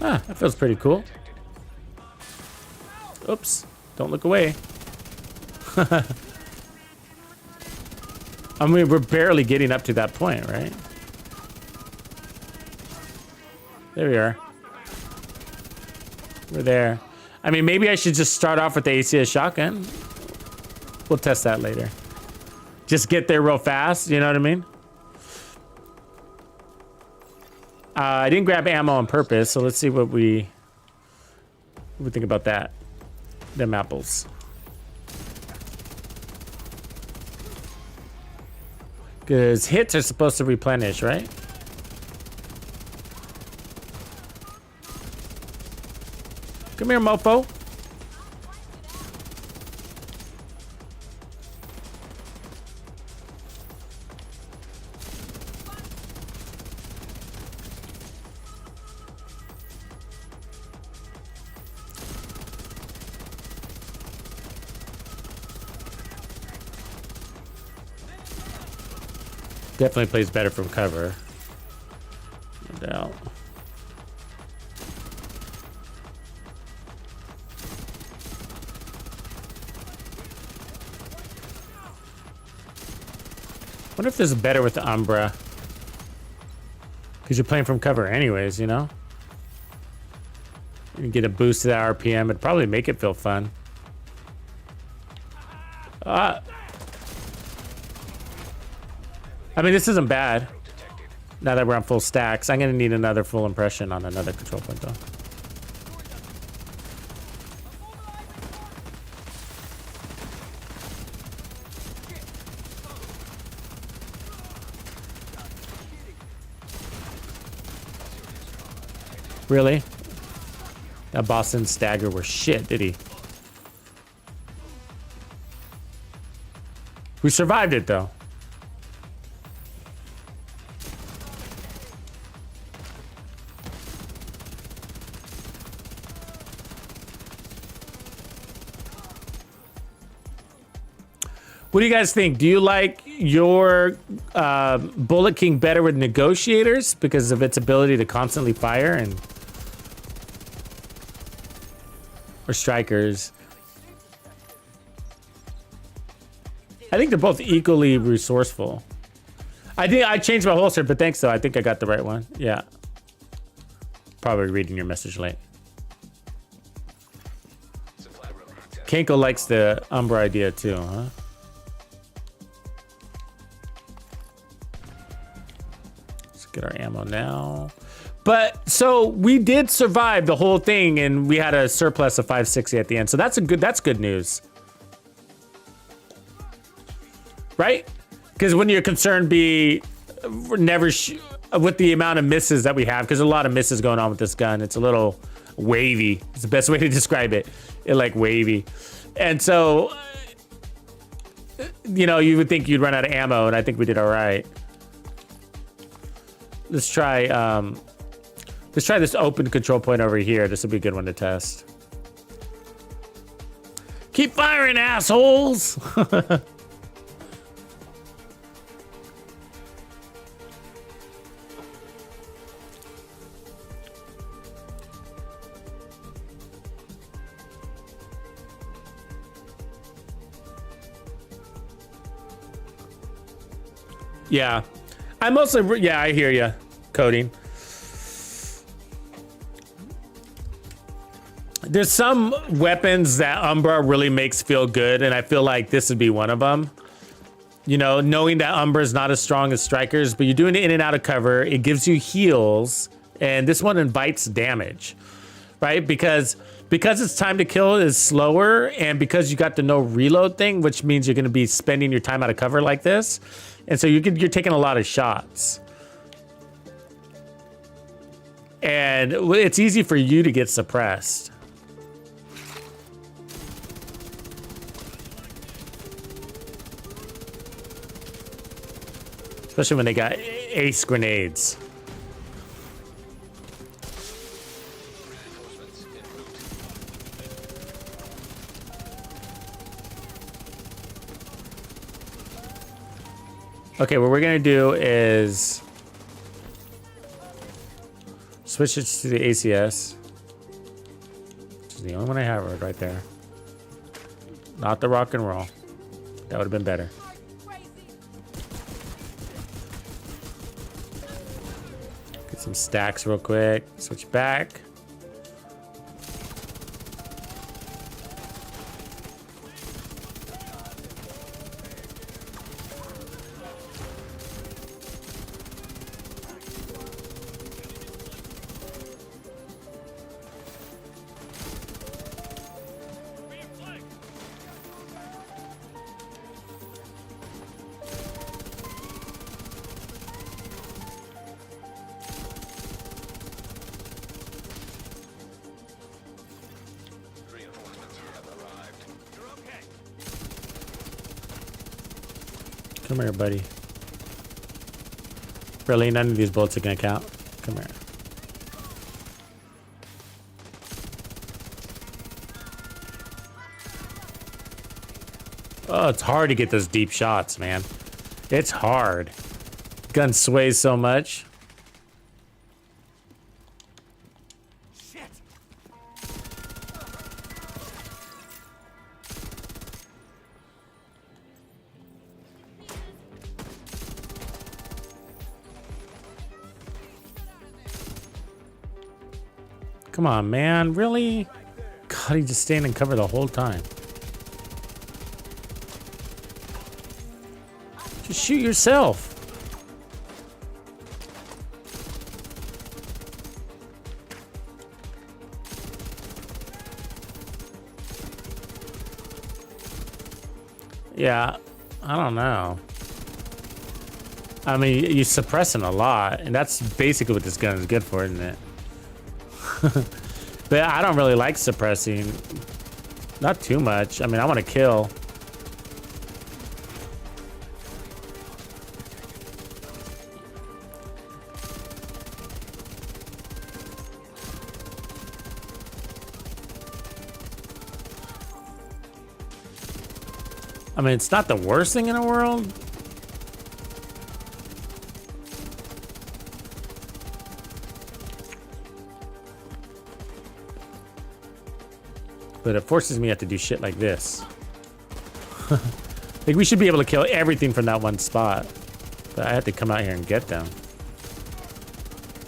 Ah, that feels pretty cool. Oops, don't look away. I mean, we're barely getting up to that point, right? There we are. We're there. I mean, maybe I should just start off with the ACS shotgun. We'll test that later. Just get there real fast, you know what I mean? I didn't grab ammo on purpose, so let's see what we think about that. Them apples. Because hits are supposed to replenish, right? Come here, mofo. Definitely plays better from cover. No doubt. Wonder if this is better with the Umbra. Because you're playing from cover anyways, you know? You get a boost to that RPM. It'd probably make it feel fun. I mean, this isn't bad. Now that we're on full stacks, I'm gonna need another full impression on another control point though. Really? That Boston stagger was shit, did he? We survived it though. What do you guys think? Do you like your Bullet King better with negotiators because of its ability to constantly fire, and or strikers? I think they're both equally resourceful. I changed my holster, but thanks though. I think I got the right one. Yeah. Probably reading your message late. Kenko likes the Umbra idea too, huh? Get our ammo now. But so we did survive the whole thing, and we had a surplus of 560 at the end. So that's good news. Right? Because when you're concerned with the amount of misses that we have, because a lot of misses going on with this gun. It's a little wavy. It's the best way to describe it. it like wavy. And so, you know, you would think you'd run out of ammo, and I think we did all right. Let's try this open control point over here. This will be a good one to test. Keep firing, assholes! Yeah, I mostly, yeah, I hear you, coding. There's some weapons that Umbra really makes feel good, and I feel like this would be one of them. You know, knowing that Umbra is not as strong as Strikers, but you're doing it in and out of cover, it gives you heals, and this one invites damage, right? Because its time to kill is slower, and because you got the no reload thing, which means you're gonna be spending your time out of cover like this, and so you're taking a lot of shots. And it's easy for you to get suppressed. Especially when they got ace grenades. Okay, what we're gonna do is switch it to the ACS. Which is the only one I have right there. Not the rock and roll. That would have been better. Get some stacks real quick. Switch back. Come here, buddy. Really, none of these bullets are gonna count. Come here. Oh, it's hard to get those deep shots, man. It's hard. Gun sways so much. Come on, man. Really? God, he's just staying in cover the whole time. Just shoot yourself. Yeah, I don't know. I mean, you're suppressing a lot, and that's basically what this gun is good for, isn't it? But I don't really like suppressing. Not too much. I mean, I want to kill. I mean, it's not the worst thing in the world. But it forces me to have to do shit like this. Like, we should be able to kill everything from that one spot. But I have to come out here and get them.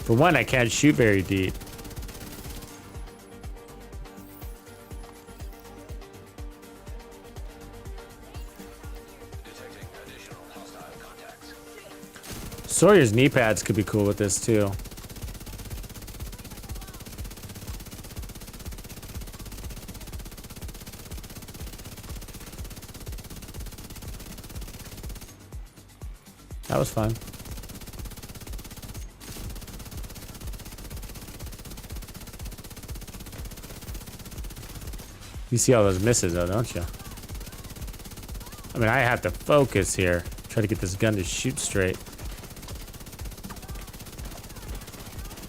For one, I can't shoot very deep. Sawyer's knee pads could be cool with this too. That was fun. You see all those misses though, don't you? I mean, I have to focus here. Try to get this gun to shoot straight.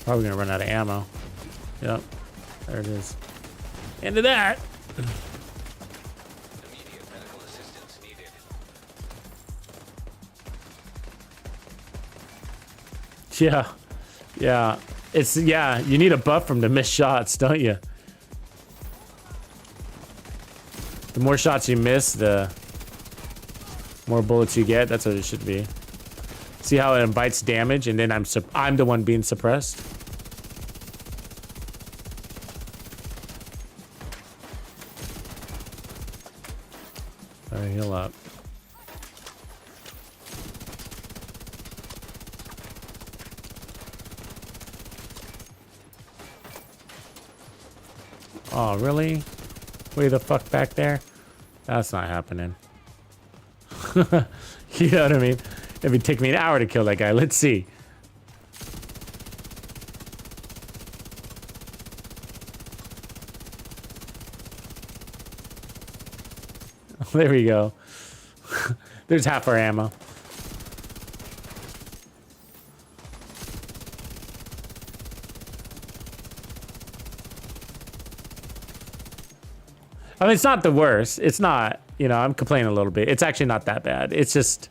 Probably gonna run out of ammo. Yep, there it is. Into that. Immediate medical assistance needed. Yeah, yeah. It's, yeah, you need a buff from the missed shots, don't you? The more shots you miss, the more bullets you get. That's what it should be. See how it invites damage, and then I'm the one being suppressed. All right, heal up. Oh, really? Way the fuck back there? That's not happening. You know what I mean? It would take me an hour to kill that guy. Let's see. There we go. There's half our ammo. I mean, it's not the worst. It's not, you know, I'm complaining a little bit. It's actually not that bad. It's just,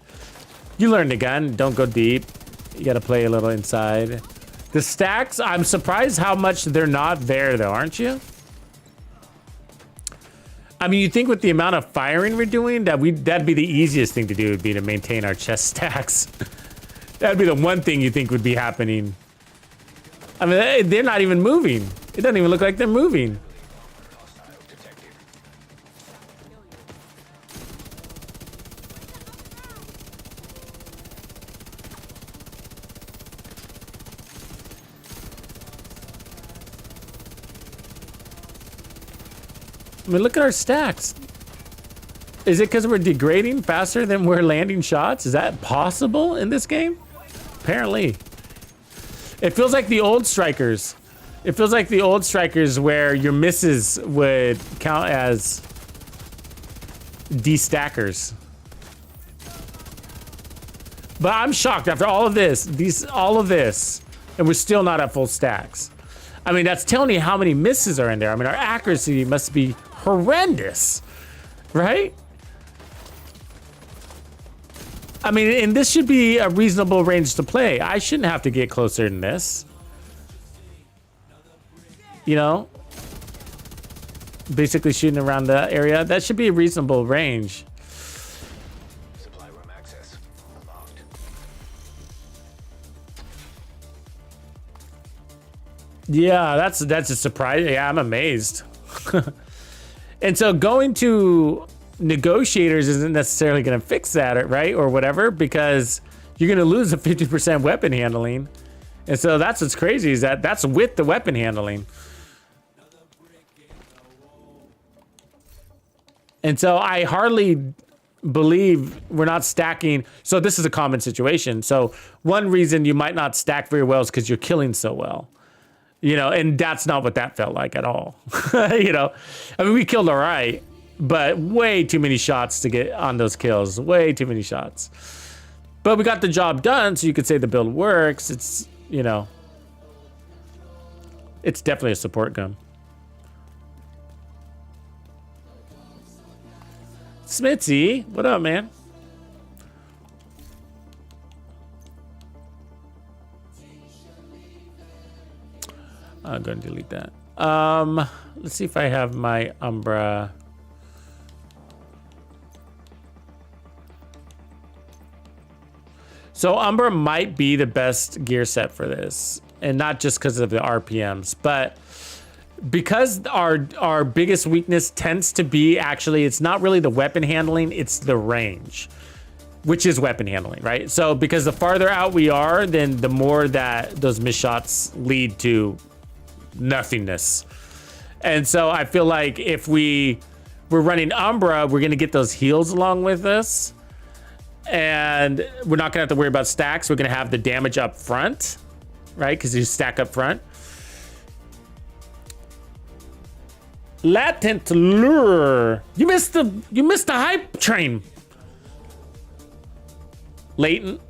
you learn the gun. Don't go deep. You got to play a little inside. The stacks, I'm surprised how much they're not there, though, aren't you? I mean, you think with the amount of firing we're doing, that'd be the easiest thing to do, would be to maintain our chest stacks. That'd be the one thing you think would be happening. I mean, they're not even moving. It doesn't even look like they're moving. Hostile detected. I mean, look at our stacks. Is it because we're degrading faster than we're landing shots? Is that possible in this game? Apparently. It feels like the old strikers. It feels like the old strikers where your misses would count as destackers. But I'm shocked after all of this, and we're still not at full stacks. I mean, that's telling you how many misses are in there. I mean, our accuracy must be horrendous, right? I mean, and this should be a reasonable range to play. I shouldn't have to get closer than this. You know? Basically shooting around the area. That should be a reasonable range. Supply room access unlocked. Yeah, that's a surprise. Yeah, I'm amazed. And so going to negotiators isn't necessarily going to fix that, right? Or whatever, because you're going to lose a 50% weapon handling. And so that's what's crazy, is that's with the weapon handling. And so I hardly believe we're not stacking. So this is a common situation. So one reason you might not stack very well is because you're killing so well. You know, and that's not what that felt like at all. You know, I mean, we killed all right, but way too many shots to get on those kills. Way too many shots. But we got the job done, so you could say the build works. It's, you know, it's definitely a support gun. Smitzy, what up, man? I'm going to delete that. Let's see if I have my Umbra. So Umbra might be the best gear set for this, and not just because of the RPMs, but because our biggest weakness tends to be, actually, it's not really the weapon handling, it's the range, which is weapon handling, right? So because the farther out we are, then the more that those missed shots lead to nothingness. And so I feel like if we're running Umbra, we're gonna get those heals along with us, and we're not gonna have to worry about stacks. We're gonna have the damage up front, right? Because you stack up front. Latent lure. You missed the hype train. Latent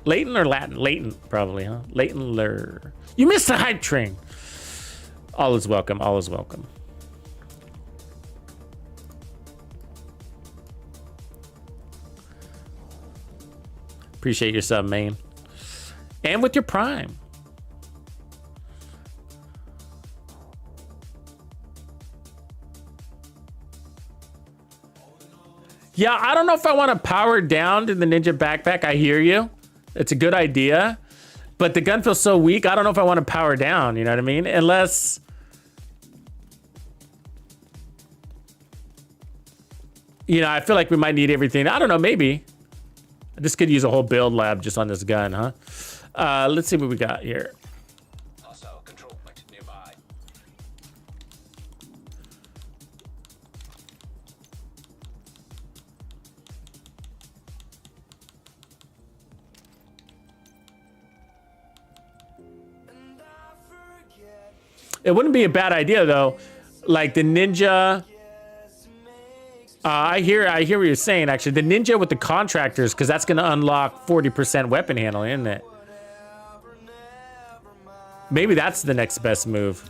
or Latin? Latent, probably, huh? Latent lure. You missed the hype train. All is welcome. All is welcome. Appreciate your sub, main. And with your prime. Yeah, I don't know if I want to power down to the Ninja backpack. I hear you. It's a good idea. But the gun feels so weak, I don't know if I want to power down, you know what I mean? Unless... You know, I feel like we might need everything. I don't know, maybe. This could use a whole build lab just on this gun, huh? Let's see what we got here. Hostile control point nearby. It wouldn't be a bad idea though. Like the Ninja. I hear what you're saying. Actually, the Ninja with the contractors, because that's going to unlock 40% weapon handling, isn't it? Maybe that's the next best move.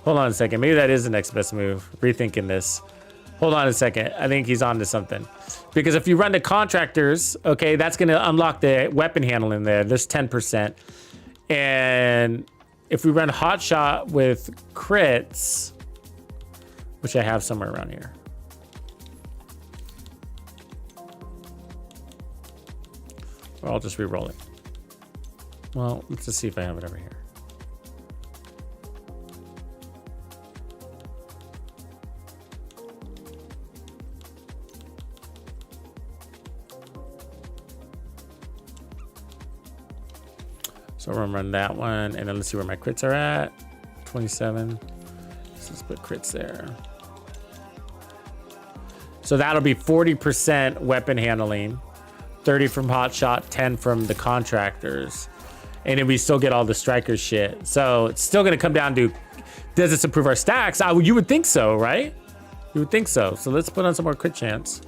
Hold on a second. Maybe that is the next best move. Rethinking this. Hold on a second. I think he's on to something. Because if you run the contractors, okay, that's going to unlock the weapon handling there. There's 10%. And if we run hot shot with crits, which I have somewhere around here. Or I'll just re-roll it. Well, let's just see if I have it over here. So we're gonna run that one, and then let's see where my crits are at. 27. Let's just put crits there. So that'll be 40% weapon handling. 30 from hot shot, 10 from the contractors, and then we still get all the striker shit. So it's still gonna come down to, does this improve our stacks? You would think so, right? You would think so. So let's put on some more crit chance.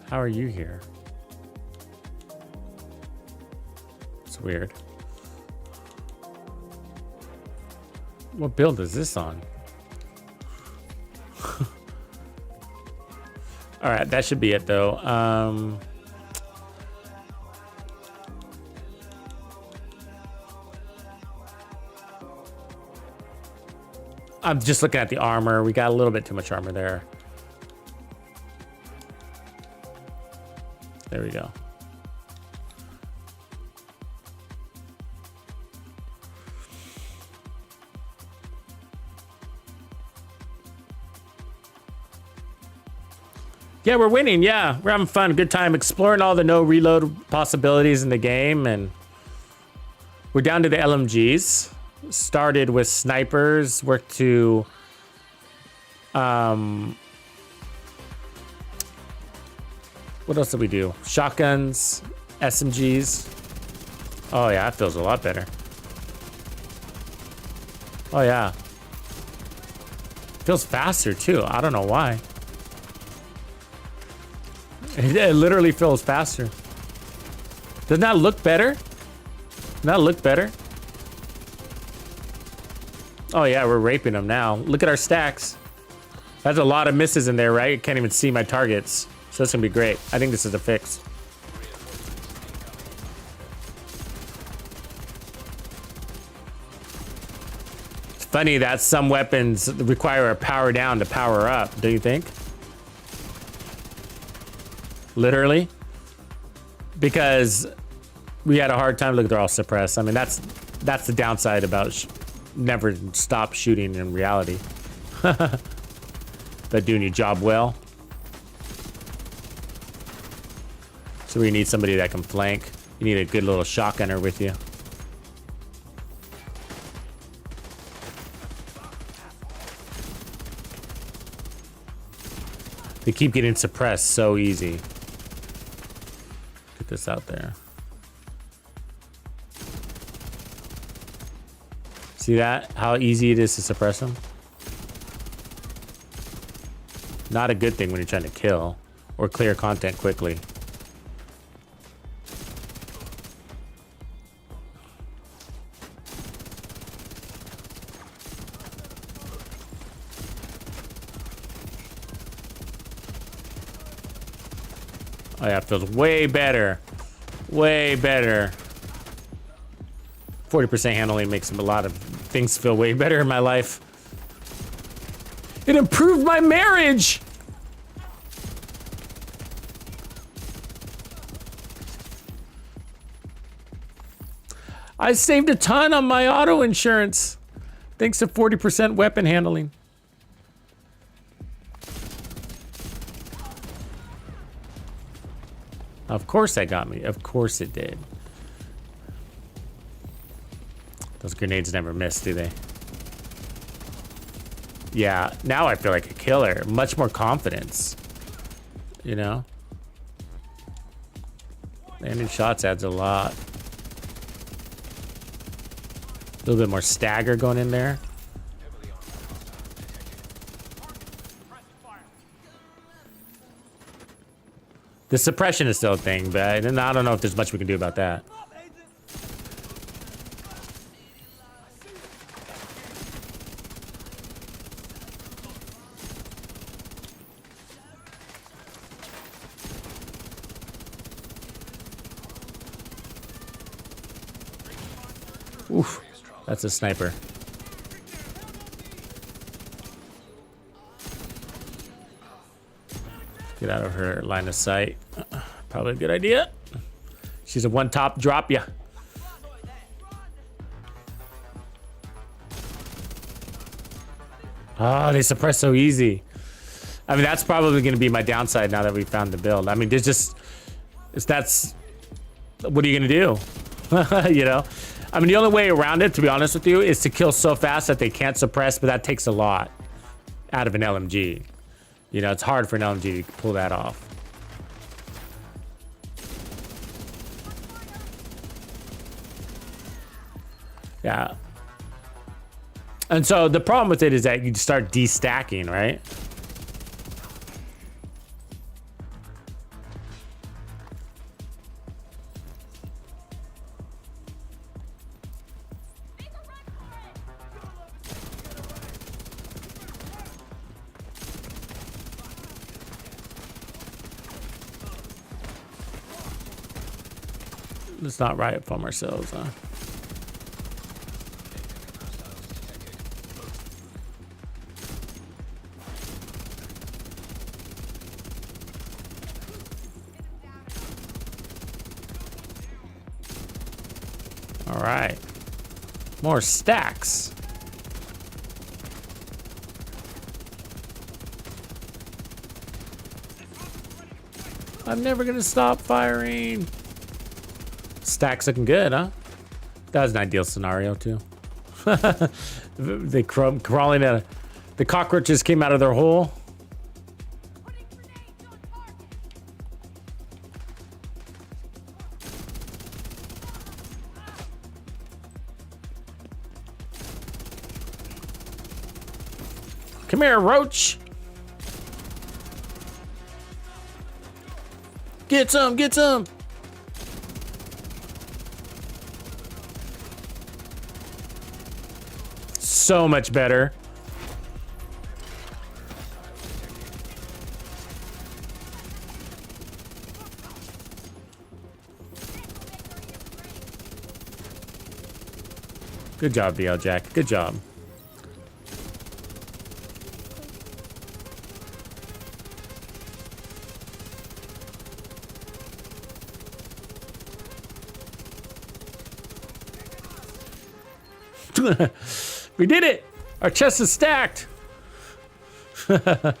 How are you here? It's weird. What build is this on? All right, that should be it though. I'm just looking at the armor. We got a little bit too much armor there. There we go. Yeah, we're winning. Yeah, we're having fun. Good time exploring all the no reload possibilities in the game. And we're down to the LMGs. Started with snipers, worked to what else did we do? Shotguns, SMGs. Oh yeah, that feels a lot better. Oh yeah. Feels faster too. I don't know why. It literally feels faster. Doesn't that look better? Doesn't that look better? Oh yeah, we're raping them now. Look at our stacks. That's a lot of misses in there, right? You can't even see my targets. So that's gonna be great. I think this is a fix. It's funny that some weapons require a power down to power up, do you think? Literally. Because we had a hard time. Look, they're all suppressed. I mean, that's the downside about never stop shooting in reality. But doing your job well. So we need somebody that can flank. You need a good little shotgunner with you. They keep getting suppressed so easy. Get this out there. See that? How easy it is to suppress them? Not a good thing when you're trying to kill or clear content quickly. Oh yeah, it feels way better. Way better. 40% handling makes a lot of things feel way better in my life. It improved my marriage! I saved a ton on my auto insurance thanks to 40% weapon handling. Of course that got me. Of course it did. Those grenades never miss, do they? Yeah, now I feel like a killer. Much more confidence. You know? Landing shots adds a lot. A little bit more stagger going in there. The suppression is still a thing, but I don't know if there's much we can do about that. Oof, that's a sniper. Get out of her line of sight. Probably a good idea. She's a one-top drop ya. Oh, they suppress so easy. I mean, that's probably going to be my downside now that we found the build. I mean, there's just... That's... What are you going to do? You know? I mean, the only way around it, to be honest with you, is to kill so fast that they can't suppress, but that takes a lot out of an LMG. You know, it's hard for an LMG to pull that off. Yeah. And so the problem with it is that you start destacking, right? Let's not riot from ourselves, huh? All right. More stacks. I'm never gonna stop firing. Stacks looking good, huh? That was an ideal scenario too. They crawling out. The cockroaches came out of their hole. Come here, roach. Get some, get some. So much better. Good job, BL Jack. Good job. We did it! Our chest is stacked! Ooh,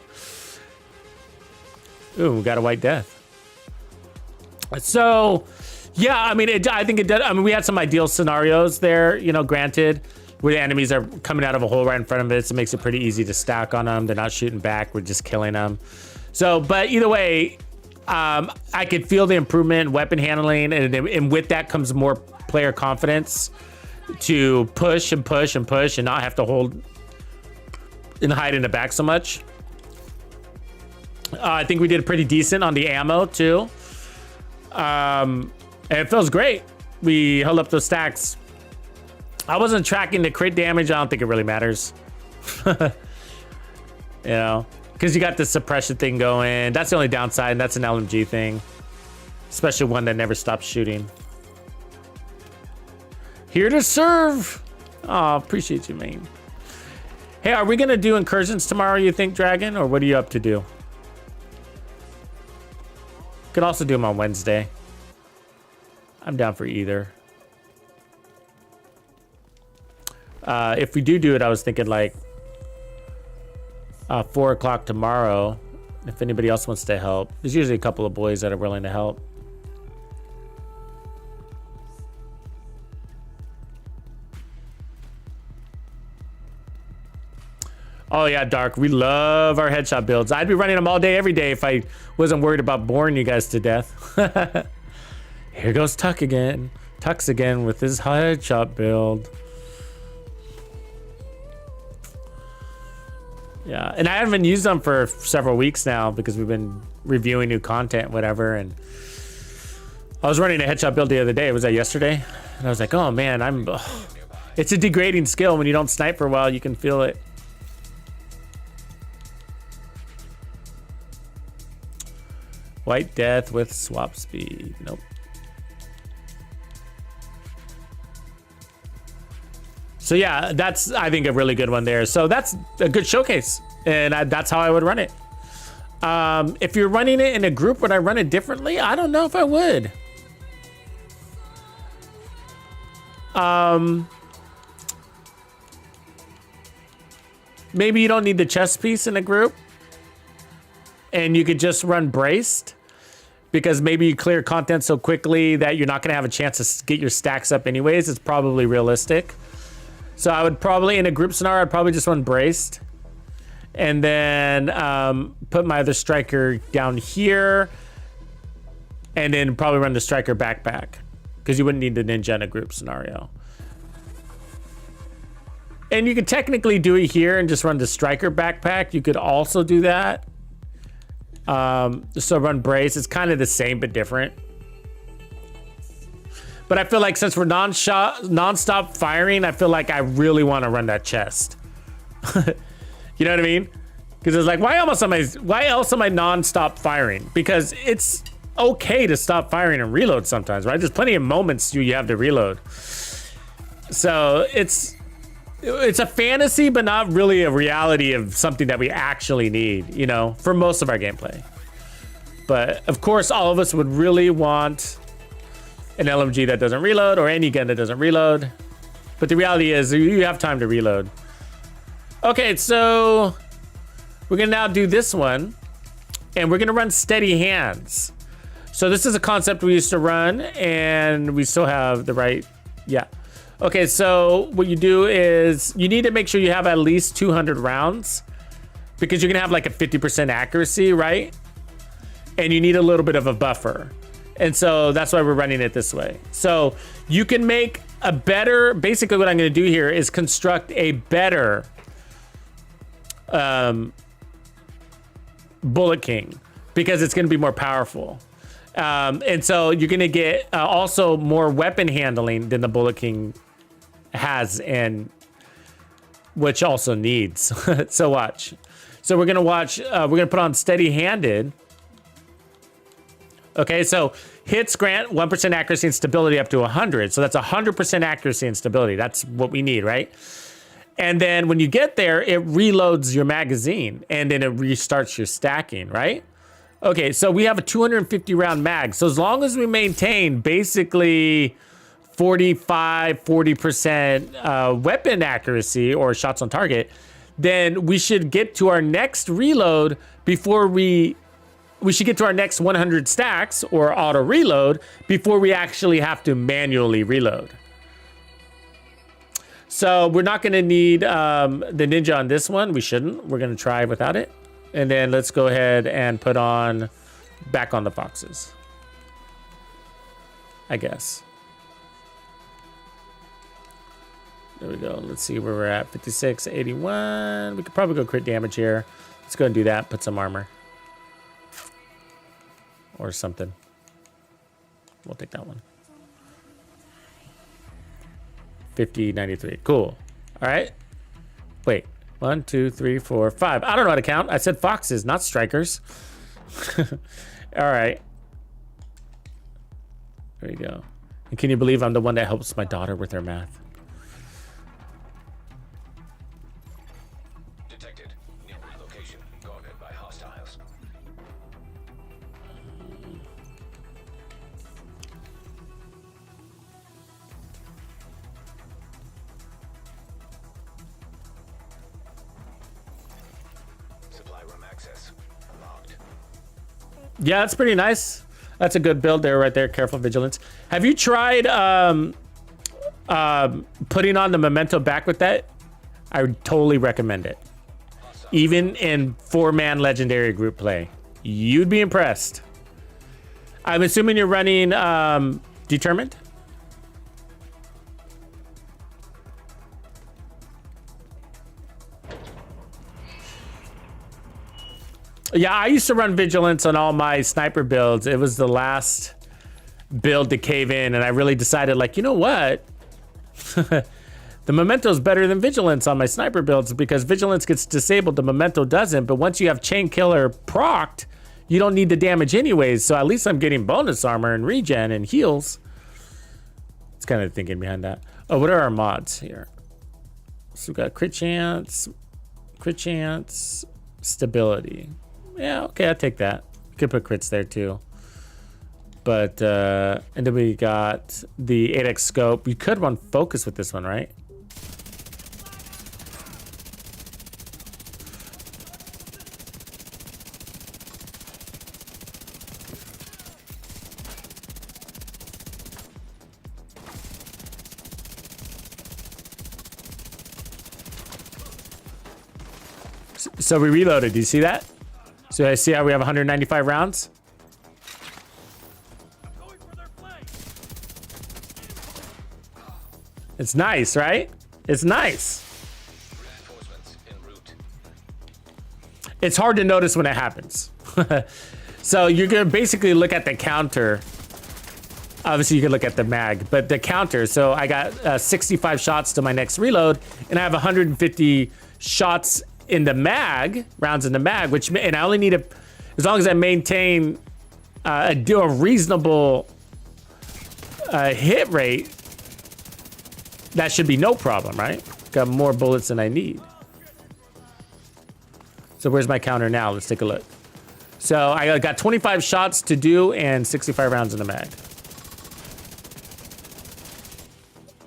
we got a white death. So, yeah, I mean, I think it did. I mean, we had some ideal scenarios there, you know, granted, where the enemies are coming out of a hole right in front of it, so it makes it pretty easy to stack on them. They're not shooting back, we're just killing them. So, but either way, I could feel the improvement in weapon handling, and with that comes more player confidence to push and push and push and not have to hold and hide in the back so much. I think we did pretty decent on the ammo too. And it feels great. We held up those stacks. I wasn't tracking the crit damage. I don't think it really matters. You know, because you got the suppression thing going. That's the only downside, and that's an LMG thing. Especially one that never stops shooting. Here to serve. Oh, appreciate you, man. Hey, are we going to do incursions tomorrow, you think, Dragon? Or what are you up to do? Could also do them on Wednesday. I'm down for either. If we do it, I was thinking like 4 o'clock tomorrow. If anybody else wants to help. There's usually a couple of boys that are willing to help. Oh yeah, Dark. We love our headshot builds. I'd be running them all day, every day if I wasn't worried about boring you guys to death. Here goes Tux again with his headshot build. Yeah, and I haven't used them for several weeks now because we've been reviewing new content, whatever. And I was running a headshot build the other day. Was that yesterday? And I was like, oh man, it's a degrading skill. When you don't snipe for a while, you can feel it. White Death with swap speed. Nope. So yeah, that's, I think, a really good one there. So that's a good showcase, and that's how I would run it. If you're running it in a group, would I run it differently? I don't know if I would. Maybe you don't need the chest piece in a group, and you could just run braced, because maybe you clear content so quickly that you're not going to have a chance to get your stacks up anyways. It's probably realistic. So I would probably, in a group scenario, I'd probably just run braced, and then put my other striker down here, and then probably run the striker backpack, because you wouldn't need the ninja in a group scenario. And you could technically do it here and just run the striker backpack. You could also do that. So run brace. It's kind of the same but different. But I feel like since we're non-stop firing, I feel like I really want to run that chest. You know what I mean? Because it's like, why else am I non-stop firing? Because it's okay to stop firing and reload sometimes, right? There's plenty of moments you have to reload. So it's a fantasy, but not really a reality of something that we actually need, you know, for most of our gameplay. But of course, all of us would really want an LMG that doesn't reload, or any gun that doesn't reload. But the reality is you have time to reload. Okay, so we're gonna now do this one, and we're gonna run steady hands. So this is a concept we used to run, and we still have the right, yeah. Okay, so what you do is you need to make sure you have at least 200 rounds, because you're gonna have like a 50% accuracy, right? And you need a little bit of a buffer. And so that's why we're running it this way. So you can make a better, basically what I'm gonna do here is construct a better Bullet King, because it's gonna be more powerful. And so you're gonna get also more weapon handling than the Bullet King has, and which also needs. So watch. So we're gonna watch, we're gonna put on steady handed. Okay, so hits grant 1% accuracy and stability up to 100. So that's 100% accuracy and stability. That's what we need, right? And then when you get there, it reloads your magazine, and then it restarts your stacking, right? Okay, so we have a 250 round mag. So as long as we maintain basically 40% weapon accuracy or shots on target, then we should get to our next reload before we should get to our next 100 stacks or auto reload before we actually have to manually reload. So we're not gonna need the ninja on this one. We shouldn't. We're gonna try without it. And then let's go ahead and put on back on the foxes, I guess. There we go. Let's see where we're at. 56, 81. We could probably go crit damage here. Let's go and do that. Put some armor. Or something. We'll take that one. 50, 93. Cool. All right. Wait. 1, 2, 3, 4, 5. I don't know how to count. I said foxes, not strikers. All right. There you go. And can you believe I'm the one that helps my daughter with her math? Detected. Nearby location. Guarded by hostiles. Supply room access. Unlocked. Yeah, that's pretty nice. That's a good build there, right there. Careful vigilance. Have you tried putting on the memento back with that? I would totally recommend it. Even in 4-man legendary group play, you'd be impressed. I'm assuming you're running determined. Yeah, I used to run vigilance on all my sniper builds. It was the last build to cave in, and I really decided, like, you know what? The memento is better than vigilance on my sniper builds because vigilance gets disabled, the memento doesn't. But once you have chain killer procced, you don't need the damage anyways. So at least I'm getting bonus armor and regen and heals. It's kind of thinking behind that. Oh, what are our mods here? So we got crit chance, stability. Yeah, okay, I'll take that. Could put crits there too. But, and then we got the Edict scope. You could run focus with this one, right? So we reloaded. Do you see that? So I see how we have 195 rounds. It's nice, right? It's nice. Reinforcements en route. It's hard to notice when it happens. So you're gonna basically look at the counter. Obviously you can look at the mag, but the counter. So I got 65 shots to my next reload, and I have 150 shots in the mag, rounds in the mag, which, and I only need as long as I maintain a reasonable hit rate, that should be no problem, right? Got more bullets than I need. So where's my counter now? Let's take a look. So I got 25 shots to do and 65 rounds in the mag.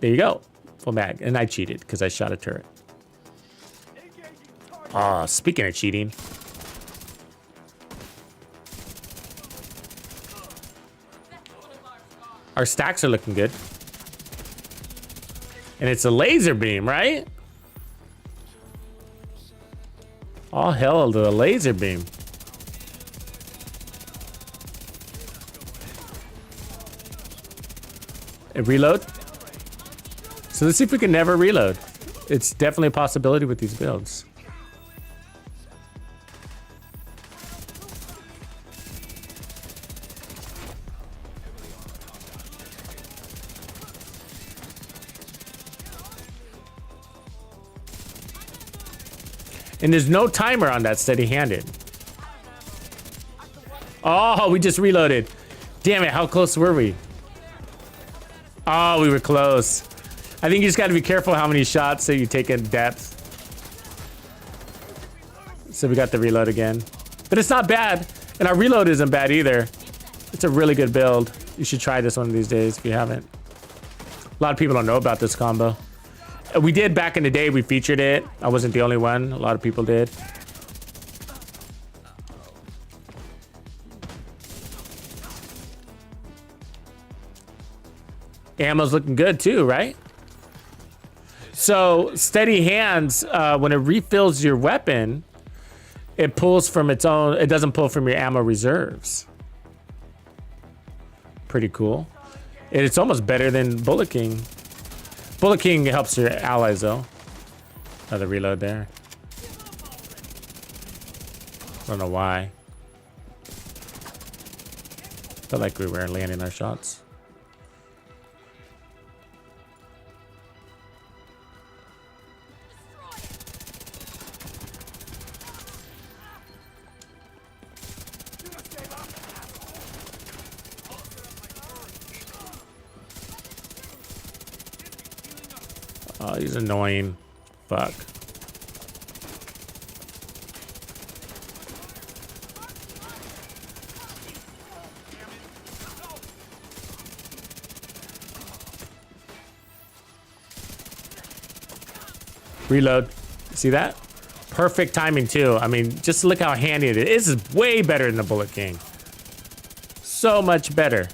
There you go, full mag. And I cheated because I shot a turret. Oh, speaking of cheating. Our stacks are looking good. And it's a laser beam, right? All hell to the laser beam. And reload. So let's see if we can never reload. It's definitely a possibility with these builds. And there's no timer on that steady-handed. Oh, we just reloaded. Damn it, how close were we? Oh, we were close. I think you just gotta be careful how many shots that you take in depth. So we got the reload again. But it's not bad. And our reload isn't bad either. It's a really good build. You should try this one of these days if you haven't. A lot of people don't know about this combo. We did back in the day, we featured it. I wasn't the only one, a lot of people did. Ammo's looking good too, right? So steady hands, when it refills your weapon, it pulls from its own. It doesn't pull from your ammo reserves. Pretty cool. It's almost better than Bullet King. Bullet King helps your allies though. Another reload there. Don't know why. Felt like we were landing our shots. Oh, he's annoying. Fuck. Reload. See that? Perfect timing too. I mean, just look how handy it is. This is way better than the Bullet King. So much better.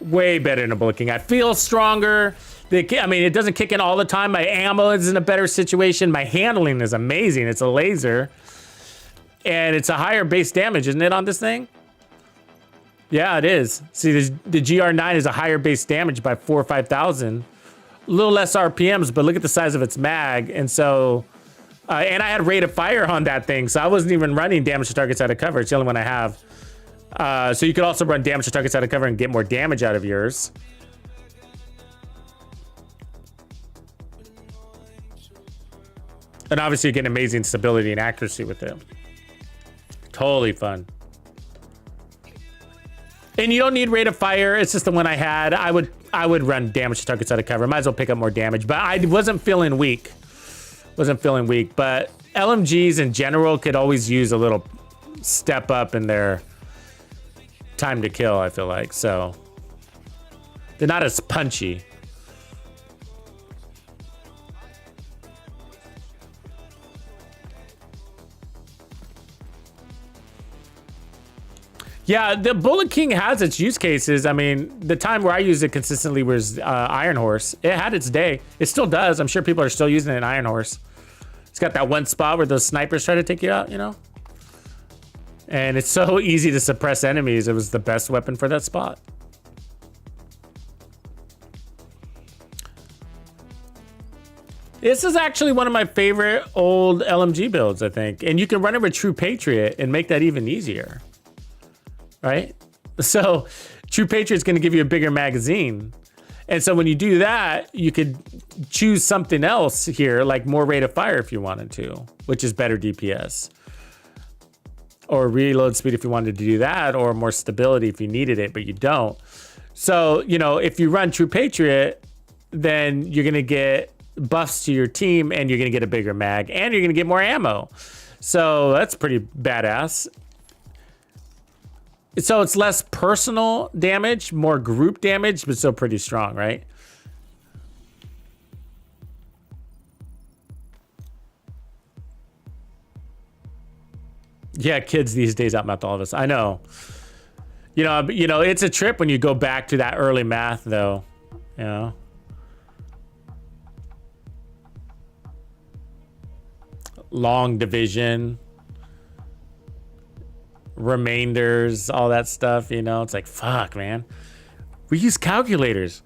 Way better than a Bullet King. I feel stronger. I mean, it doesn't kick in all the time. My ammo is in a better situation. My handling is amazing. It's a laser. And it's a higher base damage, isn't it, on this thing? Yeah, it is. See, the GR9 is a higher base damage by 4,000 or 5,000. A little less RPMs, but look at the size of its mag. And so, and I had rate of fire on that thing, so I wasn't even running damage to targets out of cover. It's the only one I have. So you could also run damage to targets out of cover and get more damage out of yours. And obviously you get amazing stability and accuracy with it. Totally fun. And you don't need rate of fire. It's just the one I had. I would run damage to targets out of cover. Might as well pick up more damage, but I wasn't feeling weak. But LMGs in general could always use a little step up in their time to kill, I feel like. So they're not as punchy. Yeah, the Bullet King has its use cases. I mean, the time where I used it consistently was Iron Horse. It had its day. It still does. I'm sure people are still using it in Iron Horse. It's got that one spot where those snipers try to take you out, you know? And it's so easy to suppress enemies. It was the best weapon for that spot. This is actually one of my favorite old LMG builds, I think. And you can run it with True Patriot and make that even easier. Right? So True Patriot is going to give you a bigger magazine. And so when you do that, you could choose something else here, like more rate of fire if you wanted to, which is better DPS. Or reload speed if you wanted to do that, or more stability if you needed it, but you don't. So, you know, if you run True Patriot, then you're going to get buffs to your team and you're going to get a bigger mag and you're going to get more ammo. So that's pretty badass. So it's less personal damage, more group damage, but still pretty strong, right? Yeah, kids these days outmath all of us. I know. You know, it's a trip when you go back to that early math, though. You know. Long division. Remainders, all that stuff, you know. It's like, fuck, man. We use calculators.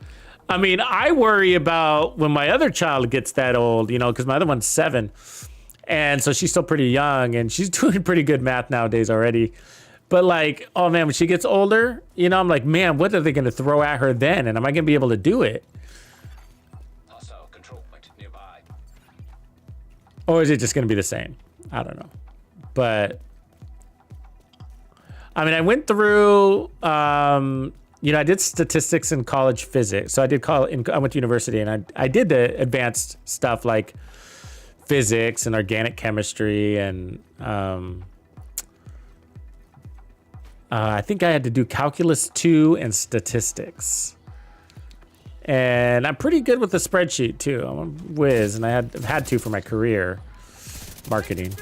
I mean, I worry about when my other child gets that old, you know, because my other one's 7. And so she's still pretty young and she's doing pretty good math nowadays already. But like, oh man, when she gets older, you know, I'm like, man, what are they going to throw at her then? And am I going to be able to do it? Hostile control point nearby. Or is it just going to be the same? I don't know. But I mean, I went through, you know, I did statistics in college physics. So I went to university and I did the advanced stuff like physics and organic chemistry. And I think I had to do calculus 2 and statistics. And I'm pretty good with the spreadsheet too. I'm a whiz and I've had to for my career, marketing.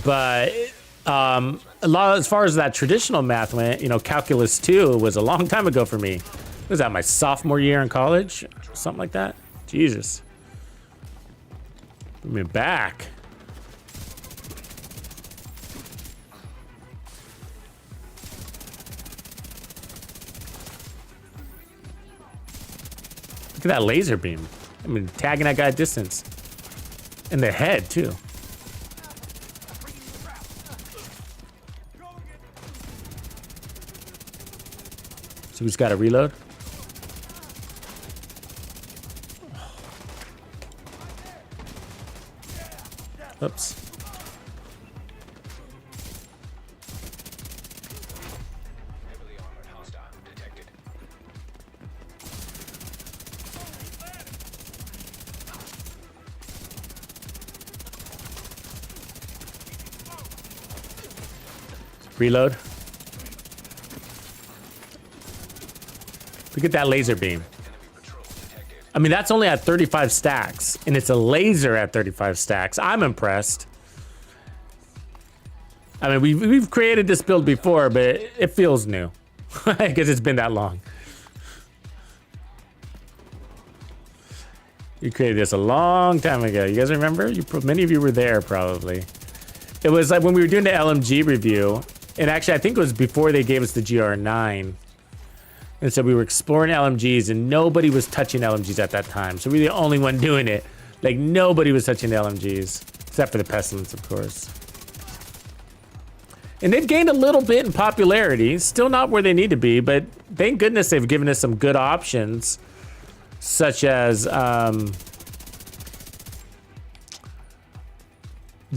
But a lot as far as that traditional math went, you know, calculus 2 was a long time ago for me. Was that my sophomore year in college? Something like that? Jesus. Bring me back. Look at that laser beam. I mean, tagging that guy at distance. In the head, too. So he's got to reload. Oops. Heavily armored hostile detected. Reload. Look at that laser beam. I mean, that's only at 35 stacks, and it's a laser at 35 stacks. I'm impressed. I mean, we've created this build before, but it feels new because it's been that long. You created this a long time ago. You guys remember? Many of you were there, probably. It was like when we were doing the LMG review, and actually, I think it was before they gave us the GR9. And so we were exploring LMGs, and nobody was touching LMGs at that time. So we were the only one doing it. Like, nobody was touching the LMGs, except for the Pestilence, of course. And they've gained a little bit in popularity. Still not where they need to be, but thank goodness they've given us some good options, such as the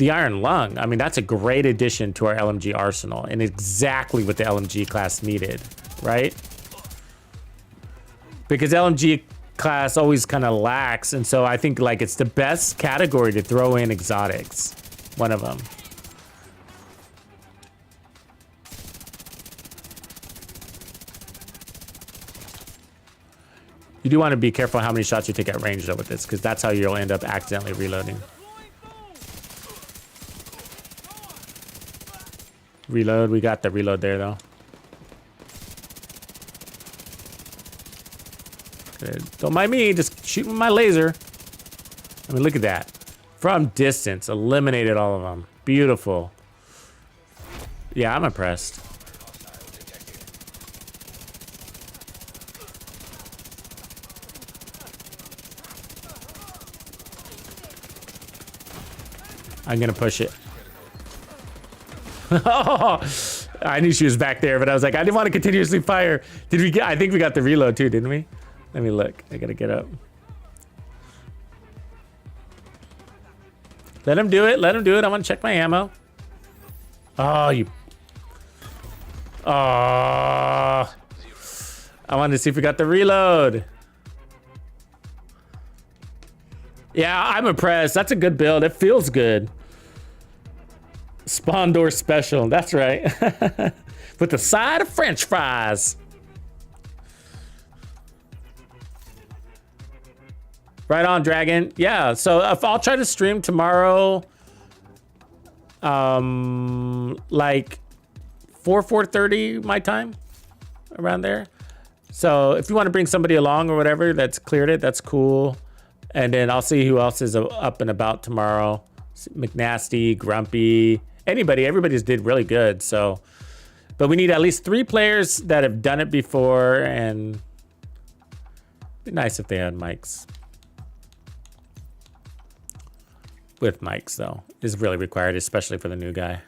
Iron Lung. I mean, that's a great addition to our LMG arsenal, and exactly what the LMG class needed, right? Because LMG class always kind of lacks, and so I think like it's the best category to throw in exotics. One of them. You do want to be careful how many shots you take at range though with this, because that's how you'll end up accidentally reloading. Reload, we got the reload there though. Good. Don't mind me, just shoot with my laser. I mean, look at that. From distance, eliminated all of them. Beautiful. Yeah, I'm impressed. I'm gonna push it. Oh, I knew she was back there, but I was like, I didn't want to continuously fire. Did we get? I think we got the reload too, didn't we? Let me look. I gotta get up. Let him do it. Let him do it. I want to check my ammo. Oh, you. Oh. I wanted to see if we got the reload. Yeah, I'm impressed. That's a good build. It feels good. Spawn door special. That's right. With the side of French fries. Right on, Dragon. Yeah, so if I'll try to stream tomorrow, like 4:30 my time, around there. So if you want to bring somebody along or whatever that's cleared it, that's cool. And then I'll see who else is up and about tomorrow. McNasty, Grumpy, anybody. Everybody's did really good. So, but we need at least 3 players that have done it before, and it'd be nice if they had mics. With mics, though, is really required, especially for the new guy.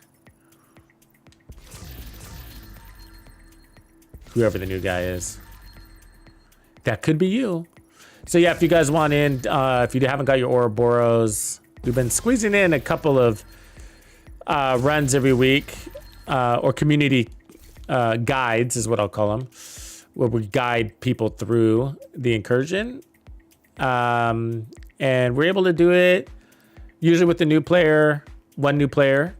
Whoever the new guy is. That could be you. So yeah, if you guys want in, if you haven't got your Ouroboros, we've been squeezing in a couple of runs every week, or community guides is what I'll call them, where we guide people through the Incursion. And we're able to do it usually with the new player, one new player,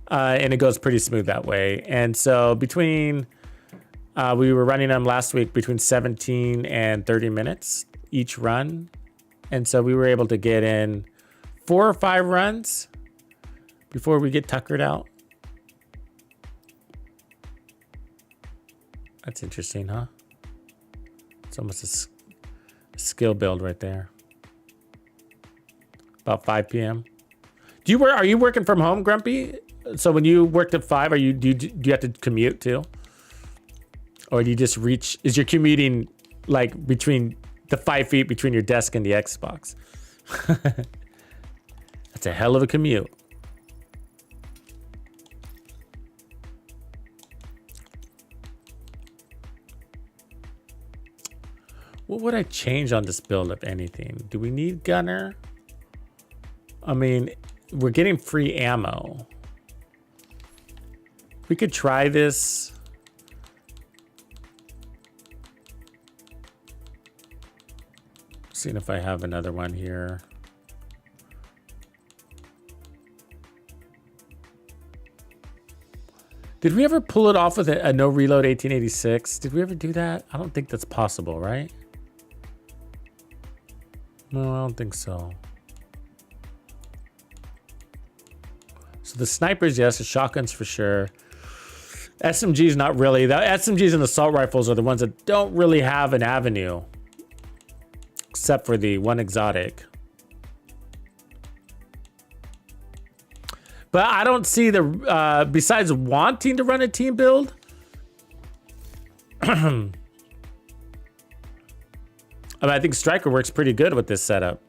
and it goes pretty smooth that way. And so between, we were running them last week between 17 and 30 minutes each run. And so we were able to get in 4 or 5 runs before we get tuckered out. That's interesting, huh? It's almost a skill build right there. About 5 p.m. Do you work? Are you working from home, Grumpy? So when you worked at 5, do you have to commute too? Or do you just reach? Is your commuting like between the 5 feet between your desk and the Xbox? That's a hell of a commute. What would I change on this build, if anything? Do we need gunner? I mean, we're getting free ammo. We could try this. Seeing if I have another one here. Did we ever pull it off with a no reload 1886? Did we ever do that? I don't think that's possible, right? No, I don't think so. So the snipers, yes. The shotguns for sure. SMGs, not really. The SMGs and assault rifles are the ones that don't really have an avenue. Except for the one exotic. But I don't see the, besides wanting to run a team build. I mean, I think Striker works pretty good with this setup.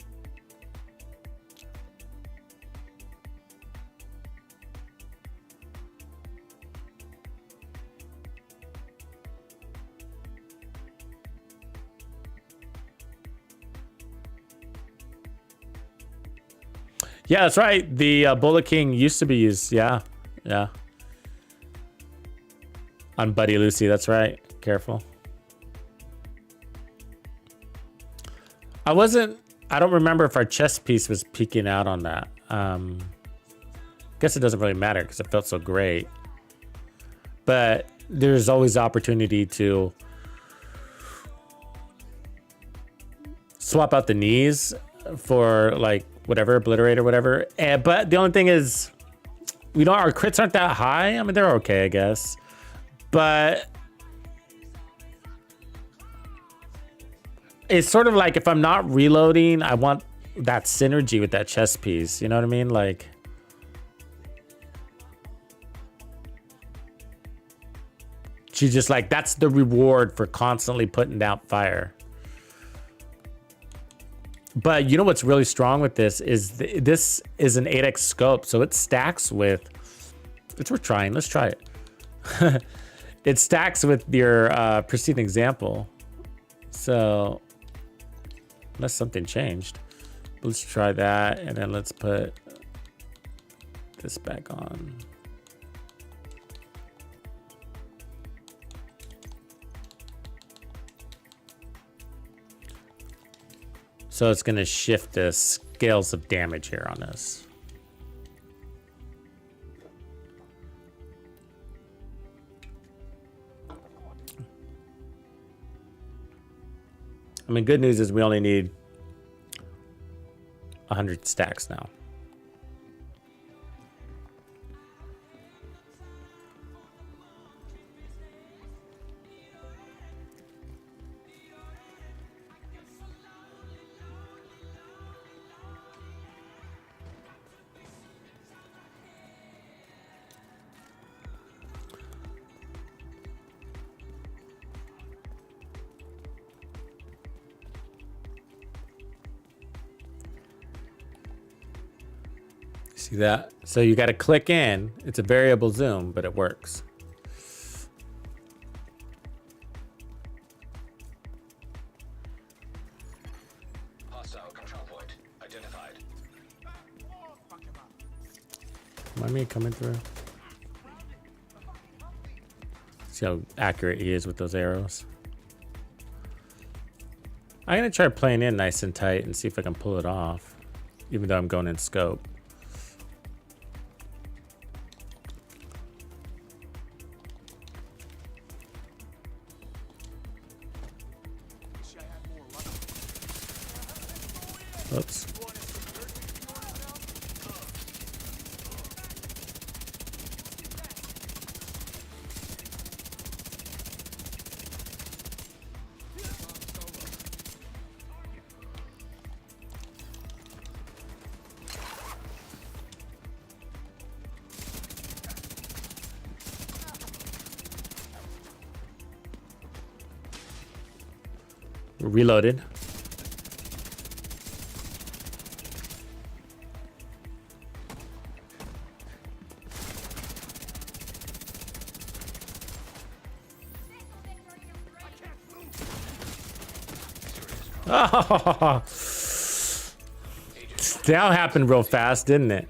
Yeah, that's right. The Bullet King used to be used. Yeah, yeah. On Buddy Lucy, that's right. Careful. I don't remember if our chest piece was peeking out on that. Guess it doesn't really matter because it felt so great. But there's always opportunity to swap out the knees for like whatever, obliterate or whatever. But the only thing is, our crits aren't that high. I mean, they're okay, I guess. But it's sort of like if I'm not reloading, I want that synergy with that chest piece. You know what I mean? Like, she's just like, that's the reward for constantly putting out fire. But you know what's really strong with this is this is an 8x scope, so it stacks with. It's worth trying. Let's try it. It stacks with your preceding example. So unless something changed, let's try that, and then let's put this back on. So it's going to shift the scales of damage here on us. I mean, good news is we only need 100 stacks now. See that? So you got to click in. It's a variable zoom, but it works. Hostile control point identified. Mind me coming through? See how accurate he is with those arrows. I'm going to try playing in nice and tight and see if I can pull it off, even though I'm going in scope. Oops. Reloaded. Oh, that happened real fast, didn't it?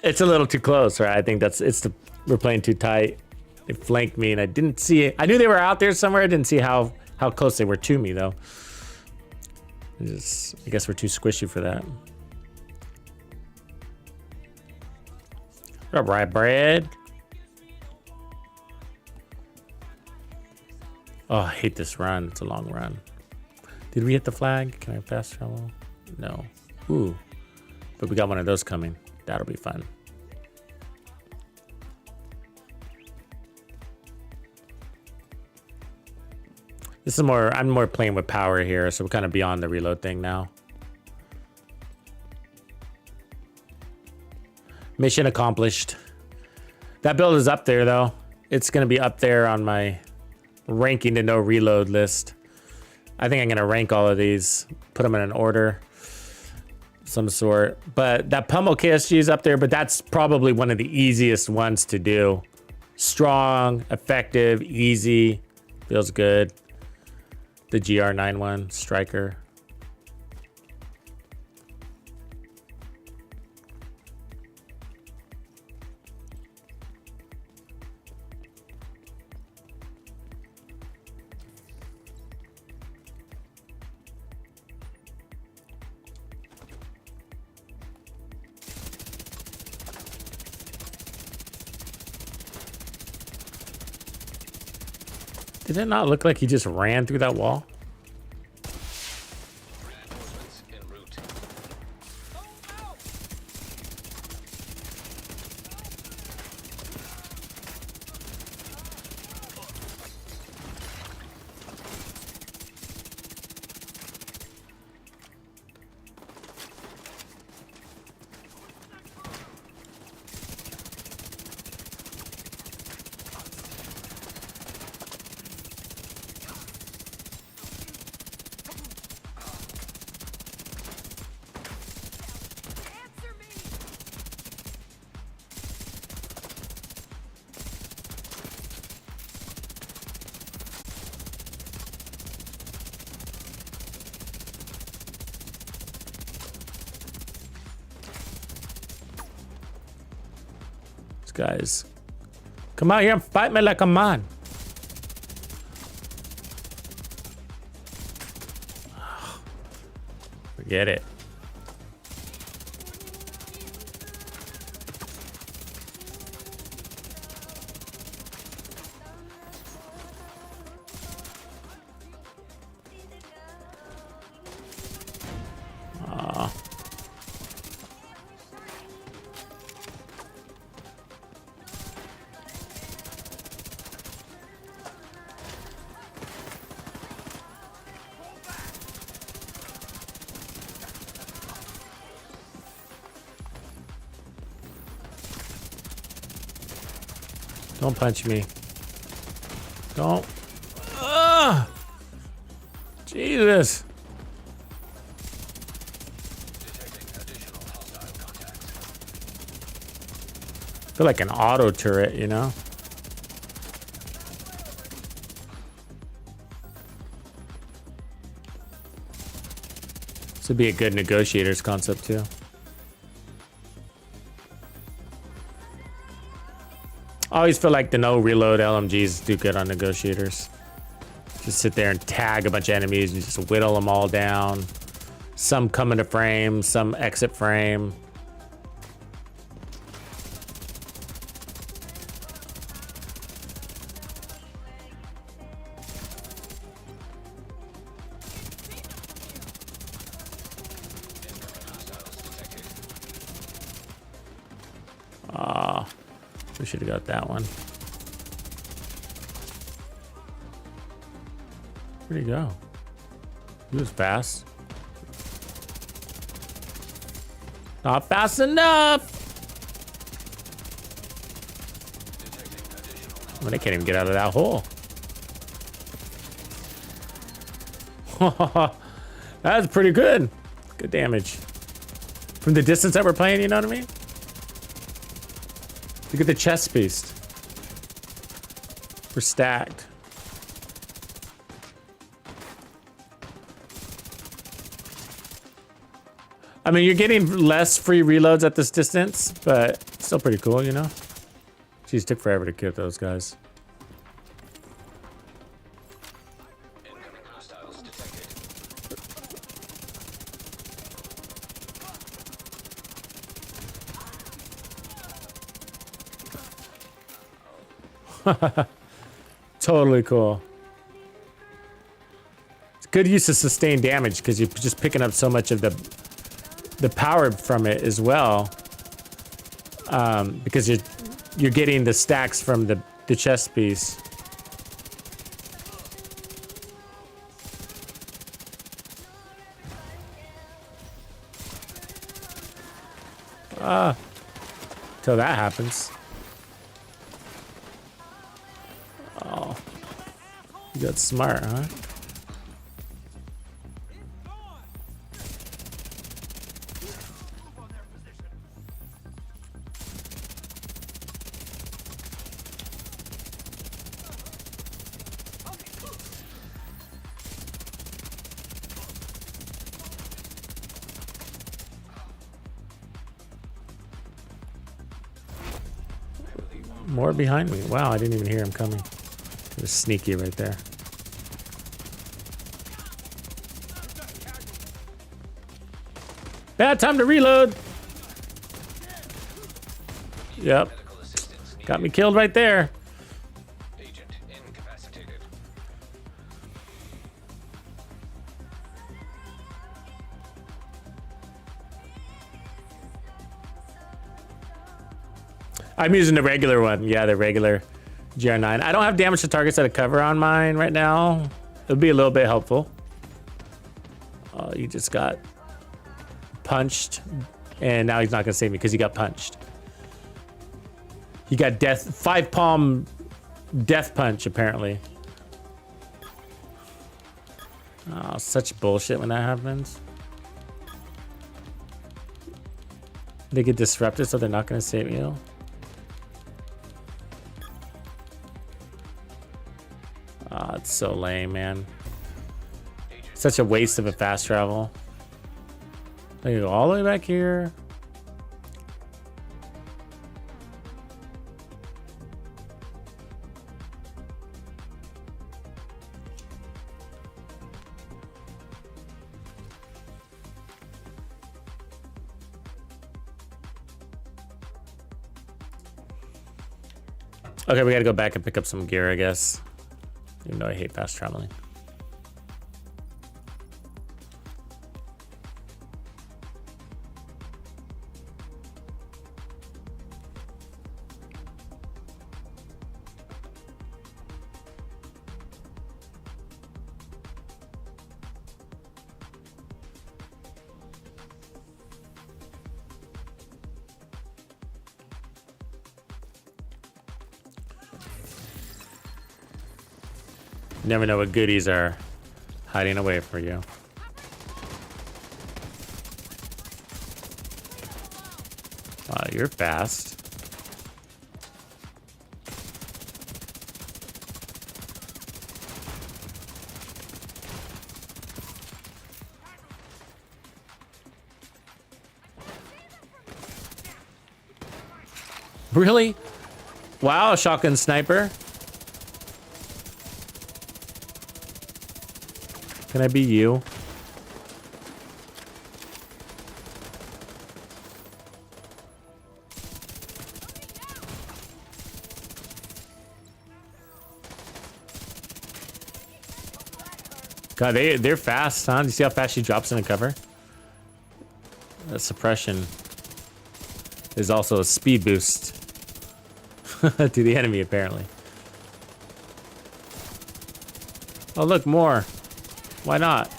It's a little too close, right? I think we're playing too tight. They flanked me and I didn't see it. I knew they were out there somewhere. I didn't see how close they were to me though. I guess we're too squishy for that. All right, Brad. Oh, I hate this run. It's a long run. Did we hit the flag? Can I fast travel? No. Ooh. But we got one of those coming. That'll be fun. This is more, I'm more playing with power here, so we're kind of beyond the reload thing now. Mission accomplished. That build is up there though. It's gonna be up there on my ranking to no reload list. I think I'm gonna rank all of these, put them in an order of some sort. But that pummel KSG is up there, but that's probably one of the easiest ones to do. Strong, effective, easy, feels good. The GR9 one, striker. Did it not look like he just ran through that wall? Reinforcements en route. Answer me! These guys. Come out here and fight me like a man. Forget it. Don't punch me. Don't. Ugh! Jesus. I feel like an auto turret, you know? This would be a good negotiator's concept too. I always feel like the no reload LMGs do good on negotiators. Just sit there and tag a bunch of enemies and just whittle them all down. Some come into frame, some exit frame. We should have got that one. Where'd he go? He was fast. Not fast enough. I mean, I can't even get out of that hole. That's pretty good. Good damage. From the distance that we're playing, you know what I mean? Look at the chest piece. We're stacked. I mean, you're getting less free reloads at this distance, but still pretty cool, you know? Jeez, took forever to kill those guys. Incoming hostiles detected. Totally cool. It's good use of sustained damage because you're just picking up so much of the power from it as well. Because you're getting the stacks from the chest piece. Till that happens. Oh, you got smart, huh? More behind me. Wow, I didn't even hear him coming. It was sneaky right there. Bad time to reload. Yep. Medical assistance needed. Got me killed right there. Agent incapacitated. I'm using the regular one. Yeah, the regular GR9. I don't have damage to targets at a cover on mine right now. It'll be a little bit helpful. Oh, you just got punched. And now he's not going to save me because he got punched. He got death, 5 palm death punch, apparently. Oh, such bullshit when that happens. They get disrupted, so they're not going to save you. Oh, it's so lame, man. Such a waste of a fast travel. They go all the way back here. Okay, we gotta go back and pick up some gear, I guess. Even though I hate fast traveling. You never know what goodies are hiding away for you. Wow, you're fast. Really? Wow, shotgun sniper. Can I be you? God, they're fast, huh? Do you see how fast she drops in the cover? That suppression is also a speed boost to the enemy, apparently. Oh, look, more. Why not?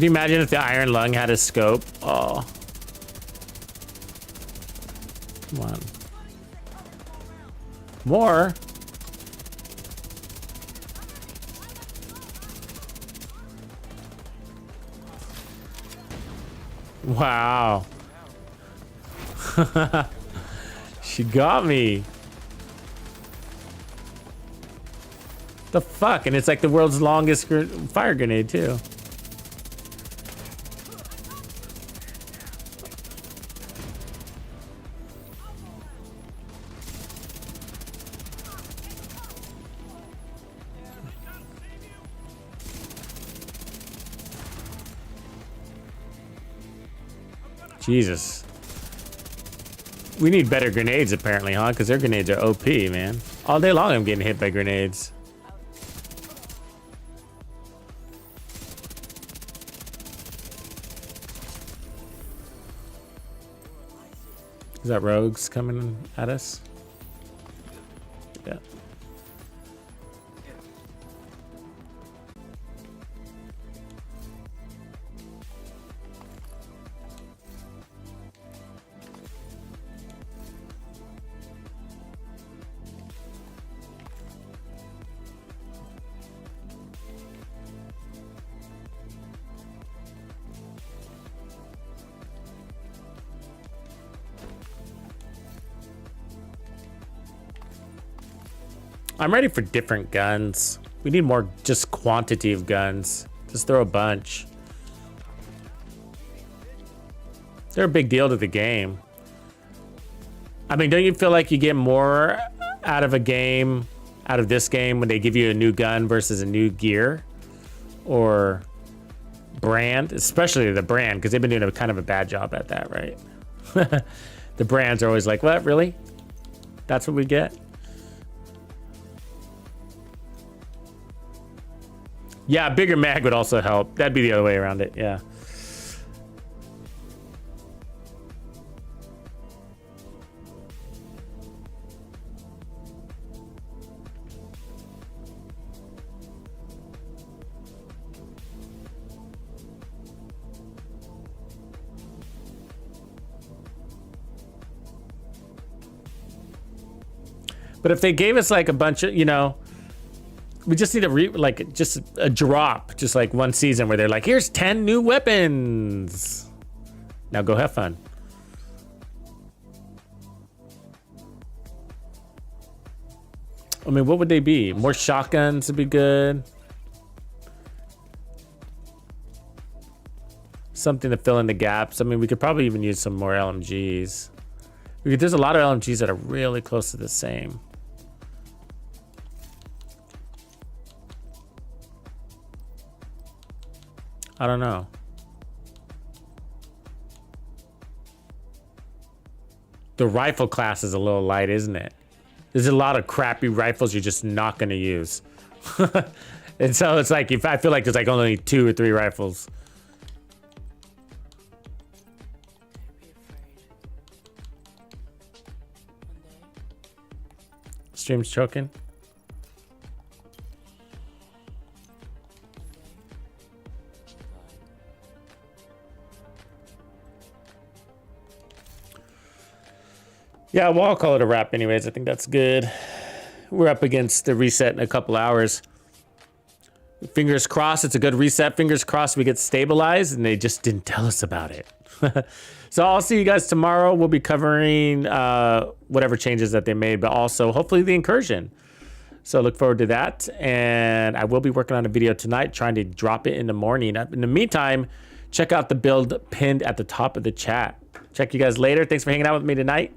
Can you imagine if the Iron Lung had a scope? Oh. Come on. More? Wow. She got me. The fuck? And it's like the world's longest fire grenade too. Jesus. We need better grenades apparently, huh? Because their grenades are OP, man. All day long I'm getting hit by grenades. Is that rogues coming at us? Yeah. I'm ready for different guns. We need more just quantity of guns. Just throw a bunch. They're a big deal to the game. I mean, don't you feel like you get more out of a game, out of this game, when they give you a new gun versus a new gear? Or brand? Especially the brand, because they've been doing a kind of a bad job at that, right? The brands are always like, what, really? That's what we get? Yeah, a bigger mag would also help. That'd be the other way around it, yeah. But if they gave us like a bunch of, you know, we just need just a drop, just like one season where they're like, here's 10 new weapons. Now go have fun. I mean, what would they be? More shotguns would be good. Something to fill in the gaps. I mean, we could probably even use some more LMGs. There's a lot of LMGs that are really close to the same. I don't know. The rifle class is a little light, isn't it? There's a lot of crappy rifles you're just not going to use. And so it's like, I feel like there's like only 2 or 3 rifles. Stream's choking. Yeah, well, I'll call it a wrap anyways. I think that's good. We're up against the reset in a couple hours. Fingers crossed it's a good reset. Fingers crossed we get stabilized, and they just didn't tell us about it. So I'll see you guys tomorrow. We'll be covering whatever changes that they made, but also hopefully the Incursion. So look forward to that. And I will be working on a video tonight, trying to drop it in the morning. In the meantime, check out the build pinned at the top of the chat. Check you guys later. Thanks for hanging out with me tonight.